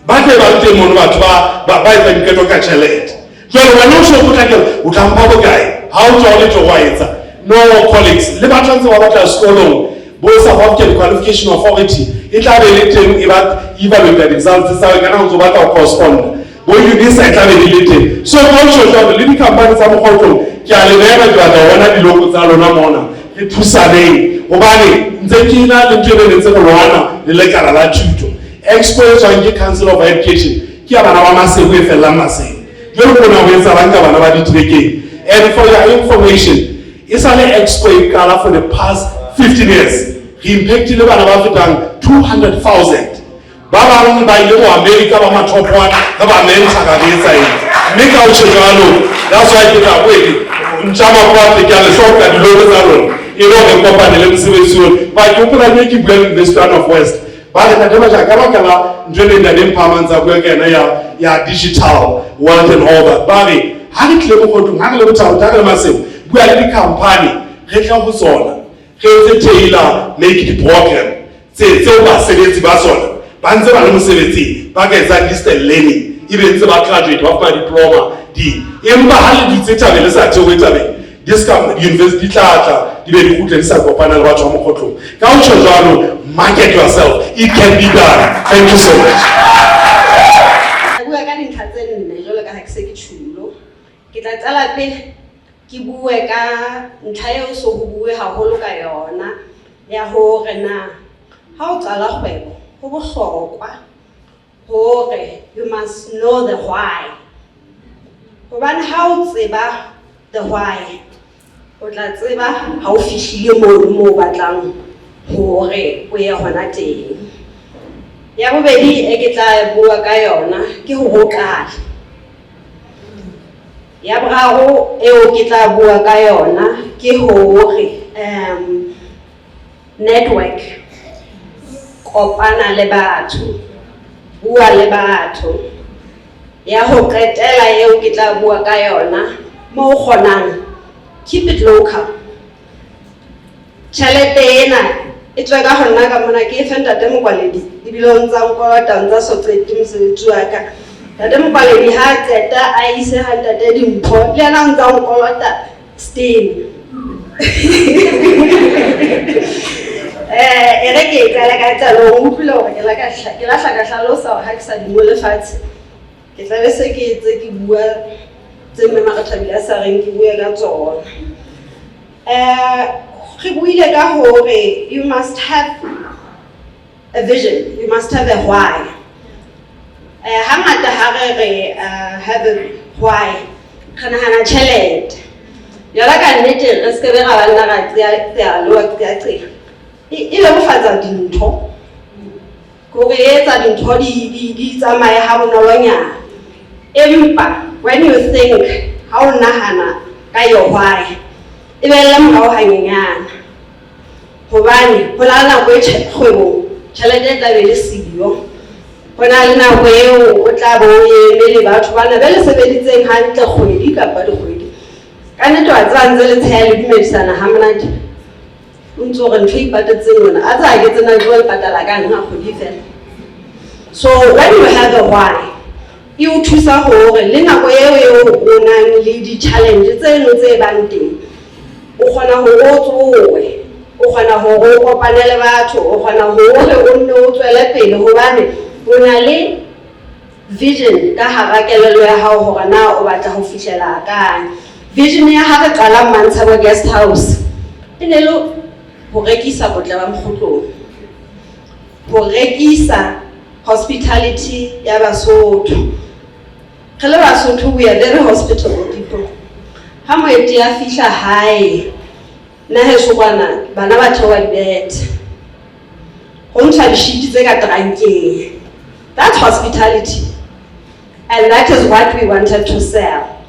ba ke ba teng mo batho ba etsa diketo ka tšhelete jwale wena o shop ka o tla mpa bokae ha o tswa le tlo wa etsa no colleagues le batho ntse ba batla sekolong bo South African Qualification Authority e tla be le teng e ba evaluate the results sa kana o ba ka correspond bo UNISA e tla be le teng so go show le di company tsa mogotlo ke a le nena ke batla bona di logo tsa lona mona ke thusaneng gobane ntse ke na le ntwe le ntse go lwana le lekala la thuto experts on the Council of Education ki abana ba masego e fela masego jalo bona go etsa banka bana ba ditrekeng and for your information isale expo e kala for the past 15 years he impacted bana ba fetang 200,000 ba bang ba ile go America ba ma top 1 ba ba mentor ka etsa eng mme ka o tshwano that's why ke tla boedi ntshama kwa ke le shoka di logo tsa rona e lo re kopane le mosebetsi ba ke opela le ke bua University of West ba le tla ja ka ba kala njene nda le mphamanza go kena ya digital world and all that ba re ha ke tle mo go ha le botsa ta le masego bua le di company re tla go sona re tse Taylor make the program tse ba sebetsi ba sona ba ntse ba le mosebetsi ba ka etsa distance learning e be ntse ba graduate ba fa diploma di empa ha le ditse tabele sa thewe tabele discount university tlatla di be di khutle di sa kopana le batho ba mogotlo ka o tsho jalo market yourself it can be done thank you so much bua ka dintlha tse nne jalo ka ha ke se ke tshulo ke tla tsala pele ke bue ka ntlha eo so go bue haholo ka yona ya hore na ha o tsala kgwebo go bohlokwa hore you must know the why hobane ha o tseba the why o tla tseba ha o fihlile mo batlang hore o ye hona teng Ya bobedi e ke tla bua ka yona ke ho qala. Ya boraro eo ke tla bua ka yona ke hore network, kopana le batho, bua le batho. Ya ho qetela eo ke tla bua ka yona mo kgonang, keep it local. Tjhelete ena e tswa ka hona ka mona ke fe ntate Mokwaledi ebile o ntsa nkolota ntsa so qete mosebetsi wa ka. Ntate Mokwaledi ha qeta a ise ha ntate Dimpho le yena ntsa nkolota still. Ere ke qala ka tsalo o utlwile hore ke la hlaka hlalosa ha ke sa di mo lefatshe. Ke tla be se ke etse ke bua tse mme Makgathabile a sa reng ke bue ka tsona. Re buile ka hore you must have a vision, you must have a why. Hangata ha re have a why, re nahana tjhelete. Jwale ka nnete re se be ra bana ra tsia lo tsia tsia. E bebofatsa dintho. Kore etsa dintho di tsamaye ha bonolonyana. Empa when you think ha o nahana ka your why, e be le morao hanyenyana. Hobane ho la nako e kgwebong tjhelete e tla be le siyo. Ho na le nako eo o tla bo eme le batho bana ba le sebeditseng hantle kgwedi kapa dikgwedi. Ka nnete wa tseba ntse le tsheha le dumedisana ha monate. O ntso re ntho ipatatseng yona a tsa ke tsena tlo ipatala ka nna kgwedi fela. So when you have a why, e o thusa hore le nako eo o nang le di-challenge tse bang teng, o kgona ho o tsowe, o kgona ho o kopane le batho, o kgona hore o nne o tswele pele hobane o na le vision ka hara kelello ya hao hore na o batla ho fihlela kae. Vision ya ha re qala Mantshaba Guest House e ne le ho rekisa botle ba mokgotlong, ho rekisa hospitality ya Basotho. Re le Basotho we are very hospitable people. Ha moeti a fihla hae na heso kwana bana ba theoha dibete ho ntsha dishiti tse ka trankeng. That's hospitality, and that is what we wanted to sell.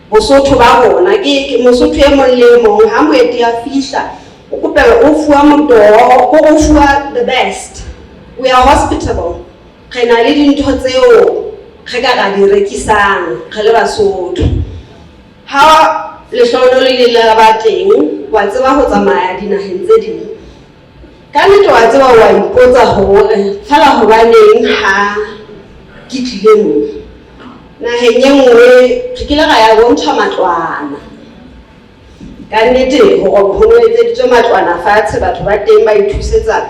Bosotho ba rona ke Mosotho e mong le mong ha moeti a fihla o kopela o fuwa motoho o fuwa the best. We are hospitable. Re na le dintho tseo re ka ra di rekisang re le Basotho. Ha le hlono le la ba teng wa tseba ho tsamaya dinaheng tse ding. Ka nnete wa tseba wa ipotsa hore fela hobaneng ha ke tlile mo naheng e nngwe re kile ra ya bontsha matlwana. Ka nnete hore ho etseditswe matlwana fatshe batho ba teng ba ithusetsa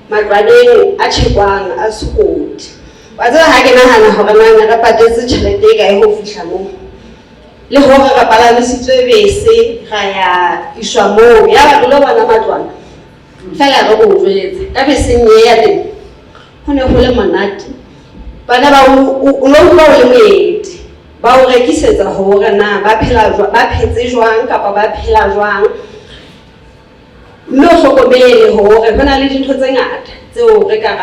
matlwaneng a tjhekwang a sekoti. Wa tseba ha ke nahana hore na re patetse tjhelete e kae ho fihla moo, le hore re palamisitswe bese ra ya iswa moo ya ba lo bana matlwana fela re go jwetse ka beseng ya teng ho ne ho le monate. Bana ba o lo utlwa le moeti ba o rekisetsa hore na ba phetse jwang kapa ba phela jwang. Mme o hlokomele hore ho na le dintho tse ngata tseo re ka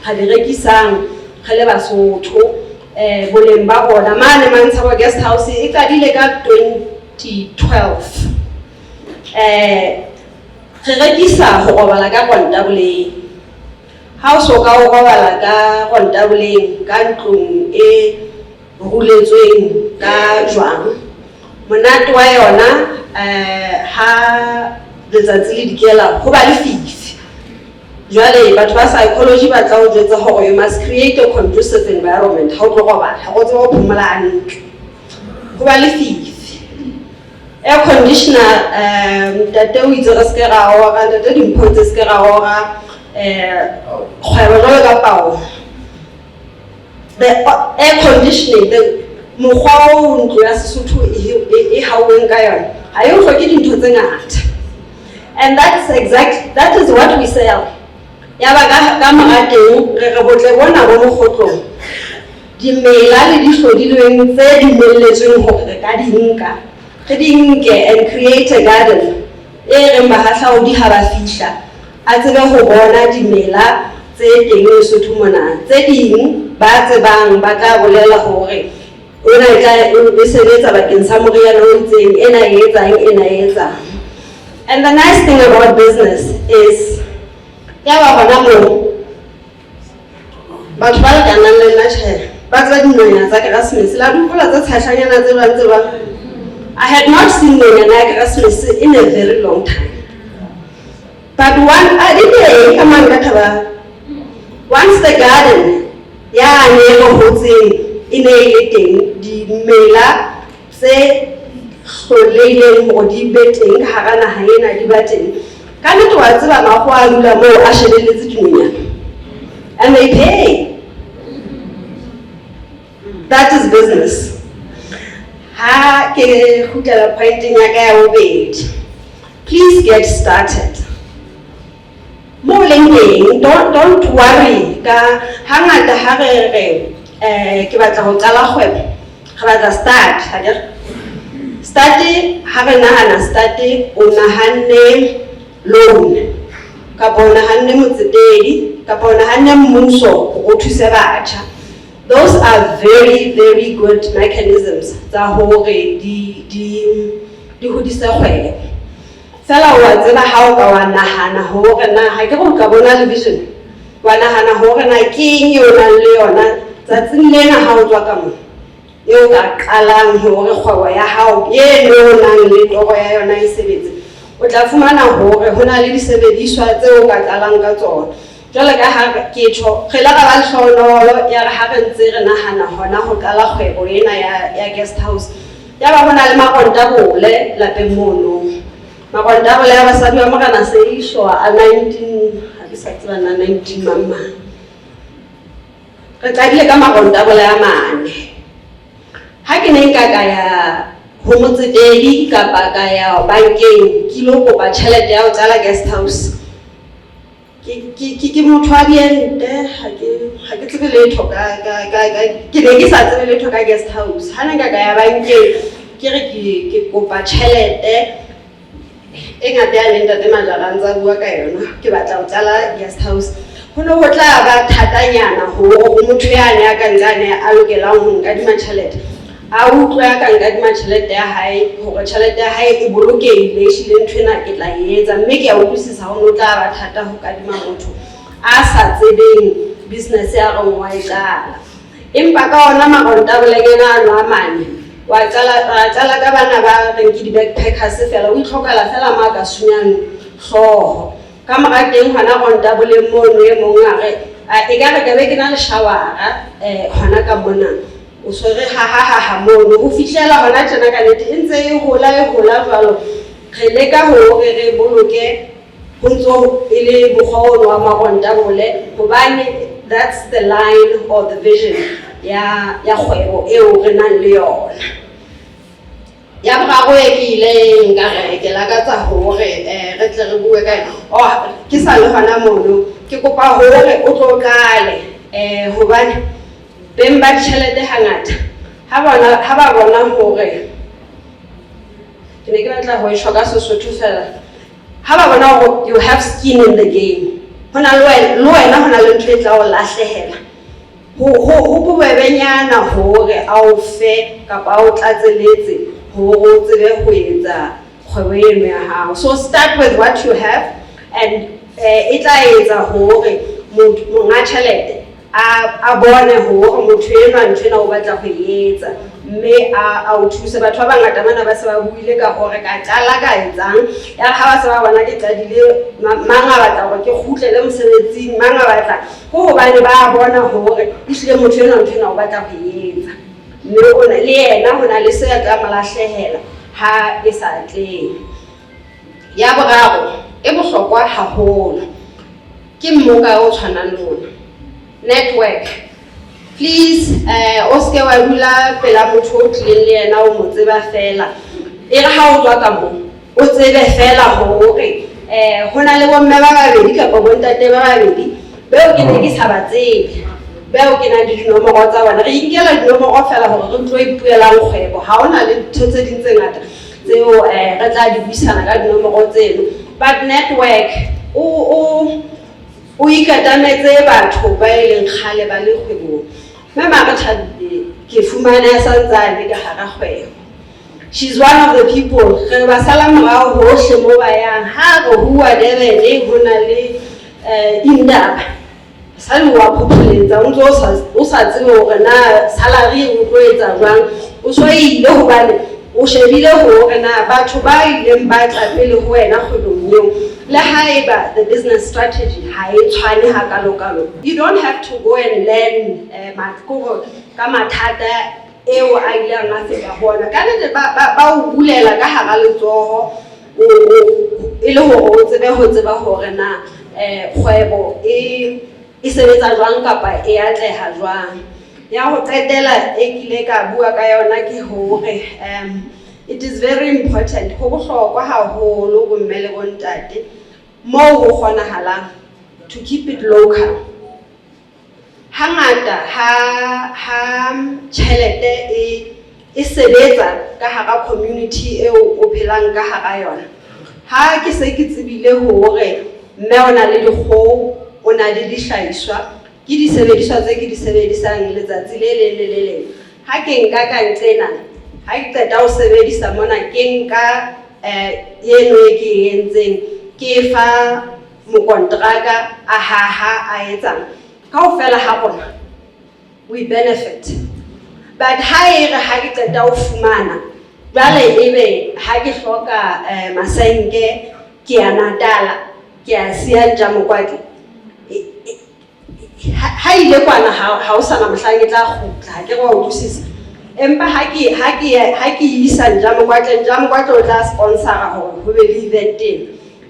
ra di rekisang re le Basotho. Boleng ba bona mane Mantshaba Guest House e qadile ka 2012. Re rekisa ho robala ka kontaboleng. Ha o soka o robala ka kontaboleng ka ntlong e ruletsweng ka jwang, monate wa yona ha letsatsi le dikela ho ba le fifi. Jwale batho ba psychology ba tla o jwetsa hore you must create a conducive environment ha o tlo robala ha o tseba ho phomola hantle. Ho ba le fifi, air conditioner ntate o itse re se ke ra ora, ntate Dimpho tse se ke ra ora kgwebo jwalo ka pao. The air conditioning, mokgwa o ntlo ya Sesotho e hauweng ka yona ha e hloke dintho tse ngata, and that is what we sell. Ya ba ka morateng re botle bona bo mokgotlong dimela le dihlodilweng tse dimelletsweng hore re ka di nka re di nke and create a garden e reng bahahlaodi ha ba fihla a tsebe ho bona dimela tse teng Lesotho mona tse ding ba tsebang ba tla bolela hore ona e sebetsa bakeng sa moriana o itseng ena e etsang. And the nice thing about business is ya ba bona mo batho ba lekanang le nna tjhe ba tsa dinonyana tsa Keresemese la dikola tse tshashanyana tse bang I had not seen nonyana ya Keresemese in a very long time. But once the garden ya ne go hotseng ine ile teng di mela tse kgoleileng go di beteng ga gana ha ena di bateng ka nnete wa tseba mago a dula mo a shebeletse dinonyana and they pay. That is business. Ha ke khutela pointing ya ka ya bobedi. Please get started. Don't worry ka hangata ha re ke batla go qala kgwebo ga batla start ha re nahana start o nahanne loan ka bona hanne motsetedi ka bona hanne mmuso go thusa batjha. Those are very, very good mechanisms tsa hore di hodisa kgwebo. Fela wa tseba ha o ka wa nahana hore na ha ke go ka bona le vision wa nahana hore na keng yona le yona tsatsing lena ha o tswa ka mo eo ka qalang hore kgwebo ya hao e no nang le toro ya yona e sebetse o tla fumana hore hona le disebediswa tseo ka qalang ka tsona. Jwale ka ha ke tjho re la ka ba hlonolo ya re ha re ntse re nahana hona ho qala kgwebo ena ya guest house ya ba hona le makontabole lapeng mono. Makontabole ya basadi ba Morena Seishwa a 19 ha ke sa tseba na 19 mama re qadile ka makontabole ya mane ha ke ne nka ka ya ho motsetedi kapa ka ya bankeng ke lo kopa tjhelete ya ho qala guest house ke motho a diente ha ke tsebe letho ka ke ne ke sa tsebe letho ka guest house ha nka ka ya bankeng ke re ke kopa tjhelete e ngata ya ntate Majalang tsa bua ka yona ke batla ho qala guest house ho no ho tla ba thatanyana ho motho yane ya ka ntsane a lokelang ho nka tjhelete a utlwa ka nka tjhelete ya hae hore tjhelete ya hae e bolokehile e shile nthwena ke tla e etsa mme ke a utlwisisa ho no tla ba thata ho kadima motho a sa tsebeng business ya rona wa e qala empa ka ona makontabolengena a mane wa qala ka bana ba renki di backpackers fela o itlhokala fela ma ka sunyang hloho ka mara teng hona kontabole mono e mong a re e ka re ka be ke na le shawara hona ka mona o swere ha mono ho fihlela hona tjena ka nete e ntse e hola jwalo re leka hore re boloke ho ntso e le bokgono wa makontabole hobane that's the line or the vision ya kgwebo eo re nang le yona. Ya boraro e ke ile nka re ke lakatsa hore re tle re bue ka ke sa le hona mono ke kopa hore o tlo qale hobane beng ba tjhelete hangata ha ba bona hore ke ne ke batla ho isho ka Sesotho fela ha ba bona hore you have skin in the game hona le wena hona le ntho e tla o lahlehela ho bobebenyana hore a o fe kapa a o tlatseletse hore o tsebe ho etsa kgwebo eno ya hao. So start with what you have and e tla etsa hore monga tjhelete a bone hore motho enwa nthwena o batla ho etsa mme a o thuse batho ba bangata mana ba se ba buile ka hore ka qala ka etsang ya ha ba se ba bona ke qadile mang a batla hore ke kgutlele mosebetsing mang a batla go hobane ba bona hore ihlile motho enwa nthwena o batla ho etsa mme ona le yena hona le se ka malahlehela ha e sa tle. Ya boraro e bohlokwa haholo ke mmoka o tshwanang le ona network. Please o ske wa dula pela motho o tlileng le yena o mo tseba fela e re ha o tswa ka mo o tsebe fela hore hona le bomme ba babedi kapa bontate ba babedi beo ke ne ke sa ba tsebe beo ke na le dinomoro tsa bona re inkela dinomoro fela hore re tlo ipuelang kgwebo ha hona le ntho tse ding tse ngata tseo re tla di buisana ka dinomoro tseno but network o o ikatametse batho ba e leng kgale ba le kgwebong. Mme Makgathabile ke fumane a santsane ka hara kgwebo. She's one of the people re ba sala morao hohle mo ba yang ha re bua Durban ho na le indaba sa le wa populetsa o sa tsebe hore na salary o tlo etsa jwang o so ile hobane o shebile hore na batho ba ileng ba tla pele ho wena kgwebong eo le haeba the business strategy ha e tshwane ha kalo. You don't have to go and learn ka mathata eo a ileng a feta hona ka ntle ba o bulela ka hara letsoho e le hore o tsebe hore na kgwebo e sebetsa jwang kapa e atleha jwang. Ya ho qetela e kile ka bua ka yona ke hore it is very important ho bohlokwa haholo bo mme le bo ntate moo ho kgonahalang to keep it local. Hangata ha tjhelete e sebetsa ka hara community eo o phelang ka hara yona. Ha ke se ke tsebile hore mme o na le dikgoho o na le dihlahiswa ke disebediswa tse ke di sebedisang letsatsi le leng le le leng. Ha ke nka ka ntlena ha ke qeta ho sebedisa mona ke nka eno e ke entseng ke fa mokontraka a etsang kaofela ha bona we benefit. But ha e re ha ke qeta ho fumana jwale ebe ha ke hloka masenke ke ya Natala ke a siya Njamokwadi ha ile kwana ha o sana mohlang ke tla khutla ha ke go utlwisisa empa ha ke isa Njamokwadi o tla sponsora hore ho be le event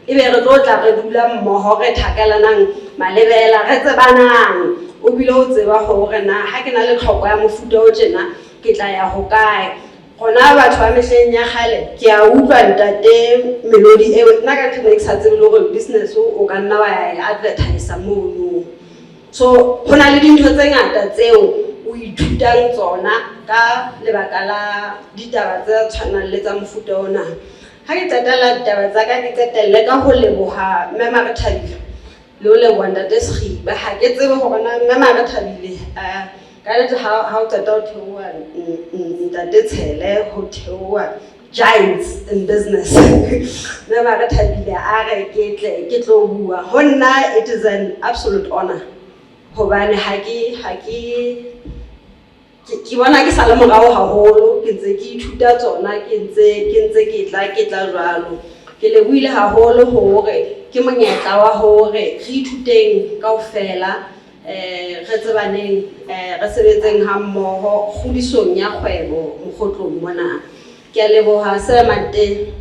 ebe re tlo tla re dula mmoho re thakalanang malebela re tsebanang o bile o tseba hore na ha ke na le tlhoko ya mofuta o tjena ke tla ya ho kae. Gona batho ba mehleng ya kgale ke a utlwa ntate melodi eo nna ka ntse ke sa tsebe le gore business o ka nna wa advertise mono. So ho na le dintho tse ngata tseo o ithutang tsona ka lebaka la ditaba tse tshwanang le tsa mofuta ona. Ha ke qetela ditaba tsa ka ke qetelle ka ho leboha mme Makgathabile le ho leboha ntate Sekgiba. Ha ke tsebe hore na mme Makgathabile ka le ha o qeta ho theoha ntate Tshele ho theoha giants in business. Mme Makgathabile a re ke tlo bua ho nna it is an absolute honor hobane ha ke bona ke sa le morao haholo ke ntse ke ithuta tsona ke ntse ke tla jwalo. Ke lebohile haholo hore ke monyetla wa hore re ithuteng kaofela re tsebaneng re sebetseng ha mmoho kgodisong ya kgwebo mokgotlong mona. Ke a leboha Selemate.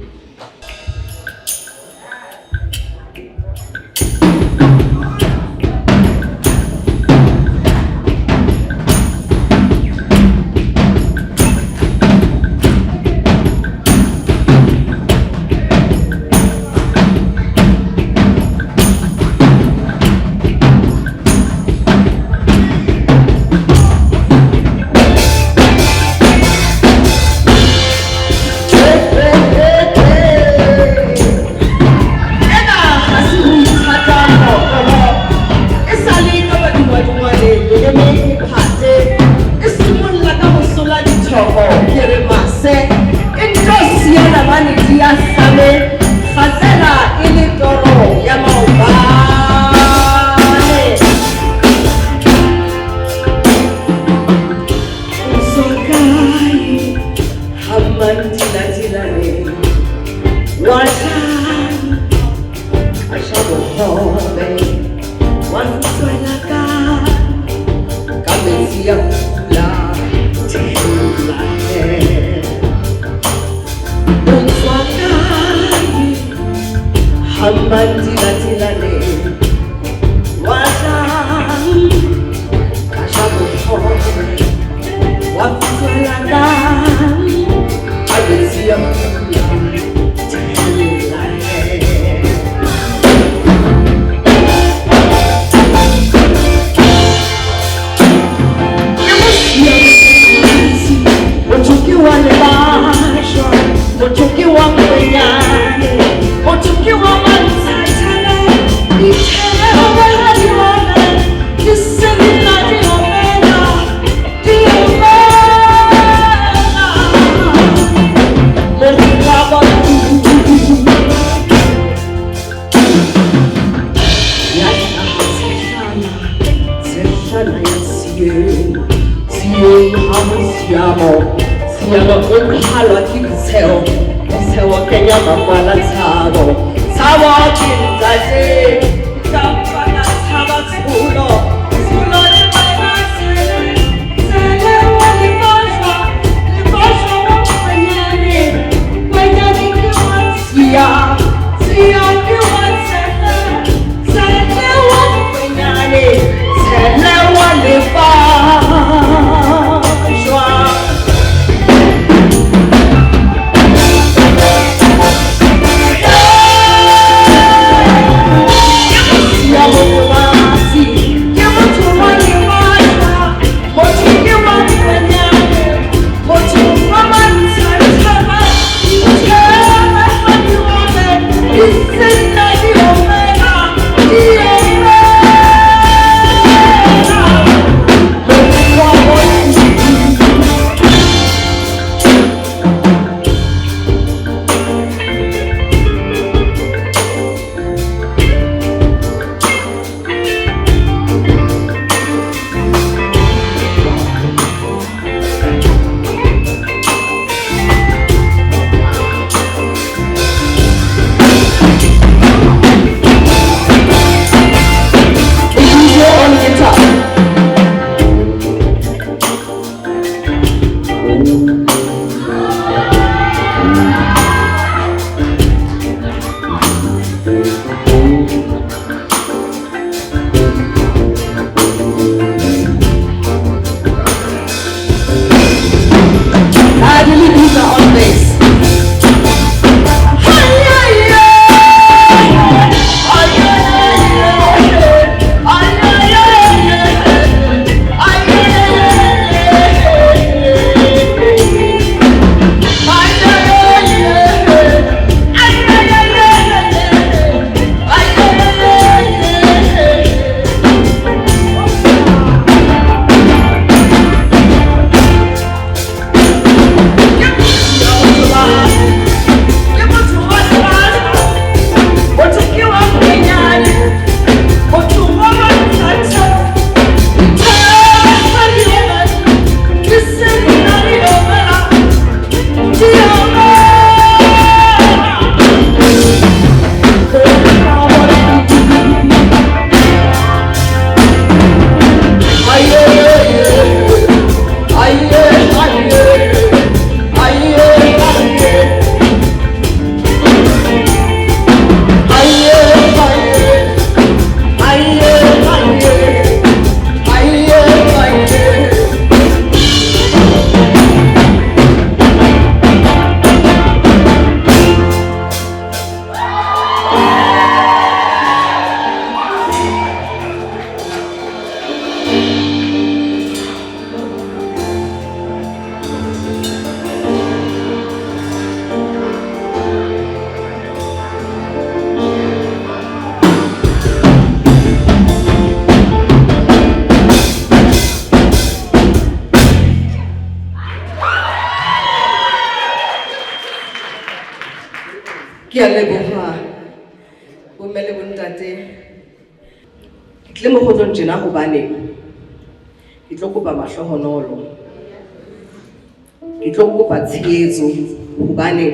Otukiwa mwenyane, otukiwa manzatala. siamo ukhalwa ke ditsheo kenya mangwala tshabo ke ntate kampana tshaba tshulo le wena sele wa libosha wa kwenyane ke wa siya ke wa sele wa kwenyane sele wa libosha. Ke a leboha bomme le bontate ke tle mo kgotsong tjena hobane ke tlo kopa mahlohonolo ke tlo kopa tshehetso hobane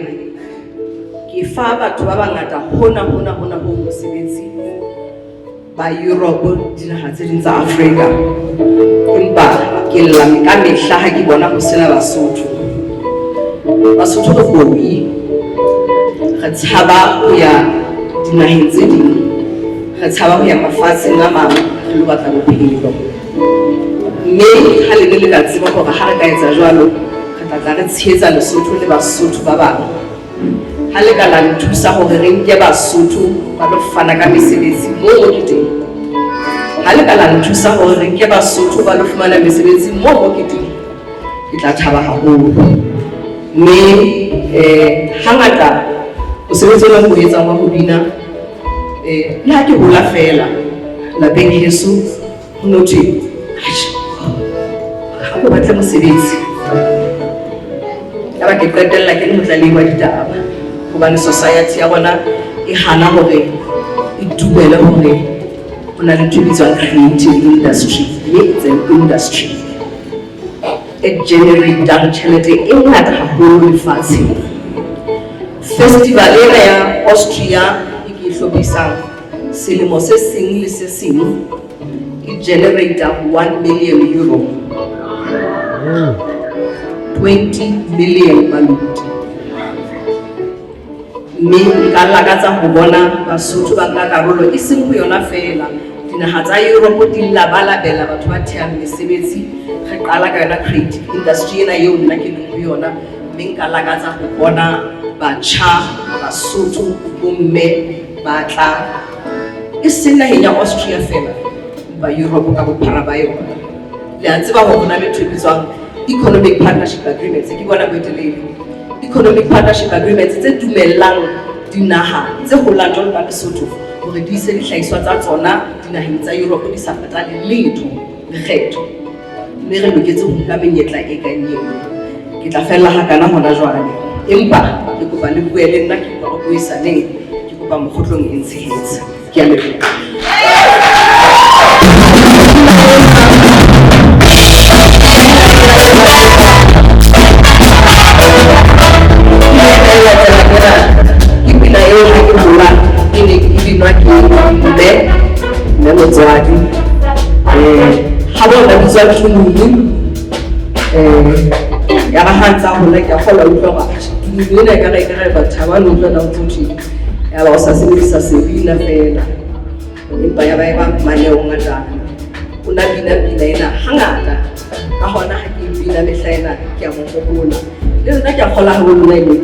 ke fa batho ba bangata hona ho mosebetsi ba Europe dinaha tse ding tsa Africa empa ke lla ka mehla ha ke bona ho sena Basotho re boi re tshaba ho ya dinaheng tse ding re tshaba ho ya mafatsheng a mang re lo batla bophelo mme ha le le ka tseba hore ha re ka etsa jwalo re tla re tshehetsa Lesotho le Basotho ba bang ha le ka la nthusa hore re nke Basotho ba lo fana ka mesebetsi moo ke teng ha le ka la nthusa hore re nke Basotho ba lo fumana mesebetsi moo ke teng ke tla thaba haholo mme hangata o sebetsa le ho etsa wa ho bina le ha ke hola fela lapeng heso ho nothwe ha o batla mosebetsi ya ba ke qetella ke le motlaleng wa ditaba hobane society ya rona e hana hore e dumele hore o na le ntho e bitswang creative industry. It's an industry e generatang tjhelete e ngata haholo lefatsheng. Festival ena ya Austria e ke hlophisang selemo se seng le se seng e generator 1 million euro. 20 million baluti. Mme nka lakatsa ho bona Basotho ba nka karolo e seng ho yona fela. Dinaha tsa Europe di labalabela batho ba thehang mesebetsi. Re qala ka yona creative industry ena eo nna ke leng ho yona. Mme nka lakatsa ho bona batjha Basotho bomme ba tla e seng naheng ya Austria fela ba Europe ka bophara ba yona. Le a tseba hore hona le ntho e bitswang economic partnership agreements. Ke bona boetelele economic partnership agreements tse dumellang dinaha tse holang jwalo ka Lesotho hore di ise dihlahiswa tsa tsona dinaheng tsa Europe di sa patale letho lekgetho. Mme re loketse ho nka menyetla e kang eo. Ke tla fella hakana hona jwale, empa ke kopa le bue le nna, ke kopa re buisaneng, ke kopa mokgotlong e ntshehetse. Ke a leboha. Motswadi ha bona bitswa Tumulu ya ba hantsa hona ke a kgola utlwa ba Tumulu ena ka re batho ba lo utlwa la motho ya ba sa sebedisa sebina fela empa ya ba maneo ngata una bina ena hangata ka hona ha ke bina mehla ena ke a mo gopola le nna ke a kgola ho lona ile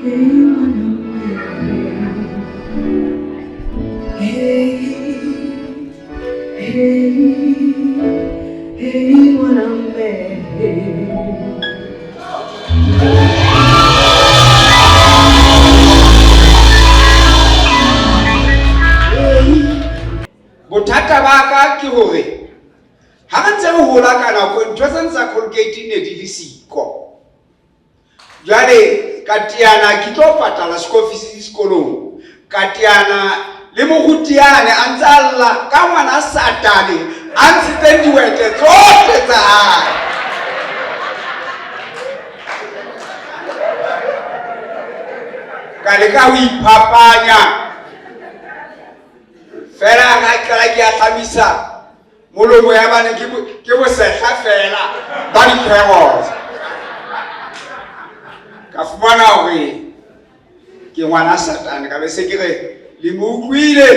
Bothata ba ka ke hore ha re ntse re hola ka nako ntho tse tsa Colgate ne di le siko. Jwale ka tiana ke tlo patala school fees sekolong. Ka tiana le mogutiane a ntse alla ka ngwana Satane a ntse diwete tsohle tsa hae. Ka leka ho iphapanya fela ga kala ke a tlamisa molomo ya bana ke bo sekga fela ba di pregos ka fumana hore ke ngwana Satane ka be se ke re le mo utlwile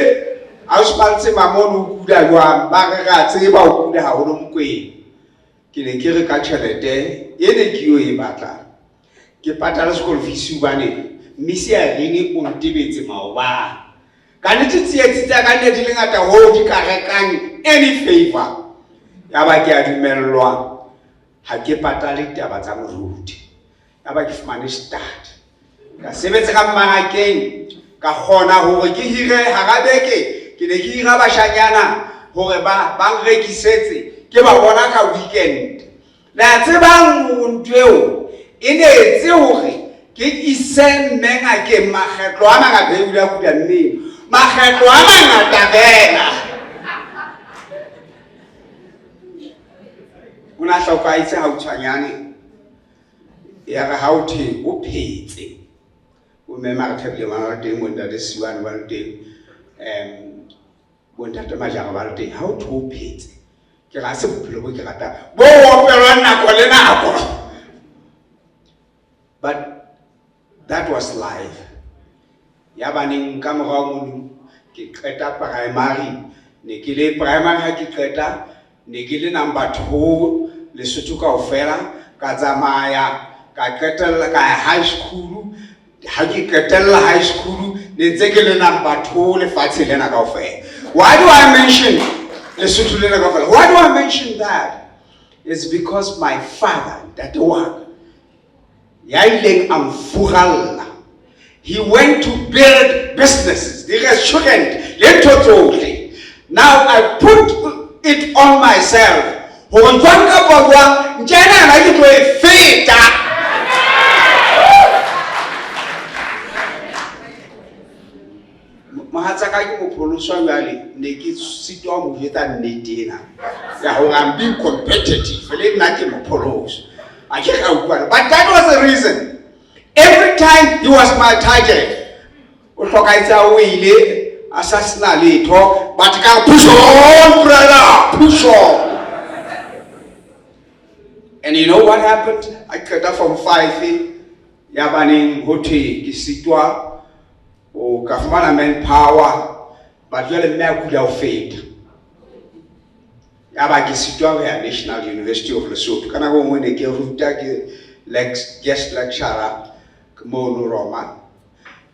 a o spantse mamono o kuda jwang ba re ga tseba o kuda haholo mokweng ke ne ke re ka tšhelete e ne ke yo e batla ke patala school fees bane mmisi a rene o ntebetse maobane ka nete tsietsitse ka nne di le ngata ho di ka rekang any favor ya ba ke a dumellwa ha ke patale taba tsa moruti ya ba ke fumane start ka sebetsa ka mmarakeng ka kgona hore ke hire harabeke ke ne ke hira bashanyana hore ba nrekisetse ke ba bona ka weekend la tsebang ntweo e ne etse hore ke ise menga ke makgetlo a mangata e bula kuda mme makgetlo a mangata fela una hlokaitse ha o tshwanyane ya re ha o the o phetse o mema re thebile mana re teng mo ntate Siwane ba le teng bo ntate Majara ba le teng ha o the o phetse ke ga se bophelo bo ke rata bo opelwa nako le nako. But that was life. Ya baneng ka morao mo ke qeta primary ne ke le primary ha ke qeta ne ke le number 2 le Lesotho kaofela ka tsamaya ka qetella ka high school ha ke qetella high school ne ntse ke le number 2 le fatshe lena kaofela. Why do I mention Lesotho lena kaofela? Why do I mention that? It's because my father, that one, ya ileng amfugalla. He went to build businesses, the restaurant, le. Now I put it on myself. Honjwanga bagwa, njena na yitwe feta. Mahatsaka ke mopholoso yale ne ke sitwa mo jeta nnetena. Ya ho I'm being competitive, le nna ke mopholoso. I can't go, but that was the reason. Every time he was my target. Assassinate, but can push on, brother, push on. And you know what happened? I cut off from 5 Yabaning Hote, Kisitwa, or Kafmana manpower, but you're the man could have failed. Yaba Kisitwa, National University of Lesotho. Can I go when they give guest lecturer? Mono Roma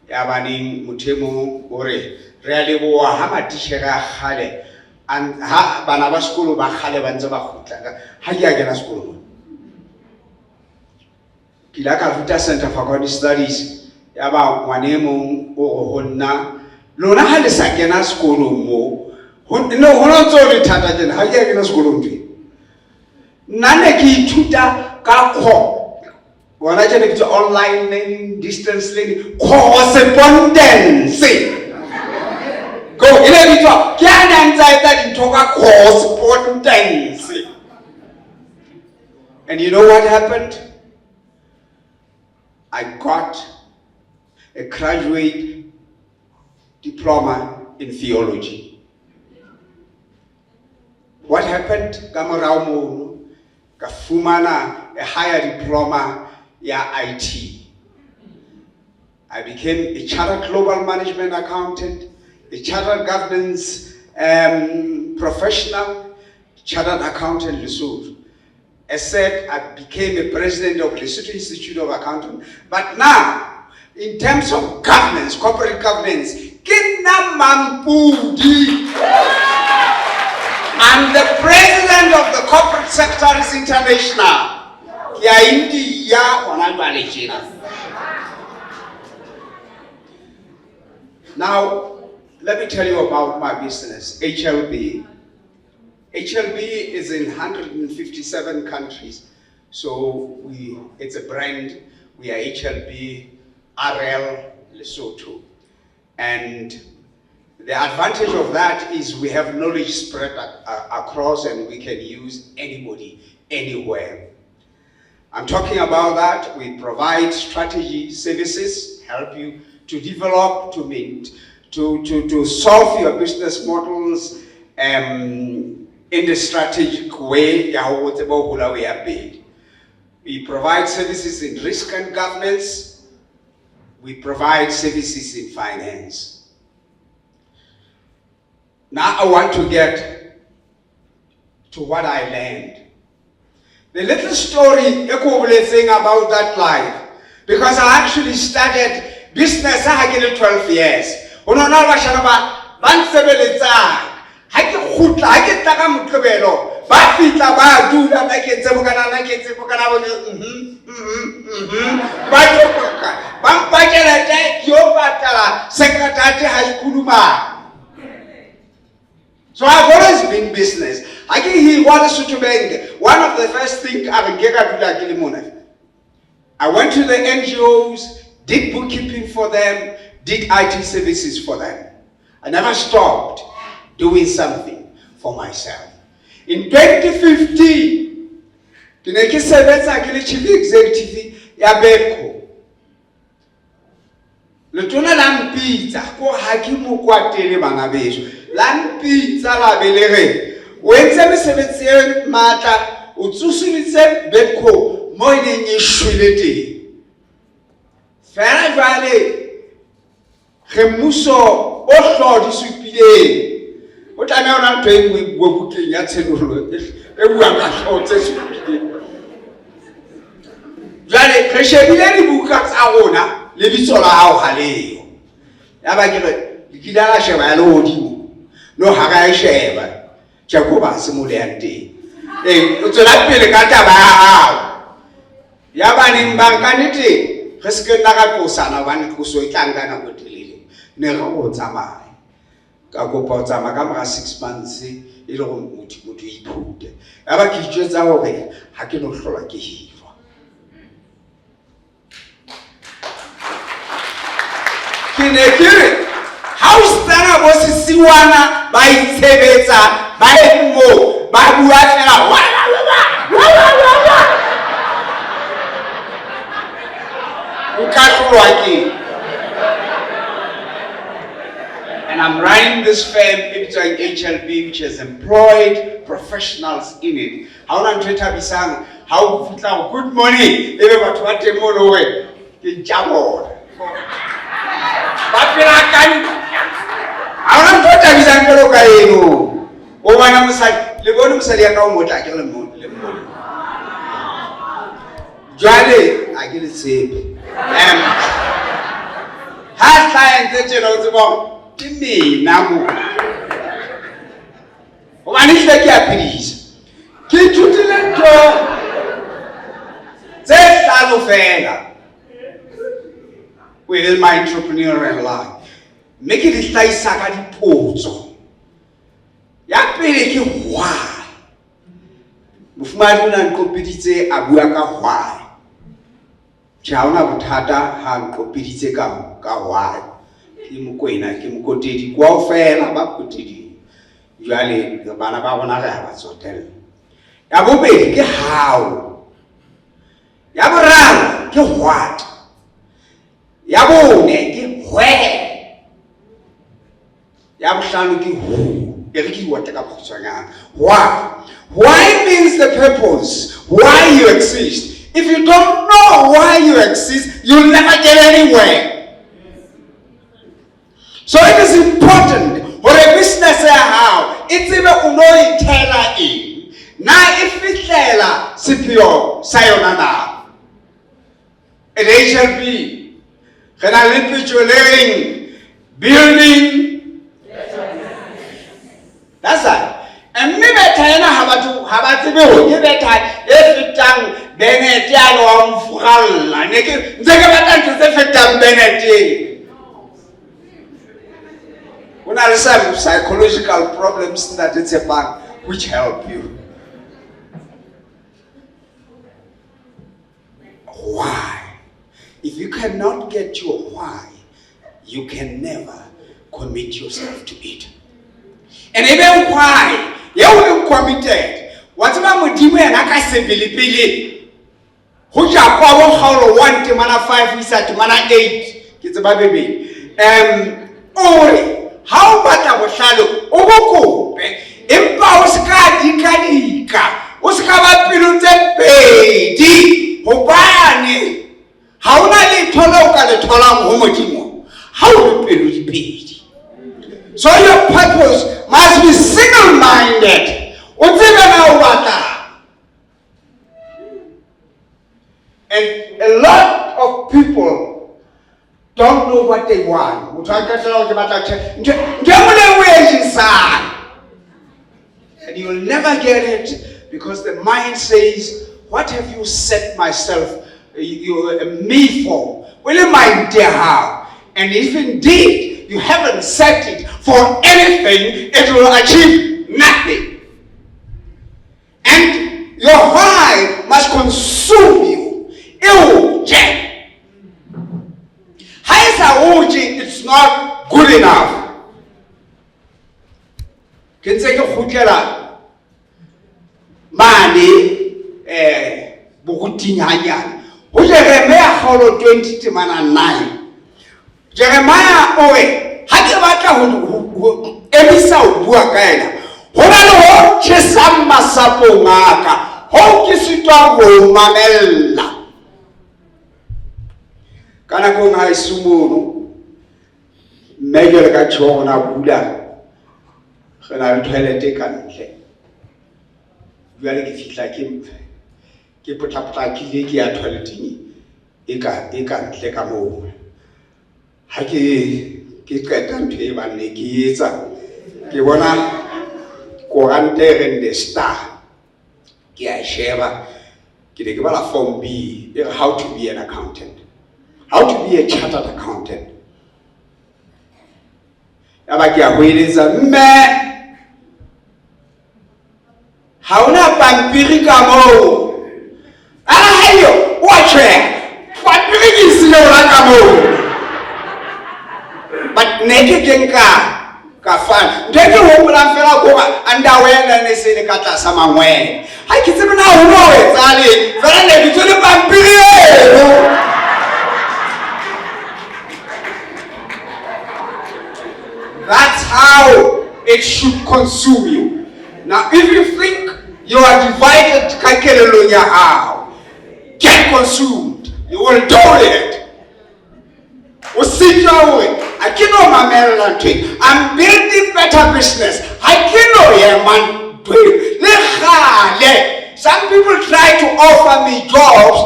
Yabaning Mutemo Ore really war Hama Tishera Hale and Banaba School of Halebanzaba Hayagana School Kilaka Vita Center for God Studies Yaba Wanemo or Honna Lona had a Sakana School Mo no Honor Tata Hayagana School Naneki Tuta Kako. When I take to online learning, distance learning, correspondence. Go in a bit. Can answer that in talk correspondence. And you know what happened? I got a graduate diploma in theology. What happened? Gamaraumo, Gafumana, a higher diploma. Yeah, IT. I became a chartered global management accountant, a chartered governance professional, chartered accountant Lesotho. As said, I became a president of Lesotho Institute of Accounting. But now, in terms of governance, corporate governance, Kinna Mampudi. And the president of the corporate sector is international. Now, let me tell you about my business, HLB. HLB is in 157 countries. So it's a brand. We are HLB RL Lesotho. And the advantage of that is we have knowledge spread across and we can use anybody, anywhere. I'm talking about that. We provide strategy services, help you to develop, to solve your business models in the strategic way. We provide services in risk and governance. We provide services in finance. Now I want to get to what I learned. The little story thing about that life, because I actually started business I had 12 years. So I've always been business. I can hear one of the first things I went to the NGOs, did bookkeeping for them, did IT services for them. I never stopped doing something for myself. In 2015, the chief executive ya Beko. Letona lampita ko hakimu kwa tele bangabeso. Lampita la belere. Wenze mesebetsi e matla utsusumitse Beko mo ine nyishwilete. Fela jwale Remuso o hlodi supile. O tla ona ntwe e bua bukeng ya tshenololo e bua ka hlotse supile. Jwale re shebile dibuka tsa rona le bitso la hao ha leo. Yaba ke re dikila la sheba ya lodimo. No ha ga e sheba. Jacoba se mo le ante. O tsela pele ka taba ya hao. Yaba ni mbanka nete re se ke nna ka tlosana ba ne tloso e tlang ka nako telele. Ne re go tsamaya. Ka kopa o tsamaya ka mora 6 months e le go motho iphute. Yaba ke itjwetsa hore ha ke no hlola ke hirwa. Kinekire house tana bo sisiwana ba itshebetsa ba emo ba bua fela and I'm running this firm Ipitwang HLB which has employed professionals in it. How long to bisang? How good money? Ebe batho ba temo lowe ke jabo. Papila kan. How long to bisang lo ka eno? O bana mosadi le bone mosadi ya ka o motla ke le mo. Jwale a ke le tsebe. Ha client tse tsena o tsebo ke mina mo. O bana ile ke apidisa. Ke thutile ntho tse hlano fela within my entrepreneurial life. Make it hlaisa ka dipotso. Ya pele ke why. Mofumane o na nqopeditse a bua ka why. Chaona bothata ha nqopeditse ka why. Ke mokoena ke mokotedi kwa fela ba kotedi. Jwale bana ba bona ga ba tsotela. Ya bobedi ke how. Ya boraro ke what. Ya bone ke where. Ya bohlano ke who. Why? Why means the purpose. Why you exist. If you don't know why you exist, you'll never get anywhere. So it is important for a business how it's even uno itela in. Na if itela sipio sayonana. At HLB, Can I live with you living, building? That's that. And me better habatu be you better if tang Benetian or Fralla. They can to Benetti. When I have psychological problems that it's a bank which help you. Why? If you cannot get your why, you can never commit yourself to it. And even why, you will be committed. Whatever Mudimu and Akase Bilibili, who shall power how 1 to mana 5 is at mana 8. It's a baby. Ori, how about our shadow? Oboko, Impa Oscar Dikanika, Oscar Pilute Pedi, Hobani. How na litoloka le tola homotimo? How will you be? So your purpose must be single-minded. And a lot of people don't know what they want. And you'll never get it because the mind says, what have you set myself, me for? Will you mind dear how? And if indeed you haven't set it for anything, it will achieve nothing. And your why must consume you. It's not good enough. Can say Mani Bukutinya. Jeremiah 20:9. Jeremiah owe hakebata ho emisa obua kaena hona lo chesamba sapo ngaka ho kisitwa go mamella kana ko ngai sumunu mejele ka chona buda khana toilet ka ntle jwale ke fitla ke potapota ke le ke ya toileting e ka ntle ka mo ha ke qeta ntho e ba ne ke etsa ke bona korante re the Star ke a sheba ke ne ke bala form B how to be an accountant, how to be a chartered accountant. Aba ke a hoeletsa mme ha una pampiri ka mo hayo watch pampiri ke sile ora ka mo. But naked kafan. Ndeke homola fela kwa andawena nesele kata sama mwe. Hakitsebe na ho no etsale. Fela ne bitse pampiri. That's how it should consume you. Now if you think you are divided kakelelo how, get consumed. You will do it. I'm building better business. Some people try to offer me jobs.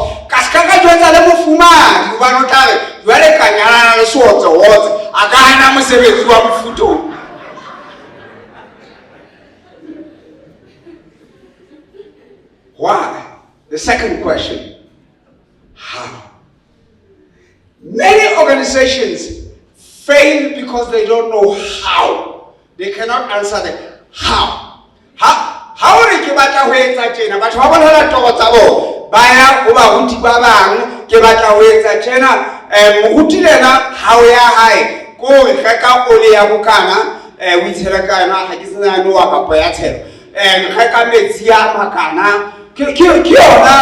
Why? The second question. How? Many organizations fail because they don't know how. They cannot answer the how. How are you bata wetsa tjena? Batho ba bona toro tsa bo. Baya go ba huti ba bang ke batla wetsa tjena. Mohuti lena how ya hae ko re ka ole ya bokana o itshela kana ha ke sena no wa kapo ya tshelo. Ka metsi ya makana ke yona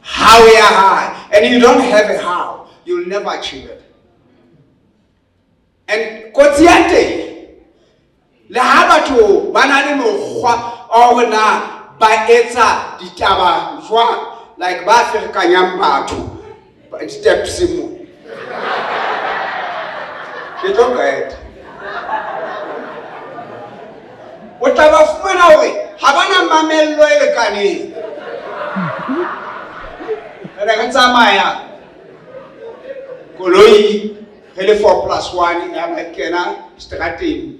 how ya hae, and you don't have a how, you'll never achieve it. And kotsiate le ha batho ba na le mokgwa o na ba etsa ditaba jwa like ba ferkanyang batho ba steps mo ke tloka o taba fumana hore ha bana mamello e lekaneng re ka tsamaya koloi hele 4+1 ya ba kena strateng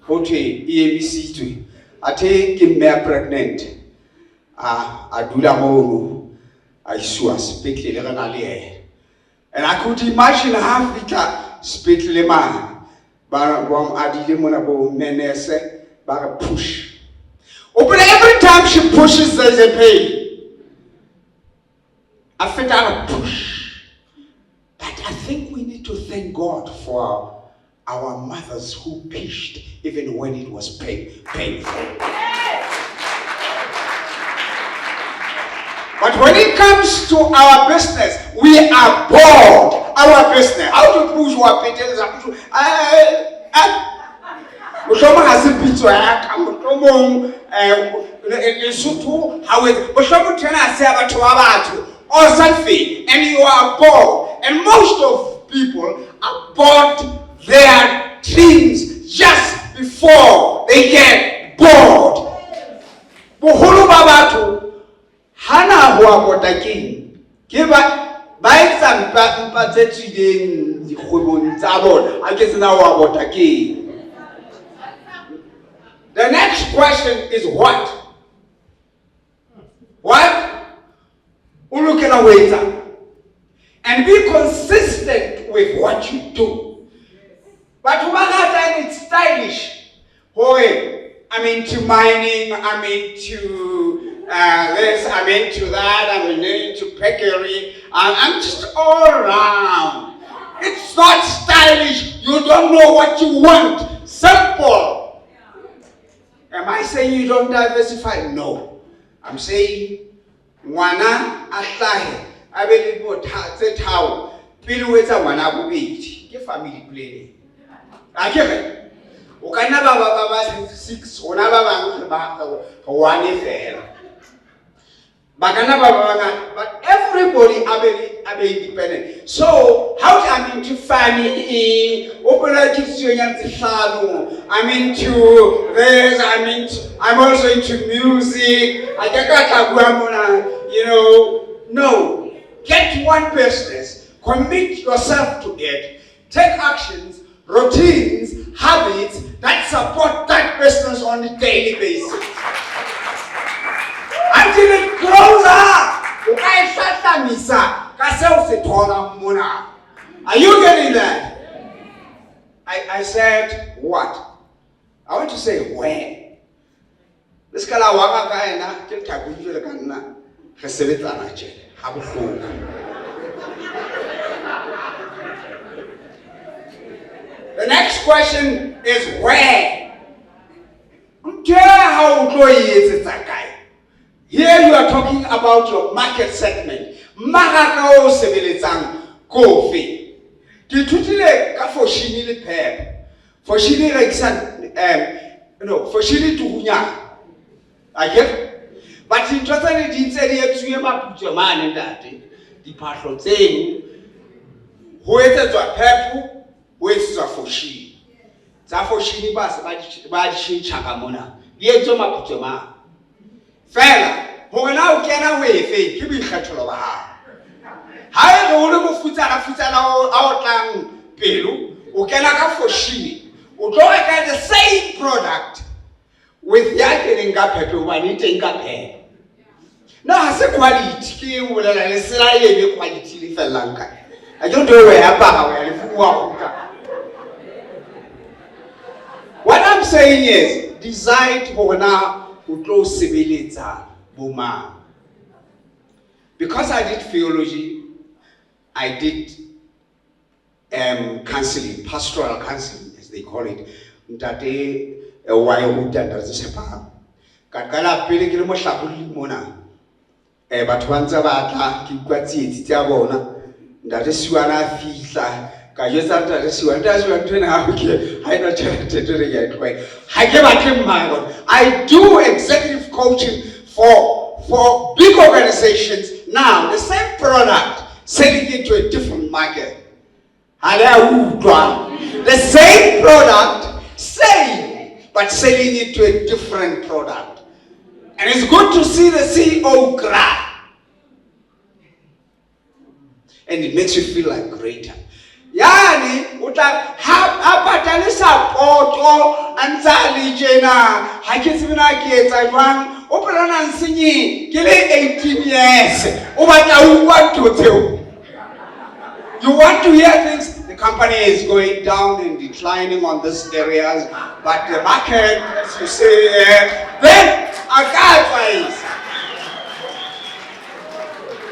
ho thwe e emisitswe athe ke mme pregnant a dula mo a iswa sepetlele re na le yena. And I could imagine how fitla sepetlele man ba adile mona bo menese ba push. But every time she pushes, there's a pain. I felt I push. But I think we need to thank God for our mothers who pushed even when it was painful. But when it comes to our business, we are bored. Our business. How to push what people Mohlomong ha se pitso ya ka mohlomong Lesotho how it mohlomong tena ha se ya batho ba batho or something, and you are bored, and most of people are bored their dreams just before they get bored. Boholo ba batho hana ho abota keng ke ba etsa mpa tse tsileng dikgwebong tsa bona a ke tsena ho abota keng. The next question is what? What? Ulukela weta. And be consistent with what you do. But Humagata, it's stylish. Hoy, I'm into mining, I'm into this, I'm into that, I'm into peckery. I'm just all around. It's not stylish. You don't know what you want. Simple. Am I saying you don't diversify? No. I'm saying, Wana ahlahe, abeli bo tse thao, pele o etsa ngwana bobedi, ke family planning. Akere? O ka nna ba 6, ona ba bang ba 1 fela. Ba ka nna ba bang, but everybody abe independent. So, how I'm into family, I'm into this, I'm also into music, you know, no. Get one business, commit yourself to it, take actions, routines, habits that support that business on a daily basis. Until it grows up. Are you getting that? I said what? I want to say where. This kala waka kaena ke takuju le kana re sebetsana tjena ha bohloko. The next question is where. How tlo etsetsa kae? Here you are talking about your market segment. Maraka o sebeletsang kofi. Ke thutile ka foshini le pep. Foshini rekisa foshini tuhunya. But ntho tse di ntse di etsuwe maputso mane ntate. Diphahlo tseno ho etsetswa pep ho etsetswa foshini. Tsa foshini ba se ba di shitsha ka mona. Di etswa maputso mane. Fela, hore na o kena ho efe ke boikgethelo ba hao. Ha e re o le mofutsana o tlang pelo, o kena ka foshini, o tlo reka the same product with ya keneng ka phepe hobane teng ka phepe. No, ha se quality ke o bolela le sela e be quality le fellang ka. I don't know where apara o ya le fuwa ka. What I'm saying is, decide hore na utlo sebeletsa boma. Because I did theology, I did counseling, pastoral counseling as they call it. Ntate wa e utanda sepa. Ka kala pele ke le mo hlabuli mona. Batho ba ntse ba tla ke kwatsietsi tsa bona. Ntate siwana fihla ka yetsa ntate siwana ntena ha ke ha ina tshete tere ya tloe. Ha ke ba ke mmago. I do executive coaching for big organizations. Now, the same product, selling it to a different market. The same product, same, but selling it to a different product. And it's good to see the CEO cry. And it makes you feel like greater. Yani ha patale sapoto antsali tjena ha ke tsebe na ke etsa jwang o pelana nsenye ke le 18 years o batla o bua ntho tseo. You want to hear things, the company is going down and declining on these areas, but the market, as you say, then advice.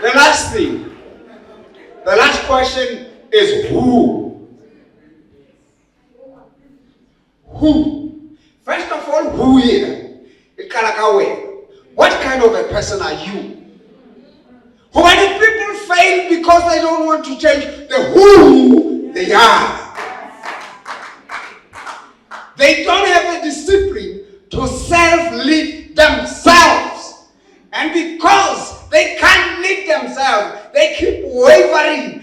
The last thing, the last question is who? Who? First of all, who is? What kind of a person are you? How many people fail because they don't want to change the who they are? They don't have the discipline to self-lead themselves. And because they can't lead themselves, they keep wavering.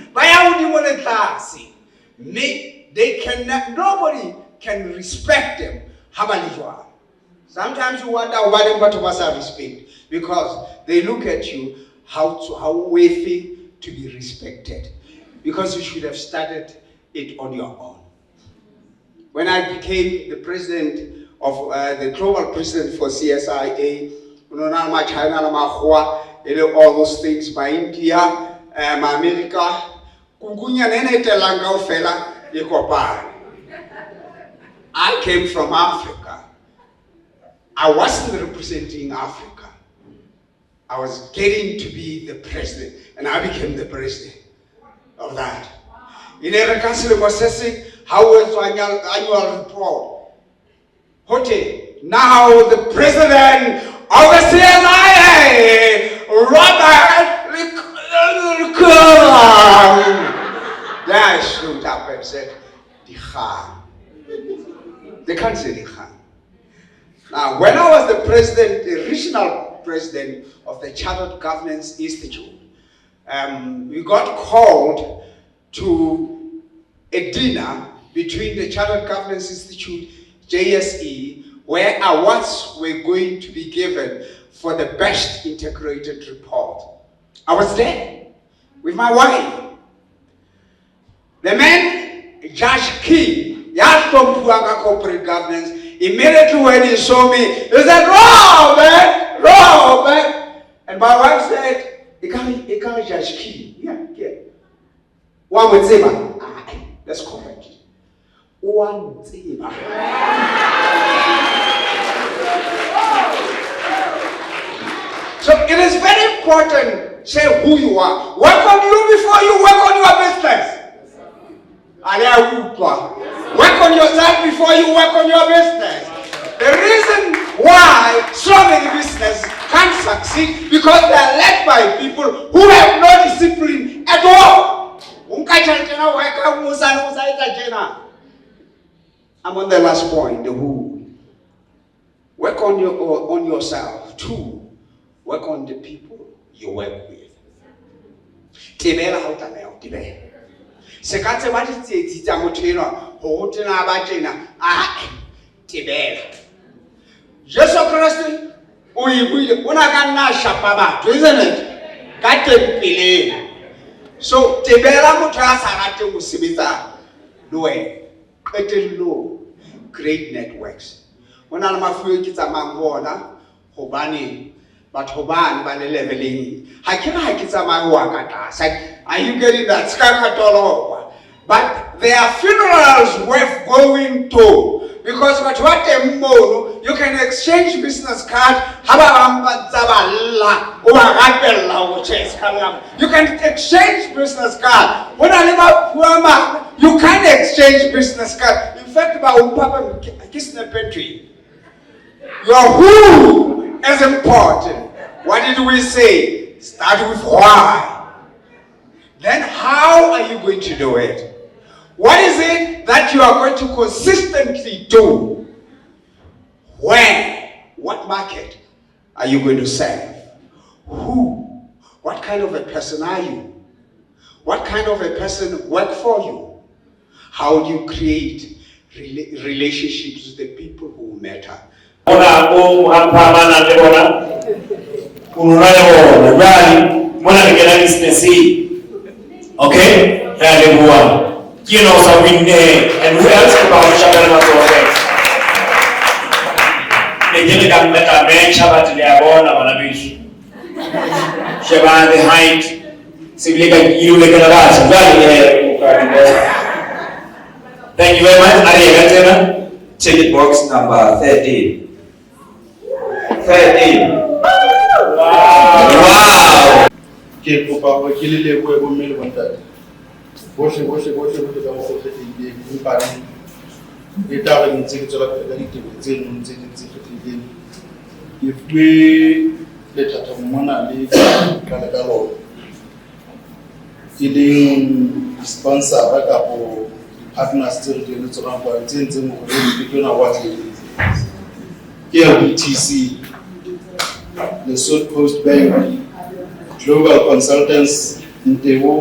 Nobody can respect them. Sometimes you wonder why them respect, because they look at you how worthy to be respected, because you should have started it on your own. When I became the president of the global president for CSIA, all those things, my India, my America, I came from Africa. I wasn't representing Africa. I was getting to be the president, and I became the president of that. In a council processing, how was annual report? Hote, now the president of the CSIA, Robert Then I stood up and said, the Khan. They can't say the Khan. Now, when I was the president, the regional president of the Chartered Governance Institute, we got called to a dinner between the Chartered Governance Institute, JSE, where awards were going to be given for the best integrated report. I was there with my wife. The man, Judge King, from Puanga Corporate Governance, immediately when he saw me, he said, Robert, Robert. And my wife said, you can't Judge King. Yeah. One would say, let's correct it. One would say, so it is very important to say who you are. Work on you before you work on your business. Work on yourself before you work on your business. The reason why so many businesses can't succeed because they are led by people who have no discipline at all. I'm on the last point, the who. Work on yourself. 2, work on the people you work with. Tibela how to know, Tibela. Sekatse ba ditsetsi tsa motho eno ho tena ba tjena tibela. Jesu Christ o ibuile ona ka nna shapa batho, isn't it? Ka tempeleng. So tibela motho a sa rate go sebetsa le wena. Qetello great networks. Ona le mafuwe ke tsamang bona hobane batho ba ba le leveling. Ha ke tsamang wa ka tlasa. Are you getting that? But there are funerals worth going to, because you can exchange business card. You can exchange business card. You can't exchange business card. In fact, your who is important. What did we say? Start with why. Then how are you going to do it? What is it that you are going to consistently do? Where? What market are you going to serve? Who? What kind of a person are you? What kind of a person work for you? How do you create relationships with the people who matter? Okay? Kino Sawinde, and who else about Shabana Torres? They didn't come better, man, Shabat Leabona, Manabish. Shaban the height, Siblica, you look at us, thank you very much. Ariel, ticket box number 13. 13. Wow! Ke kopa go ke le leboe bo mmele bontate bohle ba go kgethile empa e tla re ntse ke tswela pele ka ditebo tse nngwe tse ding tse kgethileng ke fuwe lethata mona le kala ka lona ke leng sponsor kapo partners tse re di tsona ba tse ntseng go le ke tona wa tle ke ya BTC Lesotho Post Bank, Global Consultants, Ntebo,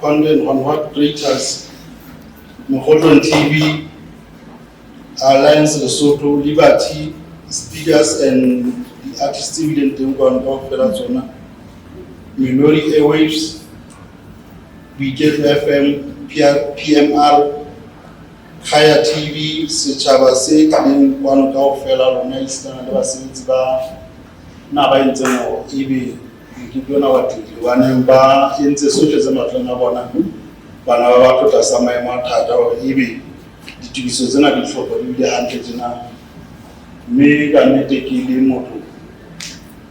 Content on What Creators, Mokhotlong TV, Alliance Lesotho, Liberty, Speakers and the Artist Civil Ntebo of Felatsona, Minori Airwaves, Weekend FM, PMR, Kaya TV, Sechaba se kaleng kwano kaofela lona isana le basebetsi ba na ba ntse mo ebe ke bona batho ba neng ba entse sohle tse matlong a bona bana ba batho tla samaya mathata o ebe ditubiso tsena di tlhopha di hantle tsena mme ka nnete ke le motho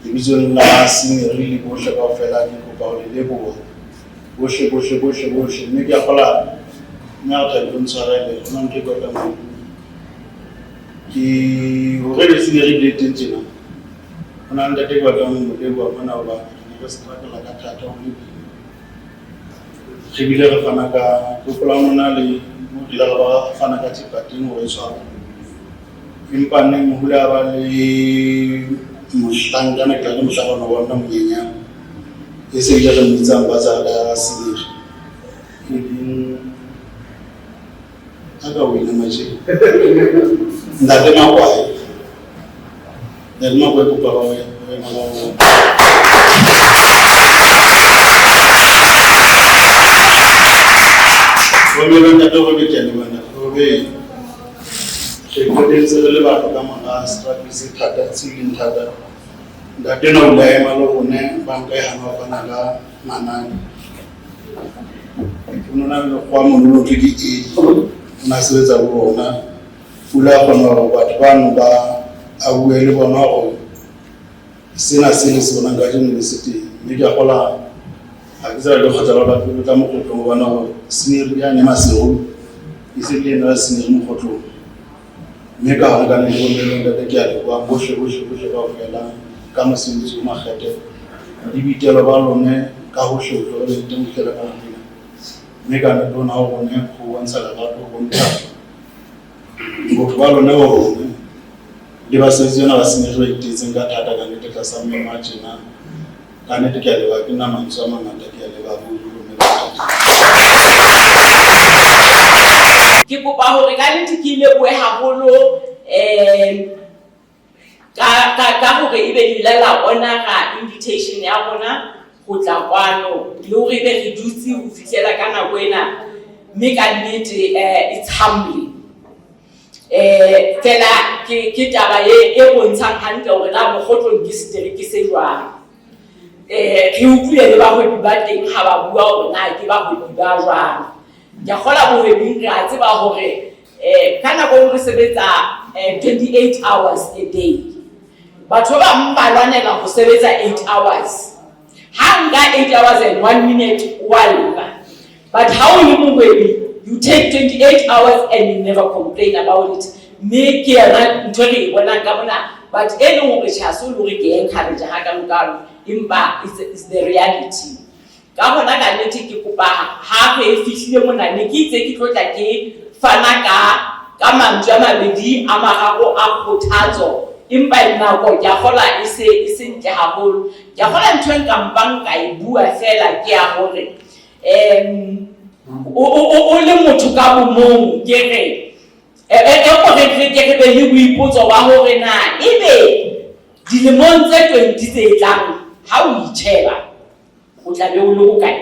dibizong la singeri le bohle kaofela di kopa ho le leboha bohle mme ke a gola Nyata Gonzarele, non che guarda mai. Chi vorrebbe essere riflettente, non andate guardando un modello a Manava, questa è la cacciata un libro. Ci vile fanaka, popolanali, mutilava fanaka tipatino e so. Impane muhulava le mustangana che non sapevano quando mi e se già non mi zambaza da sinir. Aga wina maji ndade makwai ndade makwai ku baba we malawo wamelo ndato ko bitene bana obe shekodetse le ba ka mona strategy thata tsileng thata ndade na ulaya malo ne banka ya hana bana ga manani unona lo kwa mono ke di na sebetsa bona fula bona batho bano ba abuwe le bona go sena se le sona ga university mme ke gola a ke tsara le kgotla ba batho ka mokgotlo go bona go seniri ya ne masego e se le na seniri mokgotlo mme ka hona ka ne go le nda ke ya le ba bohle ka fela ka mosebetsi o magete di bitelo ba lone ka ho shotlo le temkela ka nna mme ka ne bona go ne go wantsha la batho go ntsha go ba lone go le ba setse na ba senere itetseng ka thata ka nete tla sa mme matjena ka nete ke a le ba ke na mantso a mangata ke a le ba go ke kopa hore ka nnete ke lebohe haholo ka hore ebe di lela honora invitation ya rona go tla kwano le hore be re dutse ho fihlela ka nako ena mme ka nnete it's humbling fela ke taba e bontshang hantle hore na mokgotlong ke setere ke se jwang re utlwile le bahwebi ba teng ha ba bua hore na ke bahwebi ba jwang ke kgola bohwebing re a tseba hore ka nako re sebetsa 28 hours a day batho ba mbalwanela go sebetsa 8 hours ha nka 8 hours and 1 minute walba but how you mohwebi you take 28 hours and you never complain about it me ke yana ntho re bona ka bona but eno hore chaso le hore ke encourage ha ka mokalo imba is the reality ka hona ka nnete ke kopa ha re fihlile mona ne ke itse ke tlotla ke fana ka mantswe a mabedi a mararo a kgothatso impa nako ke a gola e se ntle haholo ke a gola ntho nka mpang ka e bua fela ke a hore o le motho ka bomong ke re ke be le boipotso ba hore na ebe dilemong tse 20 tse tlang ha o itsheba o tla be o le ho kae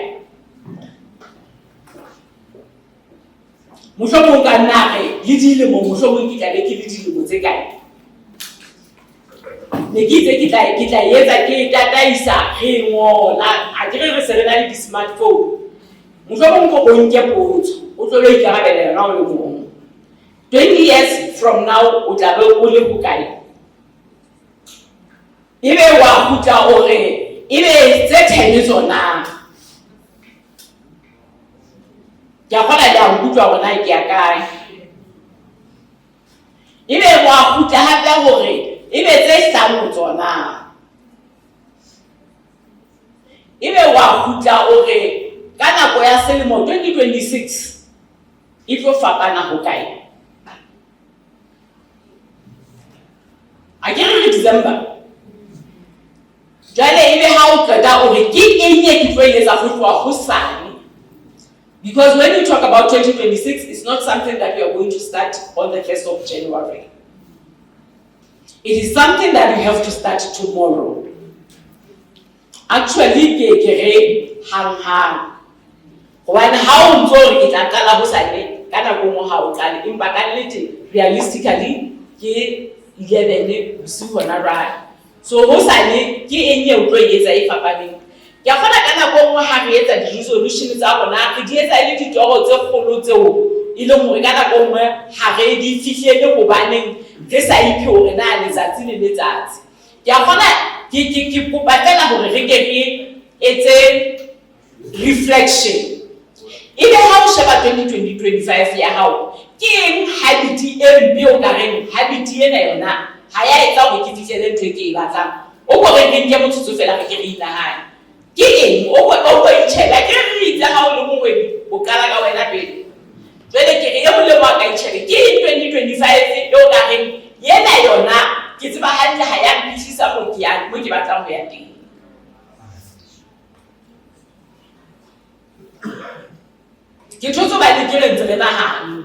mohlomong ka nna re le dilemo mohlomong ke tla be ke le dilemo tse kae ne ke itse ke tla etsa ke tataisa re ngola a ke re se re na le di-smartphone mohlomong ko bonke potso o tlo lo ikarabela yona o le mong 20 years from now o tla be o le bokae ebe wa kgutla ore ebe tse 10 tsona ke a kgona le a nkutlwa gona ke ya kae ebe wa kgutla hape hore ebe tse 5 tsona ebe wa kgutla ore ka nako ya selemo 2026 e tlo fapana ho kae a ke re December jale ebe ha o qeta ore ke eng e ke tlo etsa go tloa go sane because when you talk about 2026 it's not something that we are going to start on the 1st of January. It is something that we have to start tomorrow. Actually ke re hang when how ntso re tla qala ho sane ka nako mo ha o qale empa ka nnete realistically ke 11 bosiu hona right so ho sane ke eng e o tlo etsa e fapaneng ke gona ka nako mo ha re etsa di-resolution tsa rona re di etsa ile ditoro tse kgolo tseo ile mo ka nako mo ha re di fihlele go baneng re sa iphe hore na letsatsi le letsatsi ke gona ke kopatela hore re ke etse reflection ebe ha o sheba 2025 ya hao ke eng habit e mbe o ka reng habit ena yona ha ya etsa go ke fihlele ntwe ke e batlang o go re ke motsotso fela ke re ila hae ke eng o go itshela ke re itse ha o le mongwe o kala ka wena pele jwale ke re e mo le wa ka itshela ke 2025 e o ka reng yena yona ke tseba hantle ha ya mphisa mo ke batlang ho ya teng ke tshotso ba di kere ntse na hang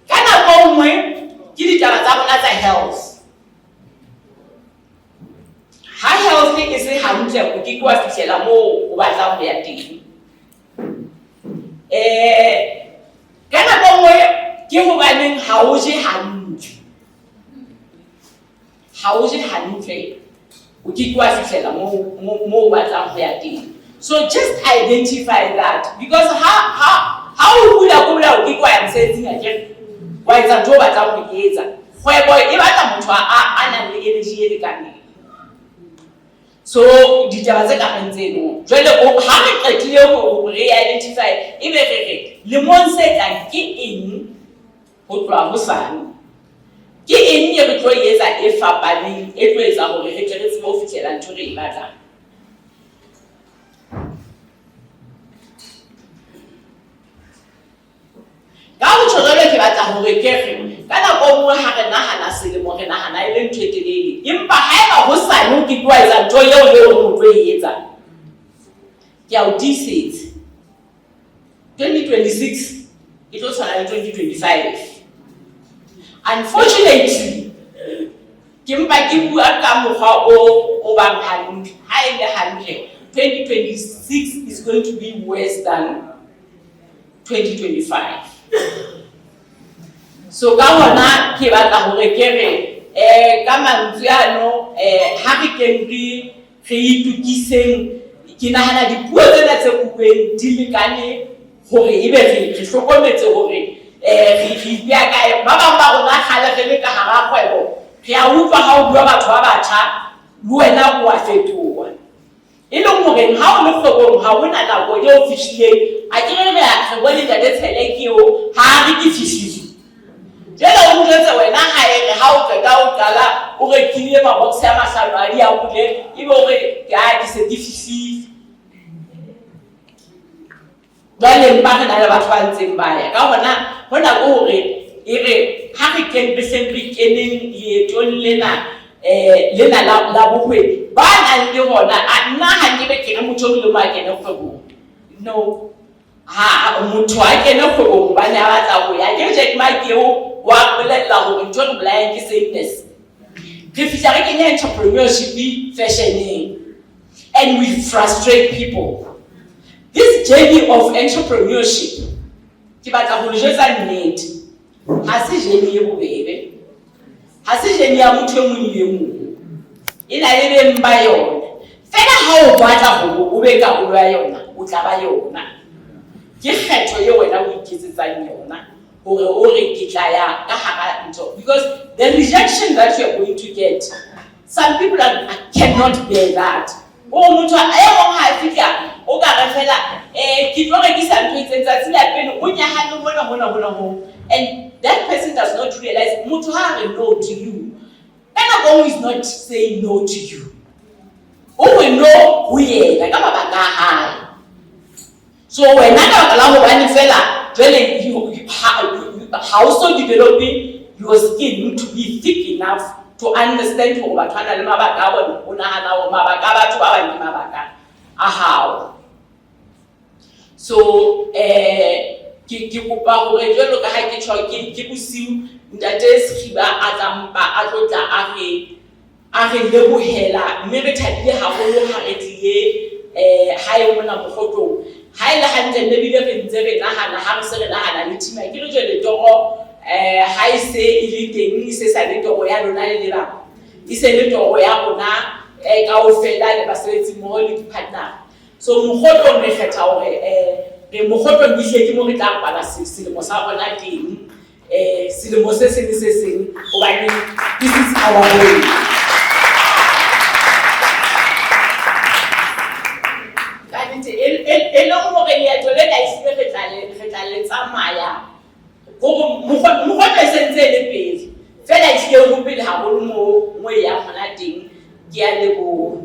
kana go nngwe ke ditaba tsa bona tsa health ha health e se hantle o ke kwa fihlela mo o batla ho ya teng kana go nngwe ke ho baneng ha o je hantle o ke kwa fihlela mo o batla ho ya teng. So just identify that because how bula o ke kwa msetsing again wa etsa jo batla go etsa kgwebo e batla motho a nang le energy e lekaneng so ditaba tse ka ntseno jwale ha re qetile go re identify ebe re le monse tla ke eng ho tloa ho sane ke eng e re tlo etsa e fapaneng e tlo etsa hore re tle re tsebe ho fihlela ntho re e batlang ka o tshwarele ke batla hore ke re ka nako nngwe ha re nahana selemo re nahana e le ntho e telele empa haeba ho sane ke tloa etsa ntho eo le hore o tlo e etsa ke a o tisetsa 2026 e tlo tshwana le 2025 unfortunately ke mpa ke bua ka mokgwa o bang hantle ha e le hantle 2026 is going to be worse than 2025 so ka hona ke batla hore ke re ka mantswe ano ha re keng re itukiseng ke nahana dipuo tsena tse bueng di lekane hore ebe re hlokometse hore re bia kae ba bang ba rona kgale re le ka hara kgwebo re a utlwa ha o bua batho ba batjha le wena o a fetoha e leng hore ha o le kgwebong ha hona nako e o fihlileng a ke re re bone ka tshele ke o ha re ke fihlile jela o motse wena ha ere ha o qeta o qala o rekile mabox ya mahlano a di a bule ebe o re ya di se di fihlile bale mpa na le batho ba ntseng ba ya ka hona go hore ere ha re ke se re keneng leetong lena la bohwebi ba nang le hona a nna ha ke be ke re motho le ma kene kgwebong no ha motho a kene kgwebong ba ne a batla go ya ke Jack Ma ke o wa bolella hore ntho re bolayang ke sameness re fihla re kenya entrepreneurship fashioning and we frustrate people this journey of entrepreneurship, ke batla ho le jwetsa nnete, ha se journey e bobebe, ha se journey ya motho e mong le mong, e na le beng ba yona. Fela ha o batla ho o be ka o ya yona, o tla ba yona. Ke kgetho ye wena o iketsetsang yona hore o re ke tla ya ka hara ntho, because the rejection that you are going to get, some people cannot bear that. O motho a mong ha fika o ka re fela ke tlo rekisa ntho e tsetsa tsela pele o nyahane bona, and that person does not realize motho ha re no to you. Pena is not saying no to you. O we know who yena ka mabaka a hae. So when I allow one fella, how so developing your skin to be thick enough to understand what how. So Haile hantle ne bile re ntse re nahana ha re se re nahana le tima ke re jwale toro ha e se ile teng e se sa le toro ya lona le ba e se le toro ya rona ka o fela le basebetsi mo le partner. So mogotlo re kgetha hore re mogotlo bihle ke mo re tla bala selemo sa rona teng selemo se seng hobane this is our way. Fela e tlile go pele haholo mo ya mona teng ke a leboha.